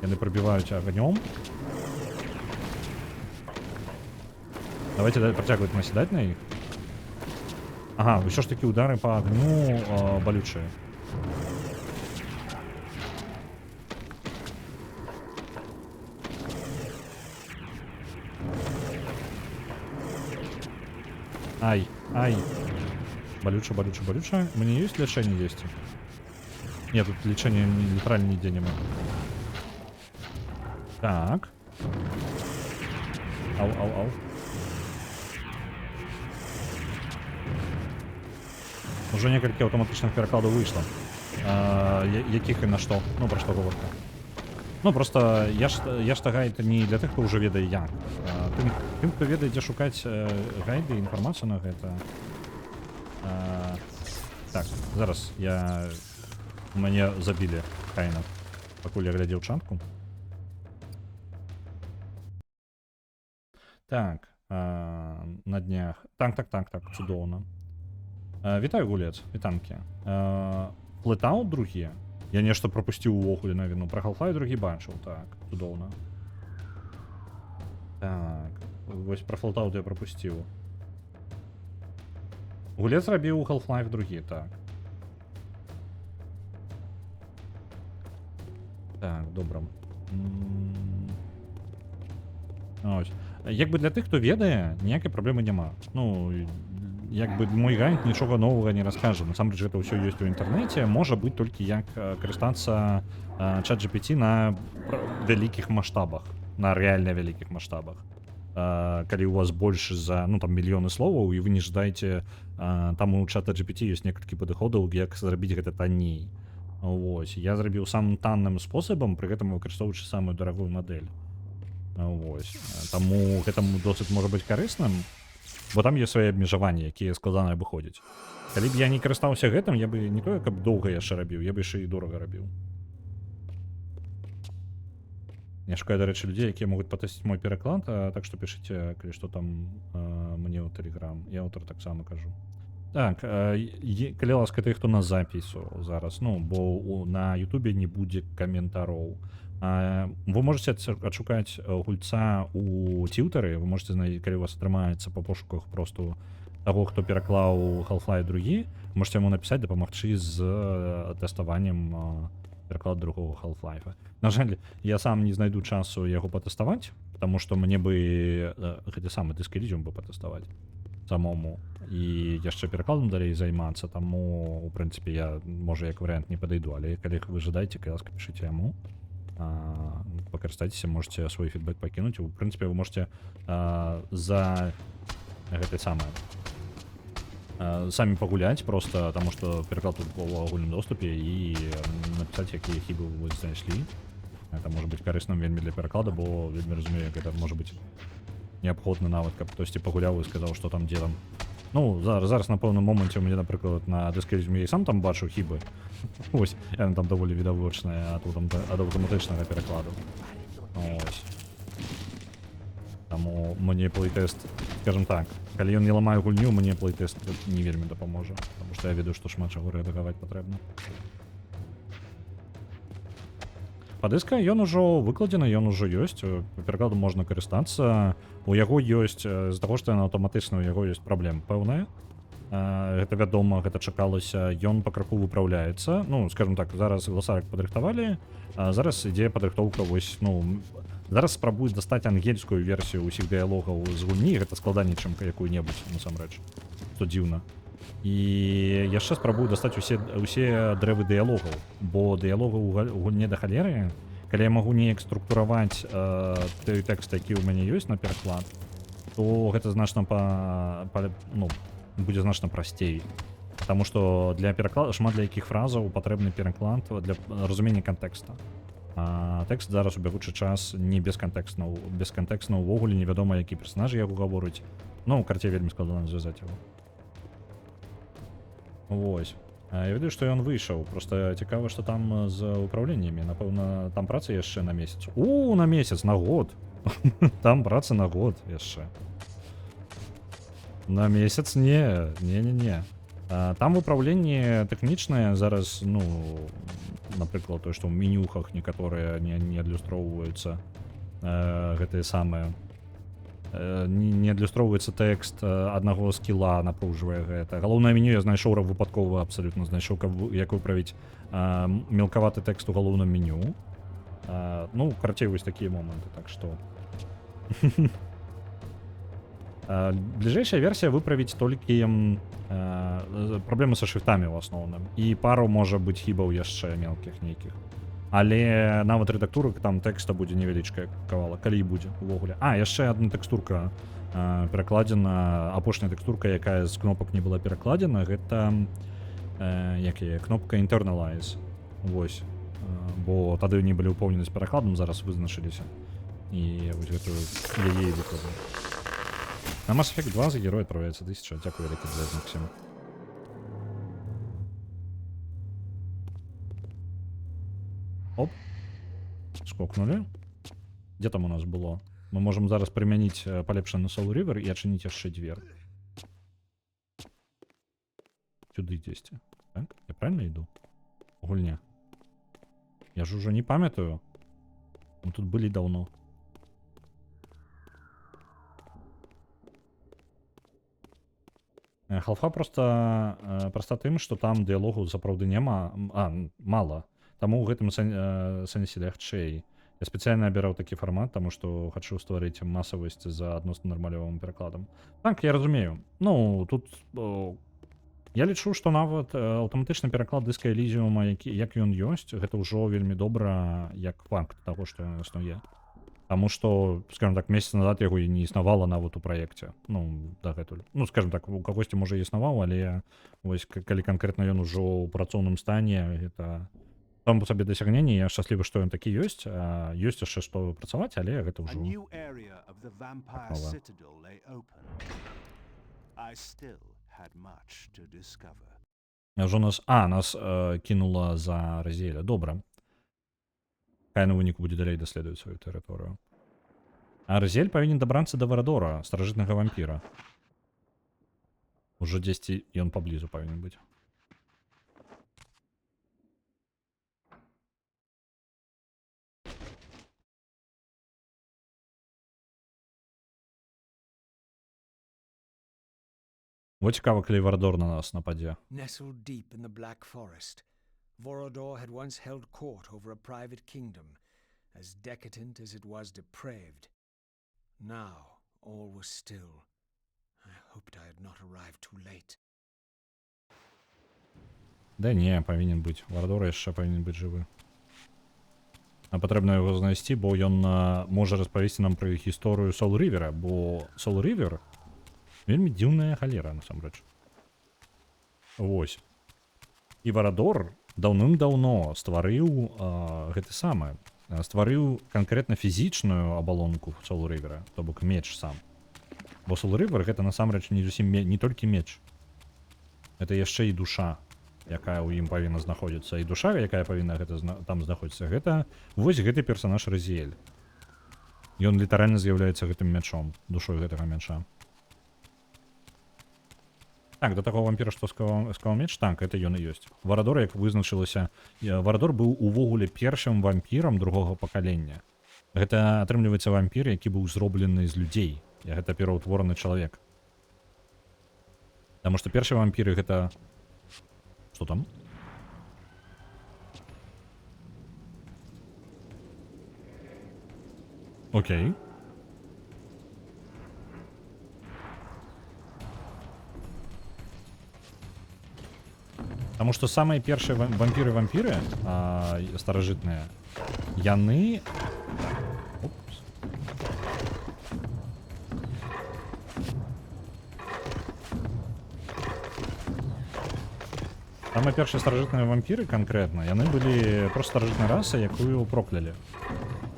S1: Яны прыбіваюць агнём. Давайте протягивать наседать на их. Ага, еще ж таки удары по огню болючие. Ай, ай. Болюче, болюче, болюче. У меня есть лечение? Есть. Нет, тут лечение литерально нигде нема. Так. Ау, ау, ау. Уже некалькі аўтаматычных перакладаў выйшла. Якіх і на што? Ну, пра што гаворка. Ну, просто я ж гайд не для тых, хто ўжо ведае як. Тым, хто ведае, дзе шукаць гайды, інфармацыю на гэта. Так, зараз мяне забілі кайна, пакуль я глядзеў чатку. Так, на днях. Так, цудоўна. Вітаю, гулец, вітанкі. Плытаў другі? Я нешта прапусціў увогуле навіну. Пра Half-Life другі бачыў, так, цудоўна. Так, вось пра Fallout я прапусціў. Гулец рабіў Half-Life другі, так. Так, добра. Ось. Як бы для тых, хто ведае, ніякай праблемы няма. Ну, як бы мой гайд нічога новага не раскажа. Насамрэч гэта ўсё ёсць у інтэрнэце. Можа быць толькі як карыстацца ChatGPT на вялікіх маштабах, на рэальна вялікіх маштабах. Калі у вас больш за, ну, там, мільёны словаў, і вы не жадаеце, там у ChatGPT ёсць некалькі падыходаў, як зрабіць гэта танней. Вось. Я зрабіў самым танным спосабам, пры гэтым выкарыстоўваючы самую дарагую мадэль. Вось. Таму гэтаму досыць можа быць карысным, бо там ёсць свае абмежаванні, якія складана абыходзіць. Калі б я не карыстаўся гэтым, я бы не тое, каб доўга яшчэ рабіў, я бы яшчэ і дорага рабіў. Я шукаю, дарэчы, людзей, якія могуць патэсціць мой пераклад, так што пішыце, калі што там мне ў Telegram. Я аўтар таксама кажу. Так, калі ласка, ты хто на запісу зараз, ну, бо на Ютубе не будзе каментароў. Вы можете адшукаць гульца у Тьютары, вы можете знайсці, калі у вас атрымаецца па пошуках просто таго, хто пераклаў Half-Life другі, можете яму напісаць, дапамагчы з тэставаннем пераклада другого Half-Life. На жаль, я сам не знайду часу яго патэставаць, таму што мне бы гэты самы Disco Elysium бы патэставаць самому, і яшчэ перакладам далей займацца, таму, у прынцыпе, я, можа, як варыянт не падыйду, але калі вы жадаеце, калі ласка, пішыце яму, пакарыстайцеся, можете свой фідбэк пакінуць. У прынцыпе, вы можете за гэтай самае самі пагуляць просто, таму што пераклад тут у агульным доступе, і напісаць, якія хібы вы знайшлі. Гэта можа быць карысным вельмі для пераклада, бо вельмі разумею, гэта можа быць неабходна нават, каб хтосьці пагуляў і сказаў, што там дзе там. Ну, зараз на пэўным моманце у мяне, напрыклад, на Disco Elysium я і сам там бачу хібы. Ось, яна там даволі відавочная ад аўтаматычнага перакладу. Ось. Таму мне плейтэст, скажем так, калі ён не ламае гульню, мне плейтэст не вельмі дапаможа, таму што я ведаю, што шмат чаго рэдагаваць патрэбна. Па дыска ён ужо выкладзены, ён ужо ёсць, перакладу можна карыстацца. У яго ёсць, з таго, што ён аўтаматычна, у яго ёсць праблема пэўная. Гэта вядома, гэта чакалася, ён пакраку выпраўляецца. Ну, скажем так, зараз гласарык падрыхтавалі, зараз ідзе падрыхтоўка, вось, ну, зараз спрабуюць дастаць ангельскую версію ўсіх дыялогаў з гульні, гэта складаней, чым якую-небудзь, насамрэч, што дзіўна. І яшчэ спрабую дастаць усе дрэвы дыялогаў, бо дыялогаў у гульне да халеры, калі я магу неяк структураваць той тэкст, які ў мяне ёсць на пераклад, то гэта значна будзе значна прасцей. Таму што для пераклада шмат для якіх фразаў патрэбны пераклад для разумення кантэкста. А тэкст зараз у бягучы час не бескантэксна ўвогуле, невядома, які персанажы яго гаворыць. Ну, у карце вельмі складана звязаць яго. Вось. Я ведаю, што ён выйшаў. Проста цікава, што там з управленнямі. Напэўна, там праца яшчэ на месяц. На месяц, на год. Там праца на год яшчэ. На месяц не. Там управленне тэхнічнае зараз, ну, напрыклад, тое, што ў менюхах некаторыя не адлюстроўваюцца гэтыя самыя не адлюстроўваецца тэкст аднаго скіла, напружвае гэта. Галоўнае меню я знайшоў выпадкова абсалютна, знайшоў, як выправіць мелкаваты тэкст у галоўным меню. Ну, карацей, вось такія моманты, так што... Бліжэйшая версія выправіць толькі праблемы са шрифтамі ў асноўным. І пару можа быць хібаў яшчэ мелкіх нейкіх. Але нават рэдактуры там тэкста будзе невялічкая кавала, калі і будзе увогуле. Яшчэ адна тэкстурка перакладзена, апошняя тэкстурка, якая з кнопак не была перакладзена, гэта кнопка Internalize. Вось. Бо тады не былі ўпоўнены з перакладам, зараз вызначыліся. І вось гэтую яе і выкладу. На Mass Effect 2 за герой адправляецца 1000. Дзякую вялікі за Максим. Оп. Скокнули. Где там у нас было? Мы можем зараз прымяніць палепшаны Soul River і адчыніць яшчэ дзвер. Сюды дзесьці. Так? Я правильно іду? Гульня. Я ж уже не памятаю. Мы тут былі даўно. Халфа проста тым, што там дыялогу сапраўды няма. Мала. Таму ў гэтым сэнсе лягчэй. Я спецыяльна абіраў такі фармат, таму што хачу стварыць масавасць за адносна нармалёвым перакладам. Так, я разумею. Ну, тут... Я лічу, што нават аўтаматычны пераклад дыска Элізіума, як ён ёсць, гэта ўжо вельмі добра, як факт таго, што ён існуе. Таму што, скажем так, месяц назад яго і не існавала нават у праекце. Ну, дагэтуль. Ну, скажем так, у кагосьці можа існаваў, але вось калі канкрэтна ён ужо ў працоўным стане, гэта... Там по сабе дасягненні, я шчаслівы, што ён такі ёсць, ёсць яшчэ што працаваць, але гэта ўжо... Ўжо нас... нас кінула за Разеля. Добра. Хай на выніку будзе далей даследаваць сваю тэрыторыю. А Разель павінен дабрацца да Варадора, старажытнага вампіра. Ужо дзесьці ён паблізу павінен быць. Вот цікава, калі Варадор на нас нападзе.
S2: Nestled deep in the Black Forest, Vorador had once held court over a private kingdom, as decadent as it was depraved. Now all was still. I hoped I had not arrived too late.
S1: Да не, павінен быць. Варадор яшчэ павінен быць жывы. А патрэбна яго знайсці, бо ён можа распавесці нам пра гісторыю Soul River, бо Soul River вельмі дзіўная халера, насамрэч. Вось. І Варадор даўным-даўно стварыў гэты самы. Стварыў канкрэтна фізічную абалонку Soul River, то бок меч сам. Бо Soul River гэта насамрэч не зусім не толькі меч. Гэта яшчэ і душа, якая ў ім павінна знаходзіцца. І душа, якая павінна там знаходзіцца, гэта вось гэты персанаж Разіэль. Ён літаральна з'яўляецца гэтым мячом, душой гэтага мяча. Так, да таго вампіра, што скаваў меч, так, гэта ён і ёсць. Варадор, як вызначылася, Варадор быў увогуле першым вампірам другога пакалення. Гэта, атрымліваецца, вампір, які быў зроблены з людзей. Гэта пераўтвораны чалавек. Таму што першыя вампіры гэта... Што там? Окей. Таму што самыя першыя вампіры старажытныя, яны... Опс. Самыя першыя старажытныя вампіры канкрэтна, яны былі проста старажытнай расы, якую проклялі.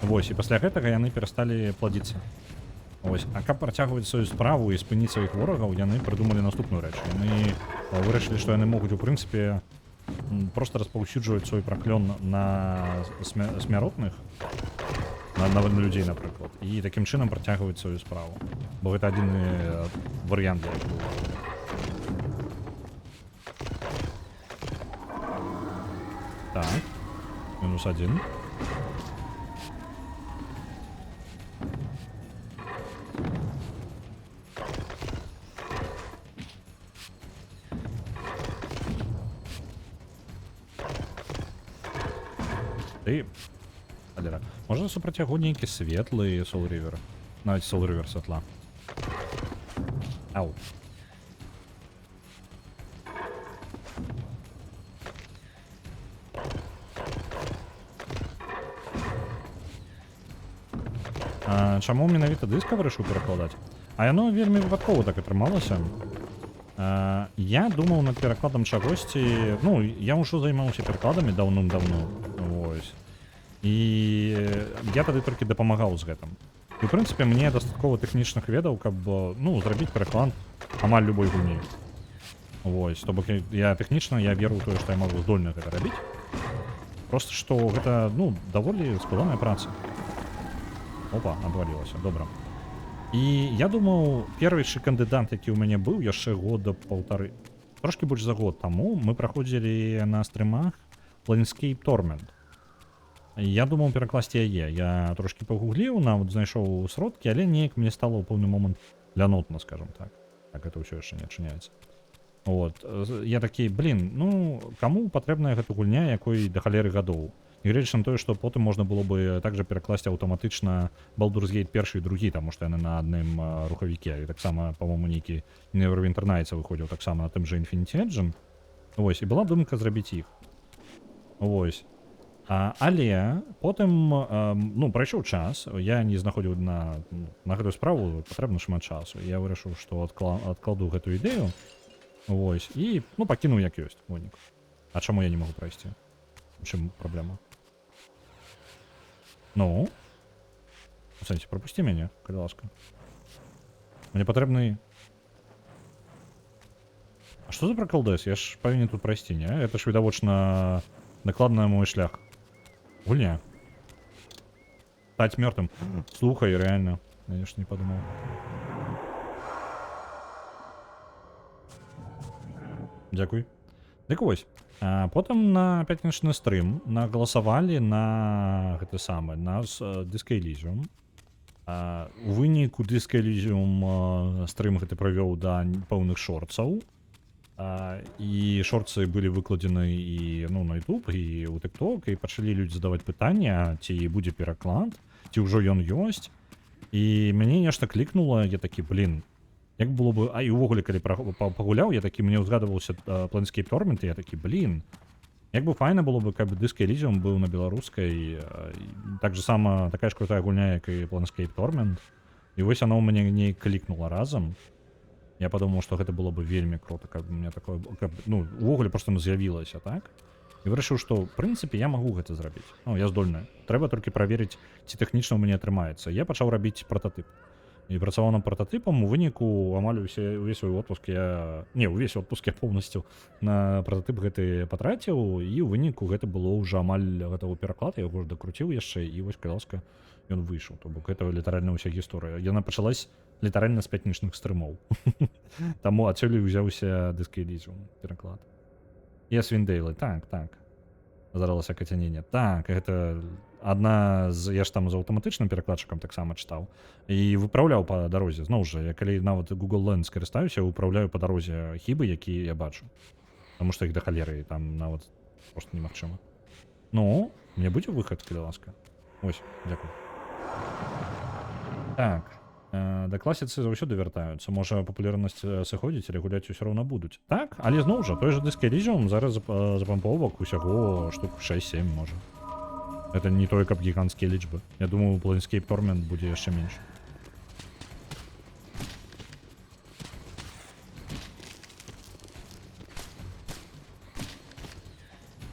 S1: Вось, і пасля гэтага яны перасталі пладзіцца. Вось. А каб працягваць сваю справу і спыніць сваіх ворагаў, яны прыдумалі наступную рэч. Яны вырашылі, што яны могуць, у прынцыпе, проста распаўсюджваць свой праклён на смяротных, на людзей, напрыклад, і такім чынам працягваць сваю справу. Бо гэта адзіны варыянт для іх быў. Так, -1. Ты... Алера. Можна супрацягу нейкі светлы Soul River. Навіть Soul River святла. Ау. Чаму менавіта дыска вырашыў перакладаць? А яно вельмі выпадкова так атрымалася. Я думаў над перакладам чагосьці... Ну, я ўжо займаўся перакладамі даўным-даўно. Вось. І я тады толькі дапамагаў з гэтым. І, ў прынцыпе, мне дастаткова тэхнічных ведаў, каб, ну, зрабіць пераклад амаль любой гульні. Вось. То бок я тэхнічна, я веру ў тое, што я магу здольна гэта рабіць. Просто што гэта, ну, даволі складаная праца. Опа, адвалілася. Добра. І я думаў, першы кандыдат, які ў мяне быў яшчэ года паўтары, трошкі больш за год таму, мы праходзілі на стрымах Planescape Torment. Я думаў перакласці яе. Я трошкі пагугліў, нават знайшоў сродкі, але неяк мне стала ў пэўны момант лянотна, скажам так. Так гэта ўсё яшчэ не адчыняецца. Вот. Я такі, блін, ну, каму патрэбная гэта гульня, якой да халеры гадоў? І гледзячы на тое, што потым можна было бы также перакласці аўтаматычна Baldur's Gate 1 і 2, таму што яны на адным рухавіке. І таксама, па-моему, нейкі Neverwinter Nights выходзіў таксама на тым жа Infinity Engine. Вось, і была думка зрабіць іх. Вось. Але потым, ну, прайшоў час, я не знаходзіў на гэтую справу, патрэбна шмат часу. Я вырашыў, што адкладу гэтую ідэю. Вось, і, ну, пакінуў як ёсць вынік. А чаму я не магу прайсці? У чым праблема? Ну? У сэнсе, прапусці мяне, калі ласка. Мне патрэбны... А што за пракалдэс? Я ж павінен тут прайсці, не? Это ж відавочна накладна мой шлях. Гульня. Стаць мёртвым. Слухай, реально. Я ж не подумал. Дзякуй. Дык вось. Потым на пятнічны стрым нагаласавалі на гэты самы, на Disco Elysium. У выніку Disco Elysium стрым гэты правёў да пэўных шорцаў. І шорцы былі выкладзены і, ну, на YouTube, і ў TikTok, і пачалі людзі задаваць пытанне, ці будзе пераклад, ці ўжо ён ёсць. І мяне нешта клікнула, я такі, блін, як было бы... А і ўвогуле, калі пагуляў, я такі, мне ўзгадаваўся Planescape Torment, і я такі, блін, як бы файна было бы, каб Disco Elysium быў на беларускай, так же сама, такая ж крутая гульня, як і Planescape Torment. І вось оно ў мяне не клікнула разам. Я подумал, што гэта было бы вельмі круто, каб мне такое... Каб, ну, увогуле проста з'явілася, так? І вырашыў, што, в прынцыпе, я магу гэта зрабіць. Ну, я здольны. Трэба толькі праверыць, ці тэхнічна ў мяне атрымаецца. Я пачаў рабіць прататып. І працаваў над прататыпам, у выніку амаль увесь свой отпуск я... Не, увесь отпуск я поўнасцю на прататып гэты патраціў, і ў выніку гэта было ўжо амаль гатовы пераклад, я яго ж дакруціў яшчэ, і вось, калі ласка, ён выйшаў. То бок гэта літаральна ўся гісторыя. Яна пачалась літаральна з пятнічных стрымоў. Таму адсюль узяўся Disco Elysium пераклад. І Свіндейлы, так, так. Здаралася кацяненне. Так, гэта адна з... Я ж там з аўтаматычным перакладчыкам таксама чытаў. І выпраўляў па дарозе. Зноў жа, я калі нават Google Lens карыстаюся, выпраўляю па дарозе хібы, якія я бачу. Таму што іх да халеры, там нават проста немагчыма. Ну, мне будзе выхад, калі ласка. Ось, дзякуй. Так. Да класіцы заўсёды вяртаюцца. Можа, папулярнасць сыходзіць, але гуляць усё роўна будуць. Так, але зноў жа, той жа Disco Elysium зараз запампоўвак усяго штук 6-7 можа. Это не тое, каб гіганцкія лічбы. Я думаю, Planescape Torment будзе яшчэ менш.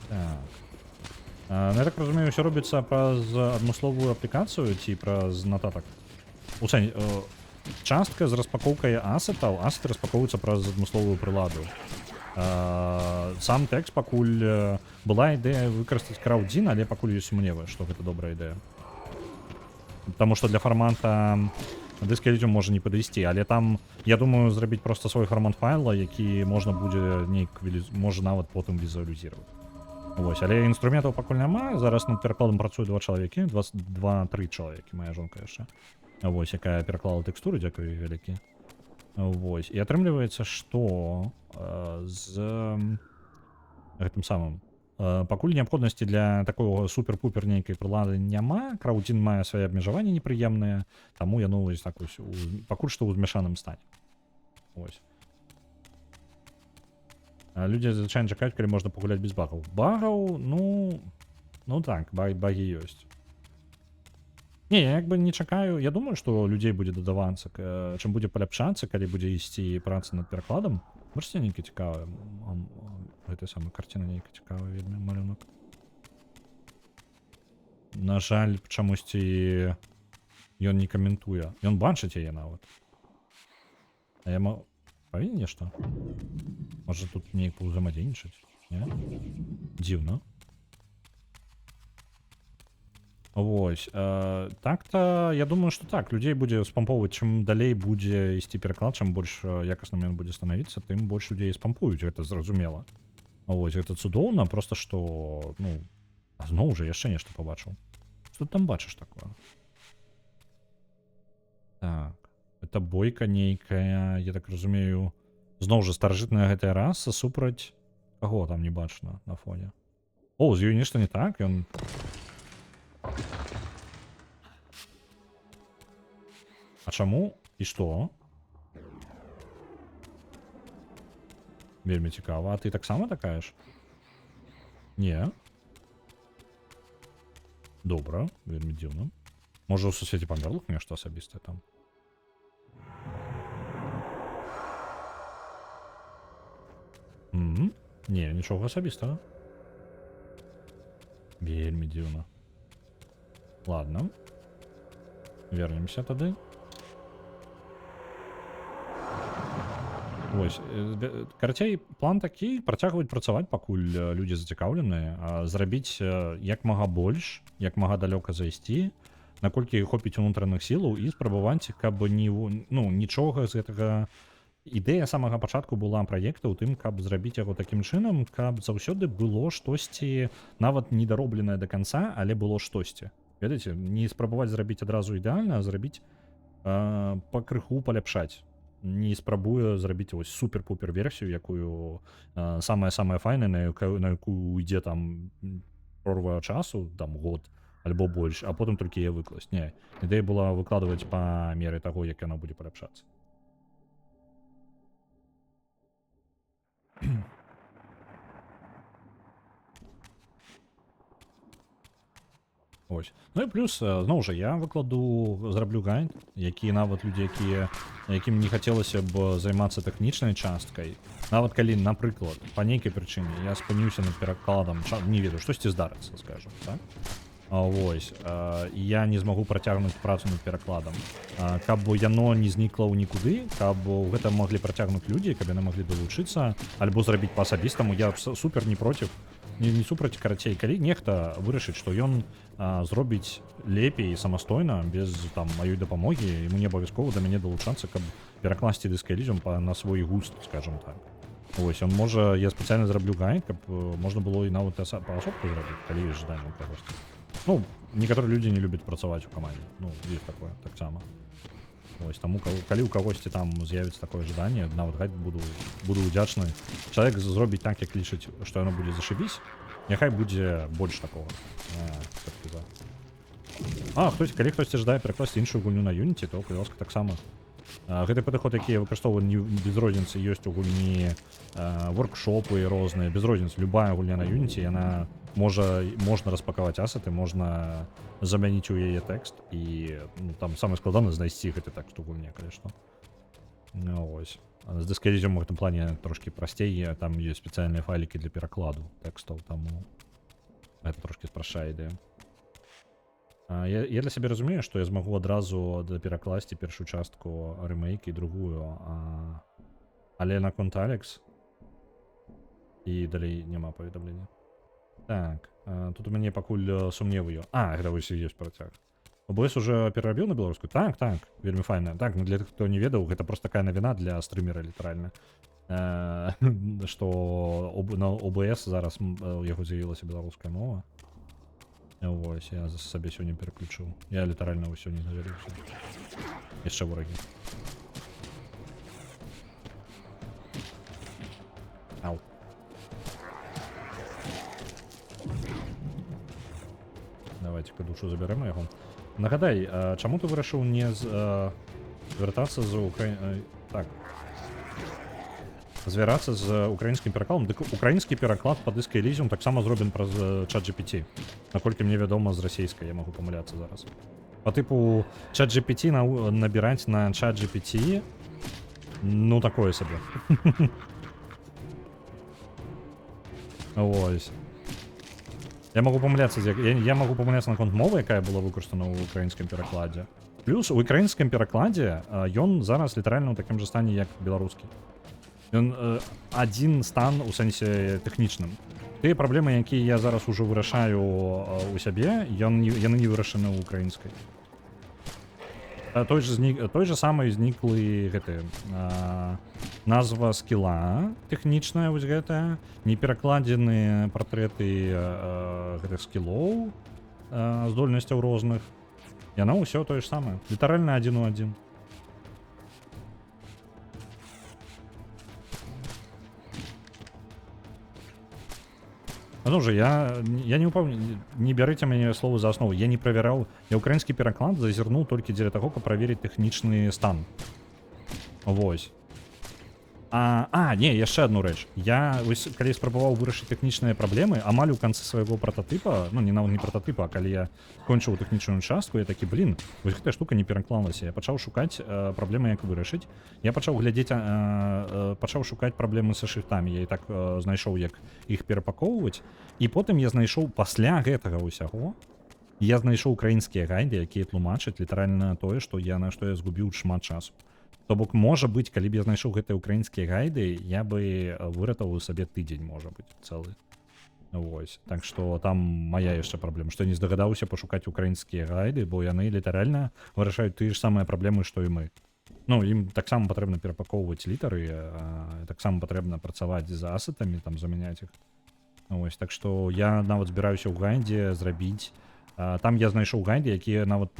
S1: Так. Я так разумею, ўсё робіцца праз адмысловую аплікацыю ці праз нататак? У сэнсе, частка з распакоўкай асетаў, асеты распакоўваюцца праз адмысловую прыладу. Сам тэкст пакуль была ідэя выкарыстаць краўдзін, але пакуль ёсць сумневы, што гэта добрая ідэя. Таму што для фармата Disco Elysium можа не падысці, але там, я думаю, зрабіць проста свой фармат файла, які можна будзе нейк, можа нават потым візуалізировать. Вось, але інструментаў пакуль няма, зараз над перакладам працуе 2 чалавекі, 2-3 чалавекі, моя жонка яшчэ. Вось, якая пераклала тэкстуры, дзякуй вялікі. Вось, і атрымліваецца, што з гэтым самым Пакуль неабходнасці для такого супер-пупер нейкай прылады няма, краўдзін мае свае абмежаванні непрыемныя, таму яно вось так вось пакуль што ў змяшаным стане. Вось. Людзі звычайна чакаюць, калі можна пагуляць без багаў. Багаў, ну так, багі ёсць. Не, я як бы не чакаю, я думаю, што людзей будзе дадавацца, чым будзе паляпшацца, калі будзе ісці праца над перакладам. Можете нейкі цікавы, гэтай самай карціна нейка цікавая вельмі малюнак. На жаль, чамусьці ён не каментуе. Ён бачыць яе нават. А я павінен нешта? Можа тут неяк паўзаемадзейнічаць? Не? Дзіўна. Вось. Так-то, я думаю, што так, людзей будзе спампоўваць, чым далей будзе ісці пераклад, чым больш якасным ён будзе станавіцца, тым больш людзей спампуюць, гэта зразумела. Вось, гэта цудоўна, просто што, зноў жа яшчэ нешта пабачыў. Што ты там бачыш такое? Так, это бойка нейкая, я так разумею, зноў жа старажытная гэтая раса супраць каго там не бачна на фоне. О, з ёй нешта не так, ён... А чаму? І што? Вельмі цікава. А ты таксама такая ж? Не. Добра, вельмі дзіўна. Можа ў сусвеце памерлых нешта асабістае там? Не, нічога асабістага. Вельмі дзіўна. Ладно. Вернемся тады. Вось, карацей, план такі, працягваць працаваць, пакуль людзі зацікаўленыя, зрабіць як мага больш, як мага далёка зайсці, наколькі хопіць унутраных сілаў і спрабаваць, каб нічога з гэтага... Ідэя самага пачатку была праекта ў тым, каб зрабіць яго такім чынам, каб заўсёды было штосьці, нават недаробленае да канца, але было штосьці. Ведаеце, не спрабаваць зрабіць адразу ідэальна, а зрабіць пакрыху паляпшаць. Не спрабую зрабіць вось супер-пупер версію, якую самая-самая файная, на якую ідзе там прорва часу, там год альбо больш, а потым толькі яе выкласць. Не, ідэя была выкладваць па меры таго, як яна будзе паляпшацца. Ось. Ну і плюс, зноў жа, я выкладу, зраблю гайд, які нават людзі, якім не хацелася б займацца тэхнічнай часткай, нават калі, напрыклад, па нейкай прычыне я спыніўся над перакладам, не ведаю, штосьці здарыцца, скажам, так? Вось, я не змагу працягнуць працу над перакладам. Каб яно не знікла ў нікуды, каб гэта маглі працягнуць людзі, каб яны маглі далучыцца, альбо зрабіць па-асабістаму, я супер не проціў, не супраць, карацей, калі нехта вырашыць, што ён зробіць лепей самастойна, без там маёй дапамогі, яму не абавязкова да мяне далучацца, каб перакласці Disco Elysium на свой густ, скажем так. Вось, он можа, я спецыяльна зраблю гайд, каб можна было і нават паасобку зрабіць, калі ёсць жаданне ў кагосьці. Ну, некаторыя людзі не любяць працаваць у камандзе, ёсць такое, таксама. Вось, таму, калі ў кагосьці там з'явіцца такое жаданне, нават гайд буду удзячны. Чалавек зробіць так, як лічыць, што яно будзе зашибісь, няхай будзе больш такого. Калі хтосьці жадае перакласці іншую гульню на Unity, то, калі ласка, таксама. Гэты падыход, які я выкарыстоўваю без розніцы, ёсць у гульні воркшопы розныя, без розніцы. Любая гульня на Unity, яна можна распакаваць асеты, можна замяніць у яе тэкст, і там самае складанае знайсці гэты тэкст у гульне, калі што. Вось. З Disco Elysium у гэтым плане трошкі прасцей, там ёсць спецыяльныя файлікі для перакладу тэкстаў, таму гэта трошкі спрашчае ідэю. Я для сябе разумею, што я змагу адразу перакласці першую частку рэмейк і другую, але наконт Алекс і далей няма паведамлення. Так, тут у мяне пакуль сумневы. Гэта вось і ёсць працяг. OBS уже перарабіў на беларускую? Так, вельмі файна. Так, для тых, хто не ведаў, гэта проста такая навіна для стрымера, літаральна. Што на OBS зараз у яго з'явілася беларуская мова. Вось, я сабе сёння пераключыў. Я літаральна сёння завяліўся. Яшчэ ворагі. Ау. Давайте-ка душу заберемо його. Нагадай, чому ти вирішив не звертатися з Так. Звіратися з українським перекладом. Дик український переклад по Disco Elysium так само зроблений про ChatGPT. Накольки мені відомо з російської, я можу помилятися зараз. По типу ChatGPT набирать на ChatGPT, ну такое собі. Ось. Я можу помилятися, я можу помилятися на конт мови, яка була використана у українському перекладі. Плюс у українському перекладі ён зараз літерально у такому же стані, як білоруський. Ён один стан у сенсі тэхнічным. Тыя праблемы, якія я зараз ужо вырашаю у сябе, яны не вырашаны ў украінскай. Той же самый зніклы гэты назва скіла тэхнічная вось гэтая, не перакладзены партрэты гэтых скілоў здольнасцяў розных. Яно ўсё тое ж самае. Літаральна адзін у адзін. Ну же, я не упомню, не берите мне слово за основу, я не проверял, я украинский переклад зазернул только для того, как проверить техничный стан. Вось. Не, яшчэ одну рэч. Я, калі спрабаваў вырашыць тэхнічныя праблемы, амаль у канцы свайго прототыпа, ну не нават не прототыпа, а калі я кончыў тэхнічную частку, я такі, блин, вось гэтая штука не пераклалася. Я пачаў шукаць праблемы, як вырашыць. Я пачаў глядзець, пачаў шукаць праблемы са шрифтамі. Я і так знайшоў, як іх перапакоўваць. І потым я знайшоў пасля гэтага ўсяго, я знайшоў украінскія гайды, якія тлумачаць літаральна тое, на што я згубіў шмат часу. То бок, можа быць, калі б я знайшоў гэтыя украінскія гайды, я бы выратаваў сабе тыдзень, можа быць, цэлы. Вось. Так што там мая яшчэ праблема, што я не здагадаўся пашукаць украінскія гайды, бо яны літаральна вырашаюць тыя ж самыя праблемы, што і мы. Ну, ім таксама патрэбна перапакоўваць літары, таксама патрэбна працаваць з асетамі, там, замяняць іх. Вось. Так што я нават збіраюся ў гайдзе зрабіць. Там я знайшоў гайды, якія нават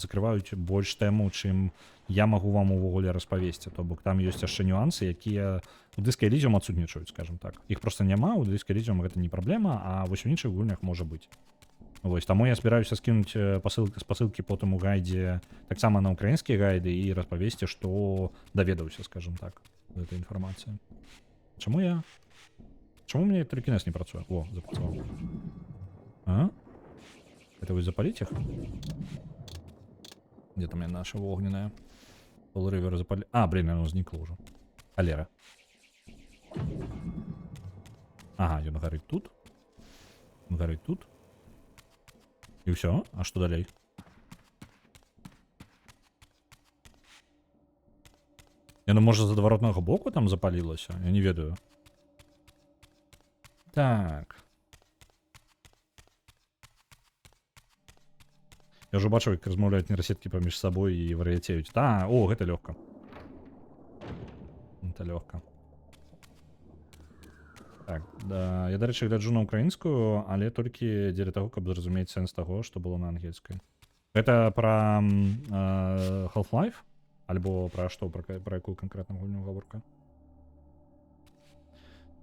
S1: закрываюць больш тэму, чым я магу вам увогуле распавесці. То бок там ёсць яшчэ нюансы, якія у Disco Elysium адсутнічаюць, скажем так. Іх проста няма, у Disco Elysium гэта не праблема, а вось у іншых гульнях можа быць. Вось, таму я збіраюся скінуць спасылкі потым у гайдзе таксама на украінскія гайды і распавесці, што даведаўся, скажем так, гэтай інфармацыі. Чаму у мяне телекінез не працуе? О, запрацаваў. Это вы запалить их? Где там наша огненная? Полривер запали. Блин, оно возникло уже. Холера. Ага, ён горит тут. Горит тут. И все. А что далей? Яно, может, з адваротнага боку там запалілася? Я не ведаю. Так. Я ўжо бачыў, як размаўляюць нейрасеткі паміж сабой і варыяцеюць. Гэта лёгка. Гэта лёгка. Так, да, я, дарэчы, гляджу на украінскую, але толькі дзеля таго, каб зразумець сэнс таго, што было на ангельскай. Гэта пра Half-Life? Альбо пра што, пра якую канкрэтную гульню гаворка?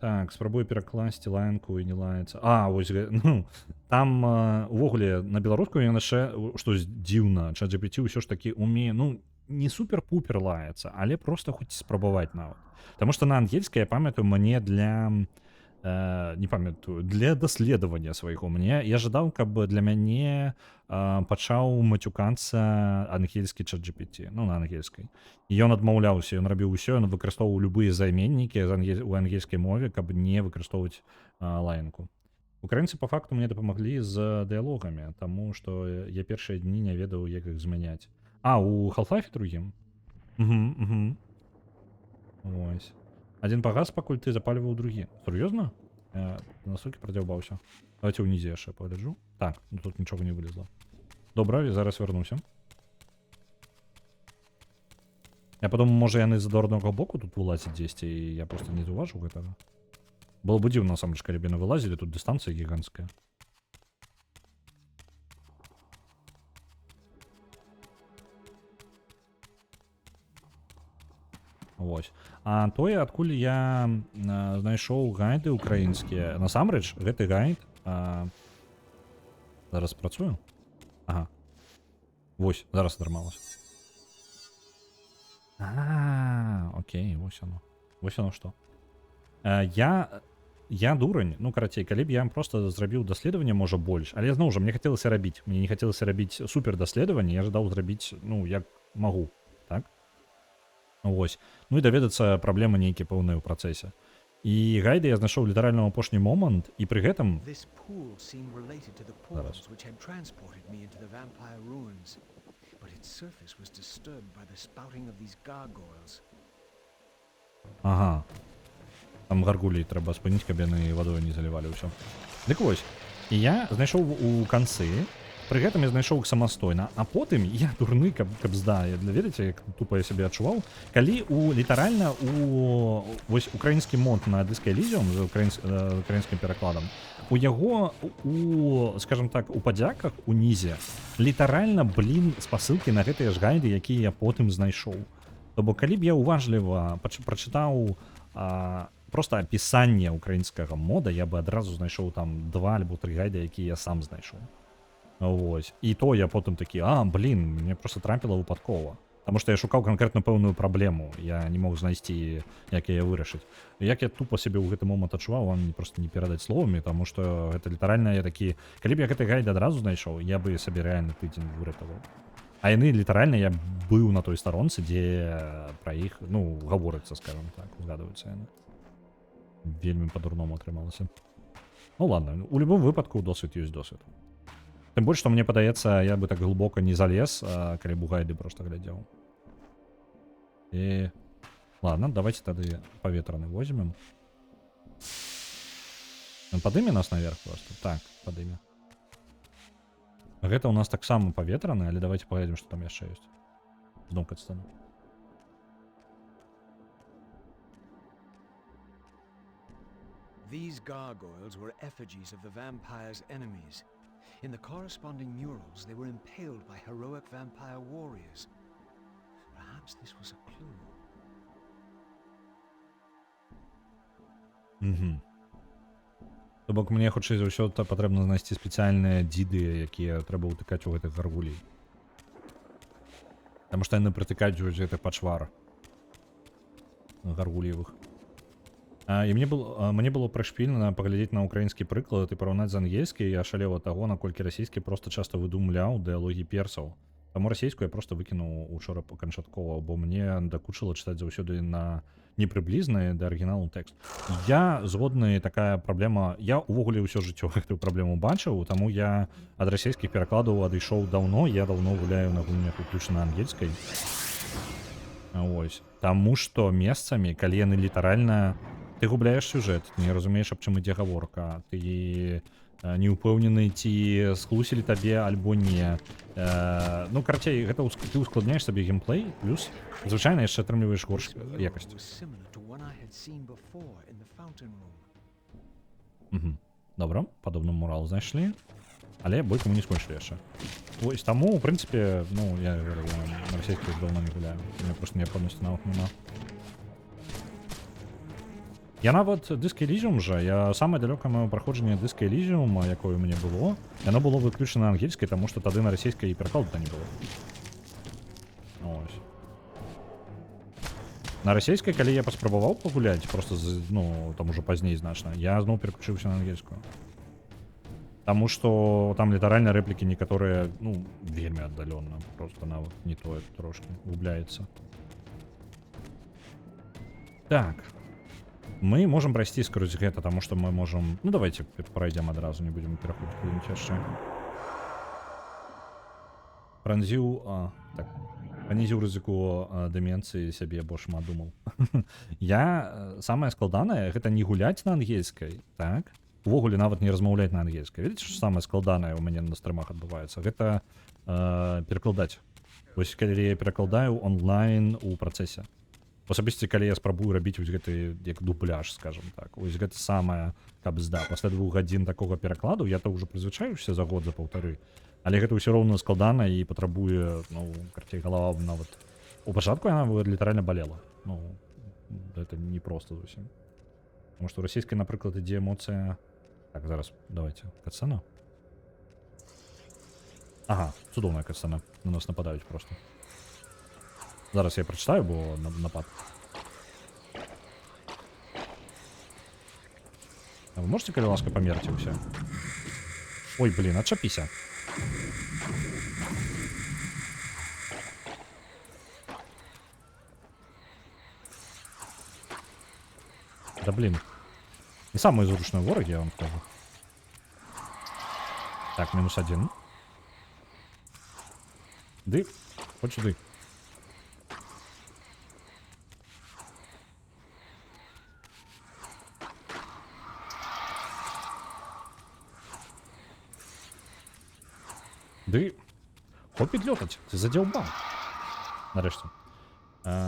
S1: Так, спрабую перакласці лаянку і не лаяцца. Вось, ну, там увогуле на беларускую ён яшчэ, што дзіўна, ChatGPT ўсё ж такі умее, ну, не супер-пупер лаяцца, але проста хоць спрабаваць нават. Таму што на ангельскай, я памятаю, мне для даследавання свайго. Я жадаў, каб для мяне пачаў мацюкацца ангельскі ChatGPT, ну, на ангельскай. І ён адмаўляўся, ён рабіў усё, ён выкарыстоўваў любыя займеннікі у ангельскай мове, каб не выкарыстоўваць лаянку. Украінцы па факту мне дапамаглі з дыялогамі, таму што я першыя дні не ведаў, як іх змяняць. У Half-Life другім? Ось. Один пагас, пакуль ты запаліваў другі. Сур'ёзна? Я настолькі прадзяўбаўся. Давайте ўнізе яшчэ пагляджу. Так, ну тут нічога не вылезла. Добра, я зараз вярнуся. Я падумаў, можа яны з адваротнага боку тут вылазяць дзесьці, і я проста не заўважыў гэтага. Было б дзіўна, насамрэч, калі б яны вылазілі, тут дыстанцыя гіганцкая. Вось. Тое, адкуль я знайшоў гайды украінскія. Насамрэч, гэты гайд зараз працую. Ага. Вось, зараз атрымалася. Окей, вось оно. Вось оно што. Я дурань, ну карацей, калі б я просто зрабіў даследаванне, можа больш, але зноў жа мне хацелася рабіць, мне не хацелася рабіць супер даследаванне, я жадаў зрабіць, ну, як магу, так? Вось. Ну і даведацца праблемы нейкія пэўныя ў працэсе. І гайды я знайшоў літаральна ў апошні момант, і пры гэтым
S2: This pool seemed related to the
S1: Зараз.
S2: portals which had transported me into the vampire ruins, but its surface was disturbed by the spouting of these gargoyles.
S1: Ага. Там гаргулей трэба спыніць, каб яны вадою не залівалі ўсё. Дык вось. І я знайшоў у канцы, пры гэтым я знайшоў іх самастойна, а потым я дурны, каб здае. Ведаеце, як тупа я сябе адчуваў. Калі літаральна вось украінскі мод на Disco Elysium з украінскім перакладам, у яго, скажем так, у падзяках унізе літаральна, спасылкі на гэтыя ж гайды, якія я потым знайшоў. То бок, калі б я уважліва прачытаў просто апісанне украінскага мода, я бы адразу знайшоў там 2 альбо 3 гайды, якія я сам знайшоў. Вось. І то я потым такі, мне просто трапіла выпадкова. Таму што я шукаў канкрэтна пэўную праблему, я не мог знайсці, як яе вырашыць. Як я тупа сябе ў гэты момант адчуваў, вам просто не перадаць словамі, таму што гэта літаральна я такі, калі б я гэты гайды адразу знайшоў, я бы сабе рэальна тыдзень выратаваў. А яны літаральна, я быў на той старонцы, дзе пра іх, ну, гаворыцца, скажем так, згадваюцца яны. Вельмі па-дурному атрымалася. Ну ладно, у любым выпадку досвед ёсць досвед. Тым больш, што мне падаецца, я бы так глыбока не залез, калі б у гайды просто глядзеў. І ладно, давайте тады паветраны возьмем. Падыме нас наверх просто. Так, падыме. Гэта у нас таксама паветраны, але давайте паглядзім, што там яшчэ ёсць. Зноў катсцэна.
S2: These gargoyles were effigies of the vampire's enemies. In the corresponding murals, they were impaled by heroic vampire warriors. Perhaps this was a clue.
S1: То бок мне хутчэй за ўсё патрэбна знайсці спецыяльныя дзіды, якія трэба ўтыкаць у гэтых гаргулей. Таму што яны прытыкаюць вось гэты пачвар гаргулевых. І мне было прышпільна паглядзець на украінскі прыклад і параўнаць з ангельскай, я шалеў ад таго, наколькі расійскі просто часта выдумляў дыялогі персаў. Таму расійскую я просто выкінуў учора канчаткова, бо мне дакучыла чытаць заўсёды на непрыблізны да арыгіналу тэкст. Я згодны, такая праблема, я увогуле ўсё жыццё гэтую праблему бачыў, таму я ад расійскіх перакладаў адышоў даўно, я даўно гуляю на гульнях выключна ангельскай. Ось. Таму што месцамі, калі яны літаральна ты губляеш сюжэт, ты не разумееш, аб чым ідзе гаворка, ты не ўпэўнены, ці схлусілі табе альбо не. Ну, карацей, гэта ты ускладняеш сабе геймплей, плюс звычайна яшчэ атрымліваеш горш якасць. Добра, падобны мурал знайшлі, але бойку мы не скончылі яшчэ. Вось таму, у прынцыпе, ну, я на расійскіх даўно не гуляю, у меня проста неабходнасці нават няма. Я нават Disco Elysium жа, я самае далёкае маё праходжанне Disco Elysium, якое у мяне было, яно было выключана ангельскай, таму што тады на расійскай і перакладу не было. Ось. На расійскай, калі я паспрабаваў пагуляць, просто, ну, там ужо пазней значна, я зноў пераключыўся на ангельскую. Таму што там літаральна рэплікі некаторыя, ну, вельмі аддалённа, просто нават не тое трошкі губляецца. Так. Мы можем прайсці скрозь гэта, таму што мы можем... Ну, давайте пройдем адразу, не будем пераходзіць куды-нибудь яшчэ. Панізіў рызыку дэм'янцыі сябе, бо шмат думаў. Самае складанае, гэта не гуляць на ангельскай, так? Увогуле нават не размаўляць на ангельскай. Ведаеце, што самае складанае ў мяне на стрымах адбываецца? Гэта перакладаць. Вось калі я перакладаю онлайн у працэсе. Асабісце, калі я спрабую рабіць вось гэты як дубляж, скажем так. Вось гэта самая кабзда. Пасля 2 гадзін такога перакладу я то ўжо прызвычаюся за год, за паўтары. Але гэта ўсё роўна складана і патрабуе, ну, карцей, галава нават. У пачатку яна літаральна балела. Ну, гэта не проста зусім. Таму што ў расійскай, напрыклад, ідзе эмоцыя... Так, зараз, давайте, катсцэна. Ага, цудоўная касцана. На нас нападаюць просто. Зараз я прачытаю, бо напад. А вы можете, калі ласка, памерці ўсе? Ой, блин, адчапіся. Да блин. Не самые зручные вороги, я вам скажу. Так, -1. Ды, хоть сюда. Ды, хопить летать, ты задолбал. Нарешті.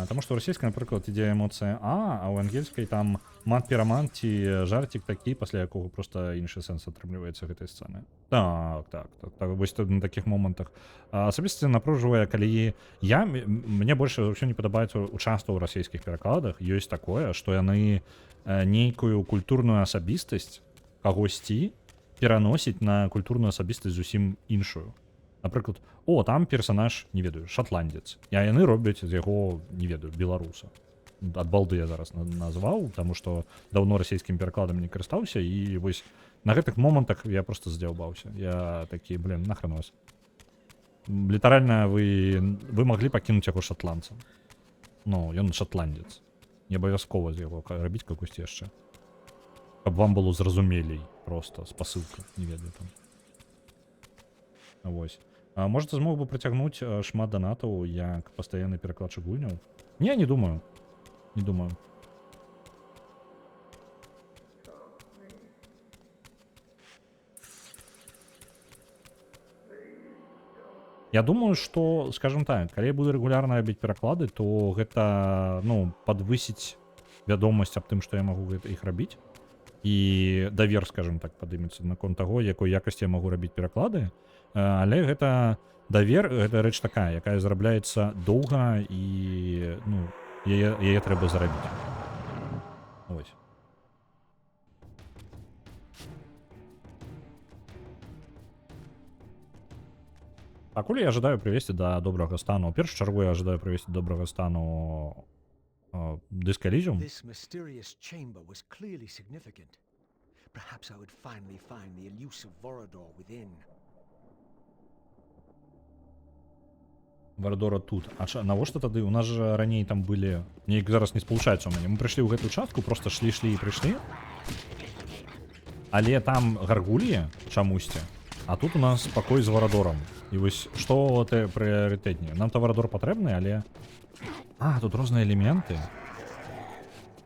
S1: Тому що в російській, наприклад, іде емоція а у ангельській там мат-пірамант ці жартик такий, після якого просто інший сенс отримлюється гэтай сцени. Так. Ось на таких моментах. Особисто напружує, коли мне больше вообще не подобається часто у російських перакладах, ёсць такое, што яны нейкую культурную асабістасць кагосьці пераносіць на культурную асабістасць зусім іншую. Наприклад, там персонаж, не ведаю, шотландец. А яны робяць з яго, не ведаю, беларуса. Ад балды я зараз назваў, таму што даўно расійскім перакладам не карыстаўся, і вось на гэтых момантах я просто здзяўбаўся. Я такі, блин, нахрен вас. Літаральна вы маглі пакінуць яго шотландцам. Ну, ён шотландец. Не абавязкова з яго рабіць какусь яшчэ. Каб вам было зразумелей просто, спасылка, не ведаю там. Вось. Может, ты змог бы працягнуць шмат донатаў як пастаянны перакладчык гульняў? Не думаю. Не думаю. Я думаю, што, скажем так, калі я буду рэгулярна рабіць пераклады, то гэта, ну, падвысіць вядомасць аб тым, што я магу іх рабіць. І давер, скажем так, падымецца наконт таго, якой якасці я магу рабіць пераклады. Але гэта давер, гэта рэч такая, якая зарабляецца доўга і, ну, яе трэба зарабіць. Ось. Пакуль я ожидаю привесці да добрага стану. У першую чаргу я ожидаю привесці да добрага стану Disco Elysium.
S2: This mysterious chamber was clearly significant. Perhaps I would finally find the elusive Vorador within.
S1: Варадора тут. А навошта тады? У нас жа раней там былі... Неяк зараз не спалучаецца ў мяне. Мы прыйшлі ў гэтую частку, просто шлі і прыйшлі. Але там гаргульі чамусьці. А тут у нас пакой з Варадором. І вось што прыярытэтнее? Нам-то Варадор патрэбны, але... Тут розныя элементы.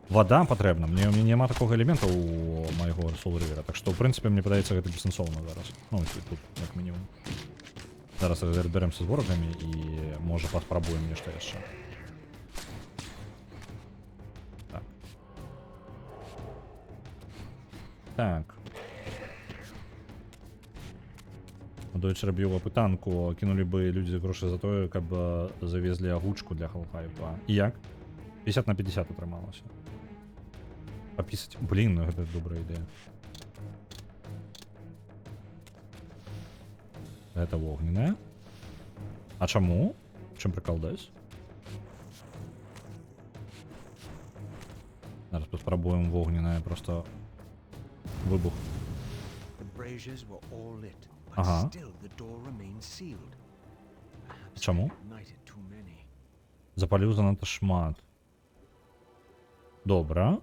S1: Вода патрэбна. Мне няма такога элемента у майго Soul River. Так што, ў прынцыпе, мне падаецца, гэта бессэнсоўна зараз. Ну, ось тут, як мінімум. Зараз разберемся з ворогамі і, можа, паспрабуем нешта яшчэ. Так. Дойчы рабіў апытанку, кінулі бы людзі грошы за тое, каб завезлі агучку для Half-Life. І як? 50 на 50 атрымалася. Папісаць. Блін, гэта добрая ідэя. Это огненная. А чаму? Чым прикол десь? Зараз паспрабуем огненная просто выбух. Ага. Чаму? Запаліў занадта шмат. Добра.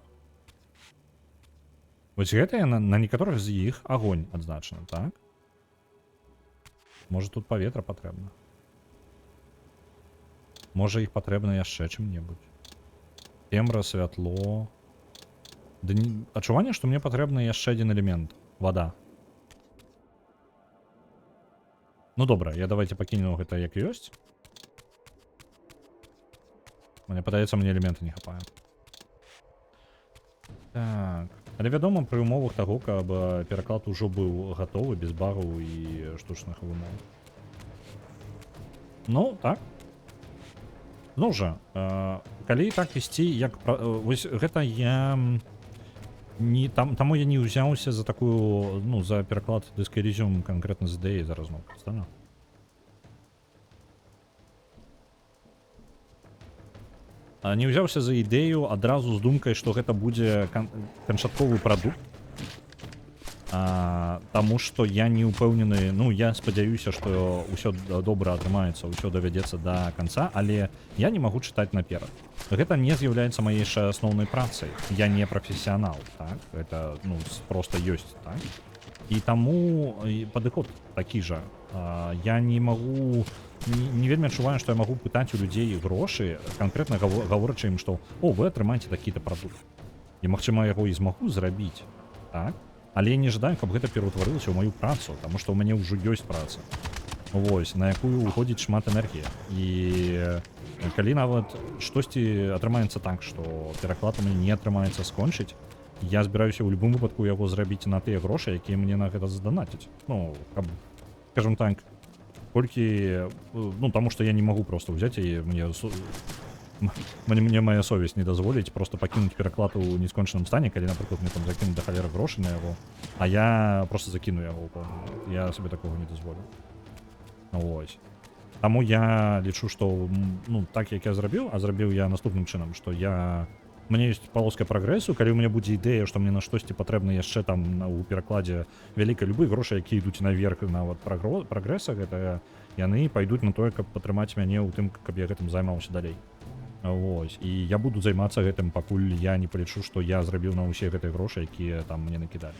S1: Вось гэта на некаторых з іх агонь адзначана, так? Можа тут паветра патрэбна. Можа іх патрэбна яшчэ чым-небудзь. Цемра, святло. Адчуванне, што мне патрэбны яшчэ адзін элемент. Вода. Ну добра, я давайте пакінем гэта як ёсць. Мне падаецца, мне элемента не хапае. Так. Але вядома, пры умовах таго, каб пераклад ужо быў гатовы, без багаў і штучных вымоў. Ну, так. Ну жа, калі так ісці, як... Вось гэта я... Таму я не ўзяўся за такую... Ну, за пераклад Disco Elysium канкрэтна з ідэяй зараз, ну, прадстаўна. не ўзяўся за ідэю адразу з думкай, што гэта будзе канчатковы прадукт. Таму што я не ўпэўнены, ну я спадзяюся, што ўсё добра атрымаецца, ўсё давядзецца да канца, але я не магу чытаць наперад. Гэта не з'яўляецца маёй асноўнай працай. Я не прафесіянал, так? Гэта ну, проста ёсць, так? І таму падыход такі жа. Я не магу, не вельмі адчуваю, што я магу пытаць у людзей грошы, канкрэтна гаворачы ім, што о, вы атрымаеце такі-то прадукт. І магчыма яго і змагу зрабіць, так? Але я не жадаю, каб гэта пераўтварылася ў маю працу, таму што ў мяне ўжо ёсць праца. Вось, на якую уходзіць шмат энергіі. І калі нават штосьці атрымаецца так, што пераклад у мяне не атрымаецца скончыць, я збіраюся ў любым выпадку яго зрабіць на тыя грошы, якія мне на гэта задонацяць. Ну, каб, скажем так, колькі, ну, таму што я не магу проста ўзяць і мне моя совесть не дазволіць просто пакінуць пераклад у нескончаным стане, калі, напрыклад, мне там закінуць да халеры грошы на яго, а я просто закіну яго. Я сабе такого не дазволю. Вось. Таму я лічу, што ну, так як я зрабіў, а зрабіў я наступным чынам, што мне ёсць палоска прагрэсу, калі ў мяне будзе ідэя, што мне на штосьці патрэбна яшчэ там у перакладзе вялікай любых грошай, якія ідуць наверх нават прагрэса, гэта яны пайдуць на тое, каб падтрымаць мяне ў тым, каб я гэтым займаўся далей. Вось. І я буду займацца гэтым, пакуль я не палічу, што я зрабіў на ўсе гэтыя грошы, якія там мне накідалі.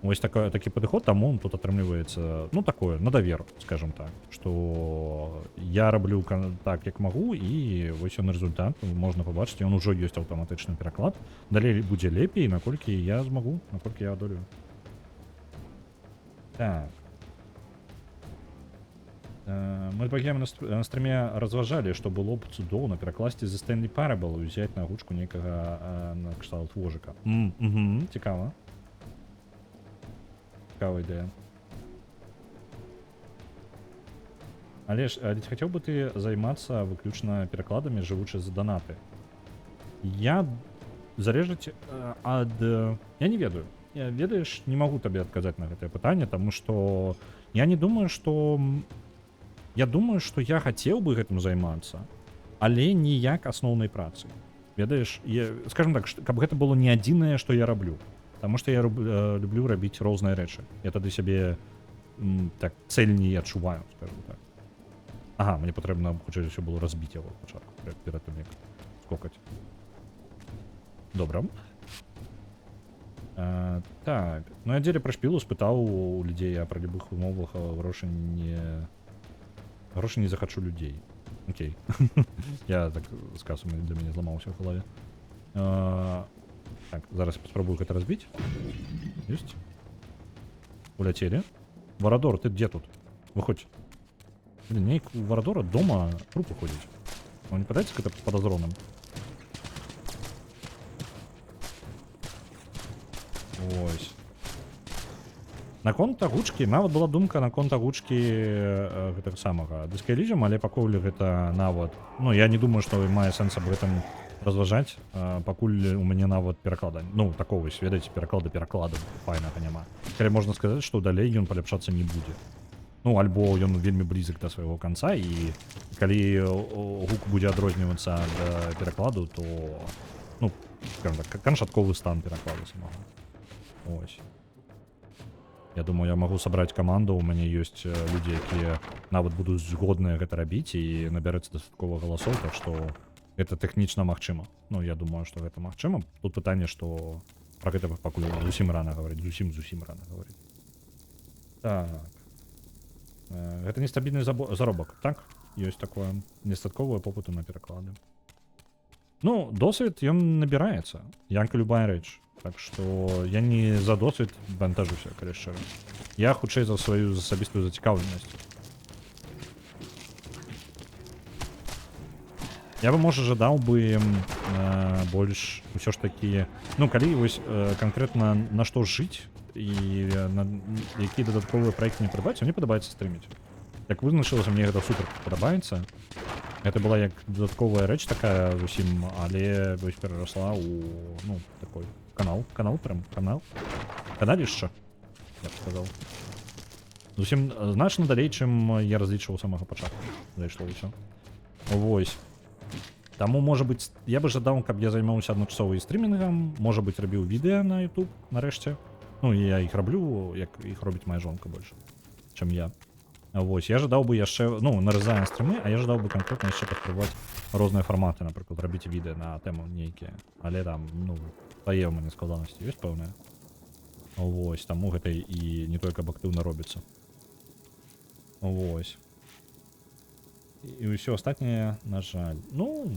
S1: Вось такі падыход, таму тут атрымліваецца, ну, такое, на давер, скажем так, што я раблю так, як магу, і вось ён результат, можна пабачыць, ён ужо ёсць аўтаматычны пераклад. Далей будзе лепей, наколькі я змагу, наколькі я адолею. Так. Мы з багамі на стрыме разважалі, што было б цудоўна перакласці The Stanley Parable і ўзяць на гучку некага на кшталт вожыка. Цікава. Цікавая ідэя. Але ці хацеў бы ты займацца выключна перакладамі, жывучы за данаты? Я залежыць ад... Я не ведаю. Я, ведаеш, не магу табе адказаць на гэтае пытанне, таму што я не думаю, што... Я думаю, што я хацеў бы гэтым займацца, але не як асноўнай працай. Ведаеш, скажем так, каб гэта было не адзінае, што я раблю. Таму што я люблю рабіць розныя рэчы. Я тады сябе так цэльней адчуваю, скажем так. Ага, мне патрэбна, хутчэй усё было разбіць яго пачатку перад тым, як скокаць. Добра. Так, ну я дзеля пра шпілу спытаў у людзей, а пра любых умовах грошы не захачу людзей. Окей. Я так з касамі для мяне зламаўся ў галаве. Так, зараз паспрабую гэта разбіць. Ёсць. Уляцелі. Варадор, ты где тут? Выходь. Блин, нейк у Варадора дома трупы ходзяць. Вам не падаецца гэта падазроным? Ось. Наконт агучкі, нават была думка наконт агучкі гэтага самага Disco Elysium, але пакуль гэта нават... Ну, я не думаю, што мае сэнс аб гэтым разважаць, пакуль у мяне нават пераклада. Ну, такого вось, ведаеце, пераклада файнага няма. Калі можна сказаць, што далей ён паляпшацца не будзе. Ну, альбо ён вельмі блізак да свайго канца, і калі гук будзе адрознівацца ад перакладу, то, ну, скажем так, канчатковы стан пераклада самога. Ось. Я думаю, я магу сабраць каманду, у мяне ёсць людзі, якія нават будуць згодныя гэта рабіць і набярэцца дастаткова галасоў, так што гэта тэхнічна магчыма. Ну, я думаю, што гэта магчыма. Тут пытанне, што пра гэта пакуль зусім рана гаварыць, зусім рана гаварыць. Так. Гэта нестабільны заробак, так? Ёсць такое нестатковае попыту на пераклады. Ну, досвед, ён набіраецца, як і любая рэч. Так што я не за досвід бантажуся, калі шчыра. Я хутчэй за сваю асабістую зацікаўленасць. Я бы, можа, жадаў бы больш усё ж такі... Ну, калі вось канкрэтна на што жыць і на які дадатковыя праекты не прыдбаць, мне падабаецца стрыміць. Як вызначылася, мне гэта супер падабаецца. Гэта была як дадатковая рэч такая зусім, але вось перарасла ў, ну, такой... Каналішча, я б сказаў. Зусім значна далей, чым я разлічваў самага пачатку. Зайшло ўсё. Вось. Таму, можа быць, я бы жадаў, каб я займаўся адначасова і стрімінгам, можа быць, рабіў відэа на YouTube нарэшце. Ну, і я іх раблю, як іх робіць моя жонка больш, чым я. Вось, я жадаў бы яшчэ, ну, нарызаем стрымы, а я жадаў бы канкрэтна яшчэ паспрабаваць розныя фарматы, напрыклад, рабіць відэа на тэму нейкія. Але там, ну, тае ў мяне складанасці ёсць пэўныя. Вось, таму гэта і не толькі каб актыўна робіцца. Вось. І ўсё астатняе, на жаль. Ну,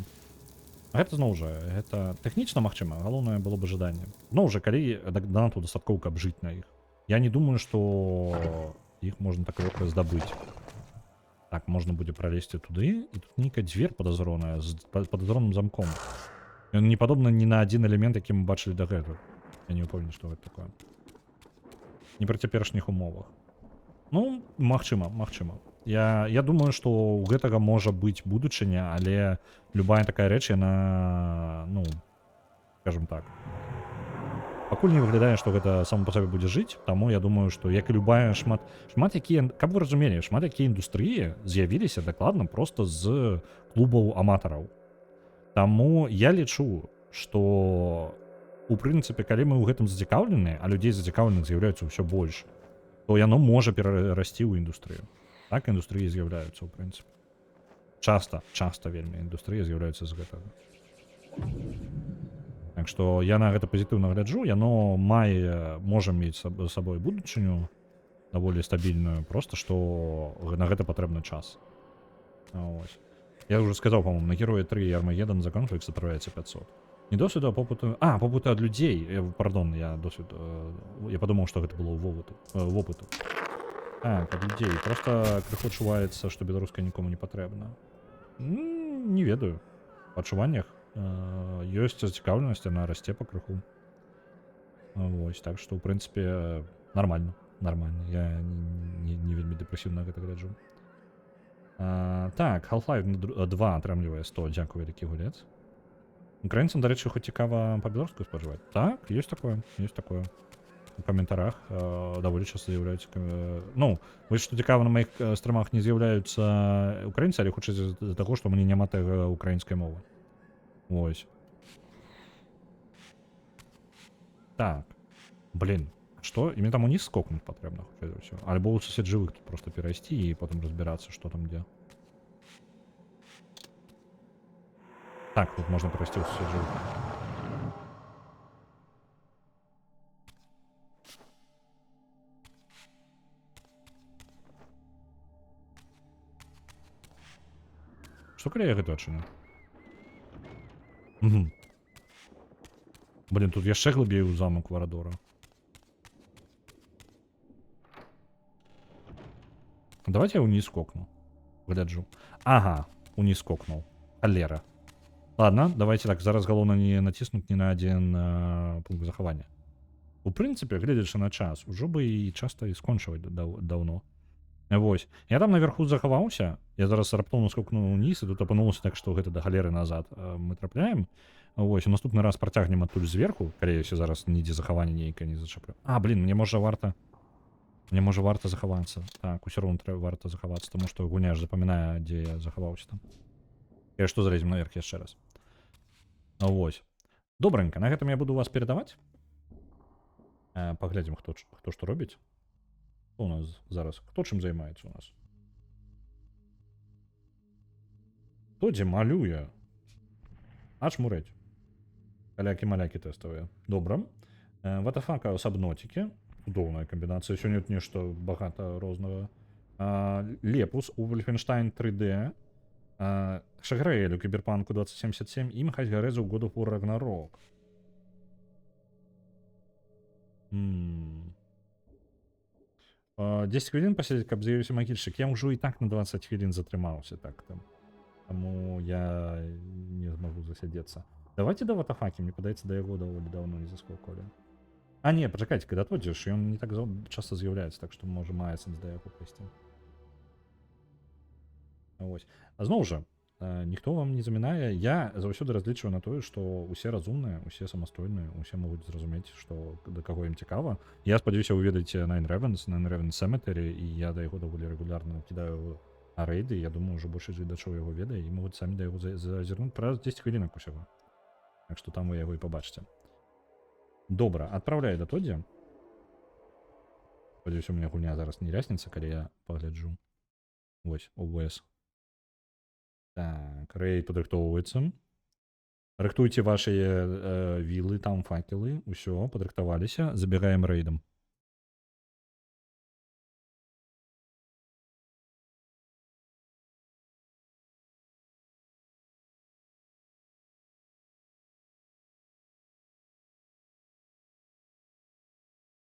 S1: гэта зноў жа, гэта тэхнічна магчыма, галоўнае было бы жаданне. Зноў жа, калі донату дастаткова, каб жыць на іх. Я не думаю, што іх можна так лёгка здабыць. Так, можна будзе пралезці туды, і тут нейкая дзвер падазроная з падазроным замком. Ён не падобны ні на адзін элемент, які мы бачылі дагэтуль. Я не ўпэўнены, што гэта такое. Не пры цяперашніх умовах. Ну, магчыма. Я думаю, што ў гэтага можа быць будучыня, але любая такая рэч, яна, ну, скажем так, пакуль не выглядае, што гэта само па сабе будзе жыць, таму я думаю, што як і любая шмат якія, каб вы разумелі, шмат якія індустрыі з'явіліся дакладна проста з клубаў аматараў. Таму я лічу, што у прынцыпе, калі мы ў гэтым зацікаўлены, а людзей зацікаўленых з'яўляецца ўсё больш, то яно можа перарасці ў індустрыю. Так індустрыі з'яўляюцца, ў прынцыпе. Часта вельмі індустрыі з'яўляюцца з гэтага. Так што я на гэта пазітыўна гляджу, яно можа мець сабой будучыню даволі стабільную, проста што на гэта патрэбны час. Ось. Я ўжо сказаў, па-моему, на Героя 3 і Армагеддон за конфлікт адправляецца 500. Не досвіду, а попыту... попыту ад людзей. Пардон, я падумаў, што гэта было вопыту. Так, ад людзей. Проста крыху адчуваецца, што беларуская нікому не патрэбна. Не ведаю. Па адчуваннях ёсць зацікаўленасць, яна расце пакрыху. Вось, так што, ў прынцыпе, нармальна. Я не вельмі дэпрэсіўна гэта гляджу. Так, Half-Life 2 атрымлівае 100, дзякую, вялікі гулец. Украінцам, дарэчы, хоць цікава па-беларуску спажываць. Так, ёсць такое. У каментарах даволі часта з'яўляюцца... Ну, вось што цікава, на маіх стрымах не з'яўляюцца украінцы, але хутчэй з-за таго, што мне няма тага украінскай мовы. Вось. Так. Блін, што? І мне там уніз скокнуць патрэбна, хутчэй за ўсё. Альбо ў сусед жывых тут проста перайсці і потым разбірацца, што там дзе. Так, тут можна перайсці ў сусед жывых. Што калі я гэта адчыню? Блин, тут яшчэ глыбей у замак Варадора. Давайте я униз скокну. Гляджу. Ага, униз скокнул. Холера. Ладно, давайте так, зараз галоўна не націснуць ні на адзін пункт захавання. У прынцыпе, гледзячы на час, ужо бы і часта і скончваць даўно. Вось. Я там наверху захаваўся, я зараз раптоўна скокнуў униз, і тут апынулася так, што гэта да халеры назад мы трапляем. Вось, у наступны раз працягнем адтуль зверху, калі я зараз нідзе захаванне нейкае не зачаплю. Блін, мне можа варта захавацца. Так, усё роўна трэба варта захавацца, таму што гуня ж запамінае, дзе я захаваўся там. Я што залезем наверх яшчэ раз. Вось. Добренька, на гэтым я буду вас перадаваць. Паглядзім, хто што робіць. Хто у нас зараз? Хто чым займаецца у нас? Хто дзе малюе? Чмурэць. Калякі-малякі тэставыя. Добра. Ватафака асабноцікі. Цудоўная камбінацыя. Сёння тут нешта багата рознага. Лепус у Wolfenstein 3D. Шаграэль у Кіберпанку 2077 і Михась Гареза ў God of War Ragnarok. 10 хвілін пасядзець, каб з'явіўся магільшчык. Я ўжо і так на 20 хвілін затрымаўся. Таму я не змагу засядзецца. Давайте да Ватафакі, мне падаецца, да яго даволі даўно не заскоколі. Не, пачакайце, калі адводзіш, ён не так часта з'яўляецца, так што можа мае сэнс да яго прыйсці. Вось. Зноў жа, ніхто вам не замінае. Я заўсёды разлічваю на тое, што усе разумныя, усе самастойныя, усе могуць зразумець, што да каго ім цікава. Я спадзяюся, вы ведаеце Nine Ravens Cemetery, і я да яго даволі рэгулярна кідаю А рэйды, я думаю, ўжо большасць гледачоў яго ведае і могуць самі да яго зазірнуць праз 10 хвілінак усяго. Так што там вы яго і пабачыце. Добра, адпраўляю да Тоддзі. Спадзяюся, у мяне гульня зараз не ляснецца, калі я пагляджу. Вось, OBS. Так, рэйд падрыхтоўваецца. Рыхтуйце вашыя вілы, там факелы, усё, падрыхтаваліся, забігаем рэйдам.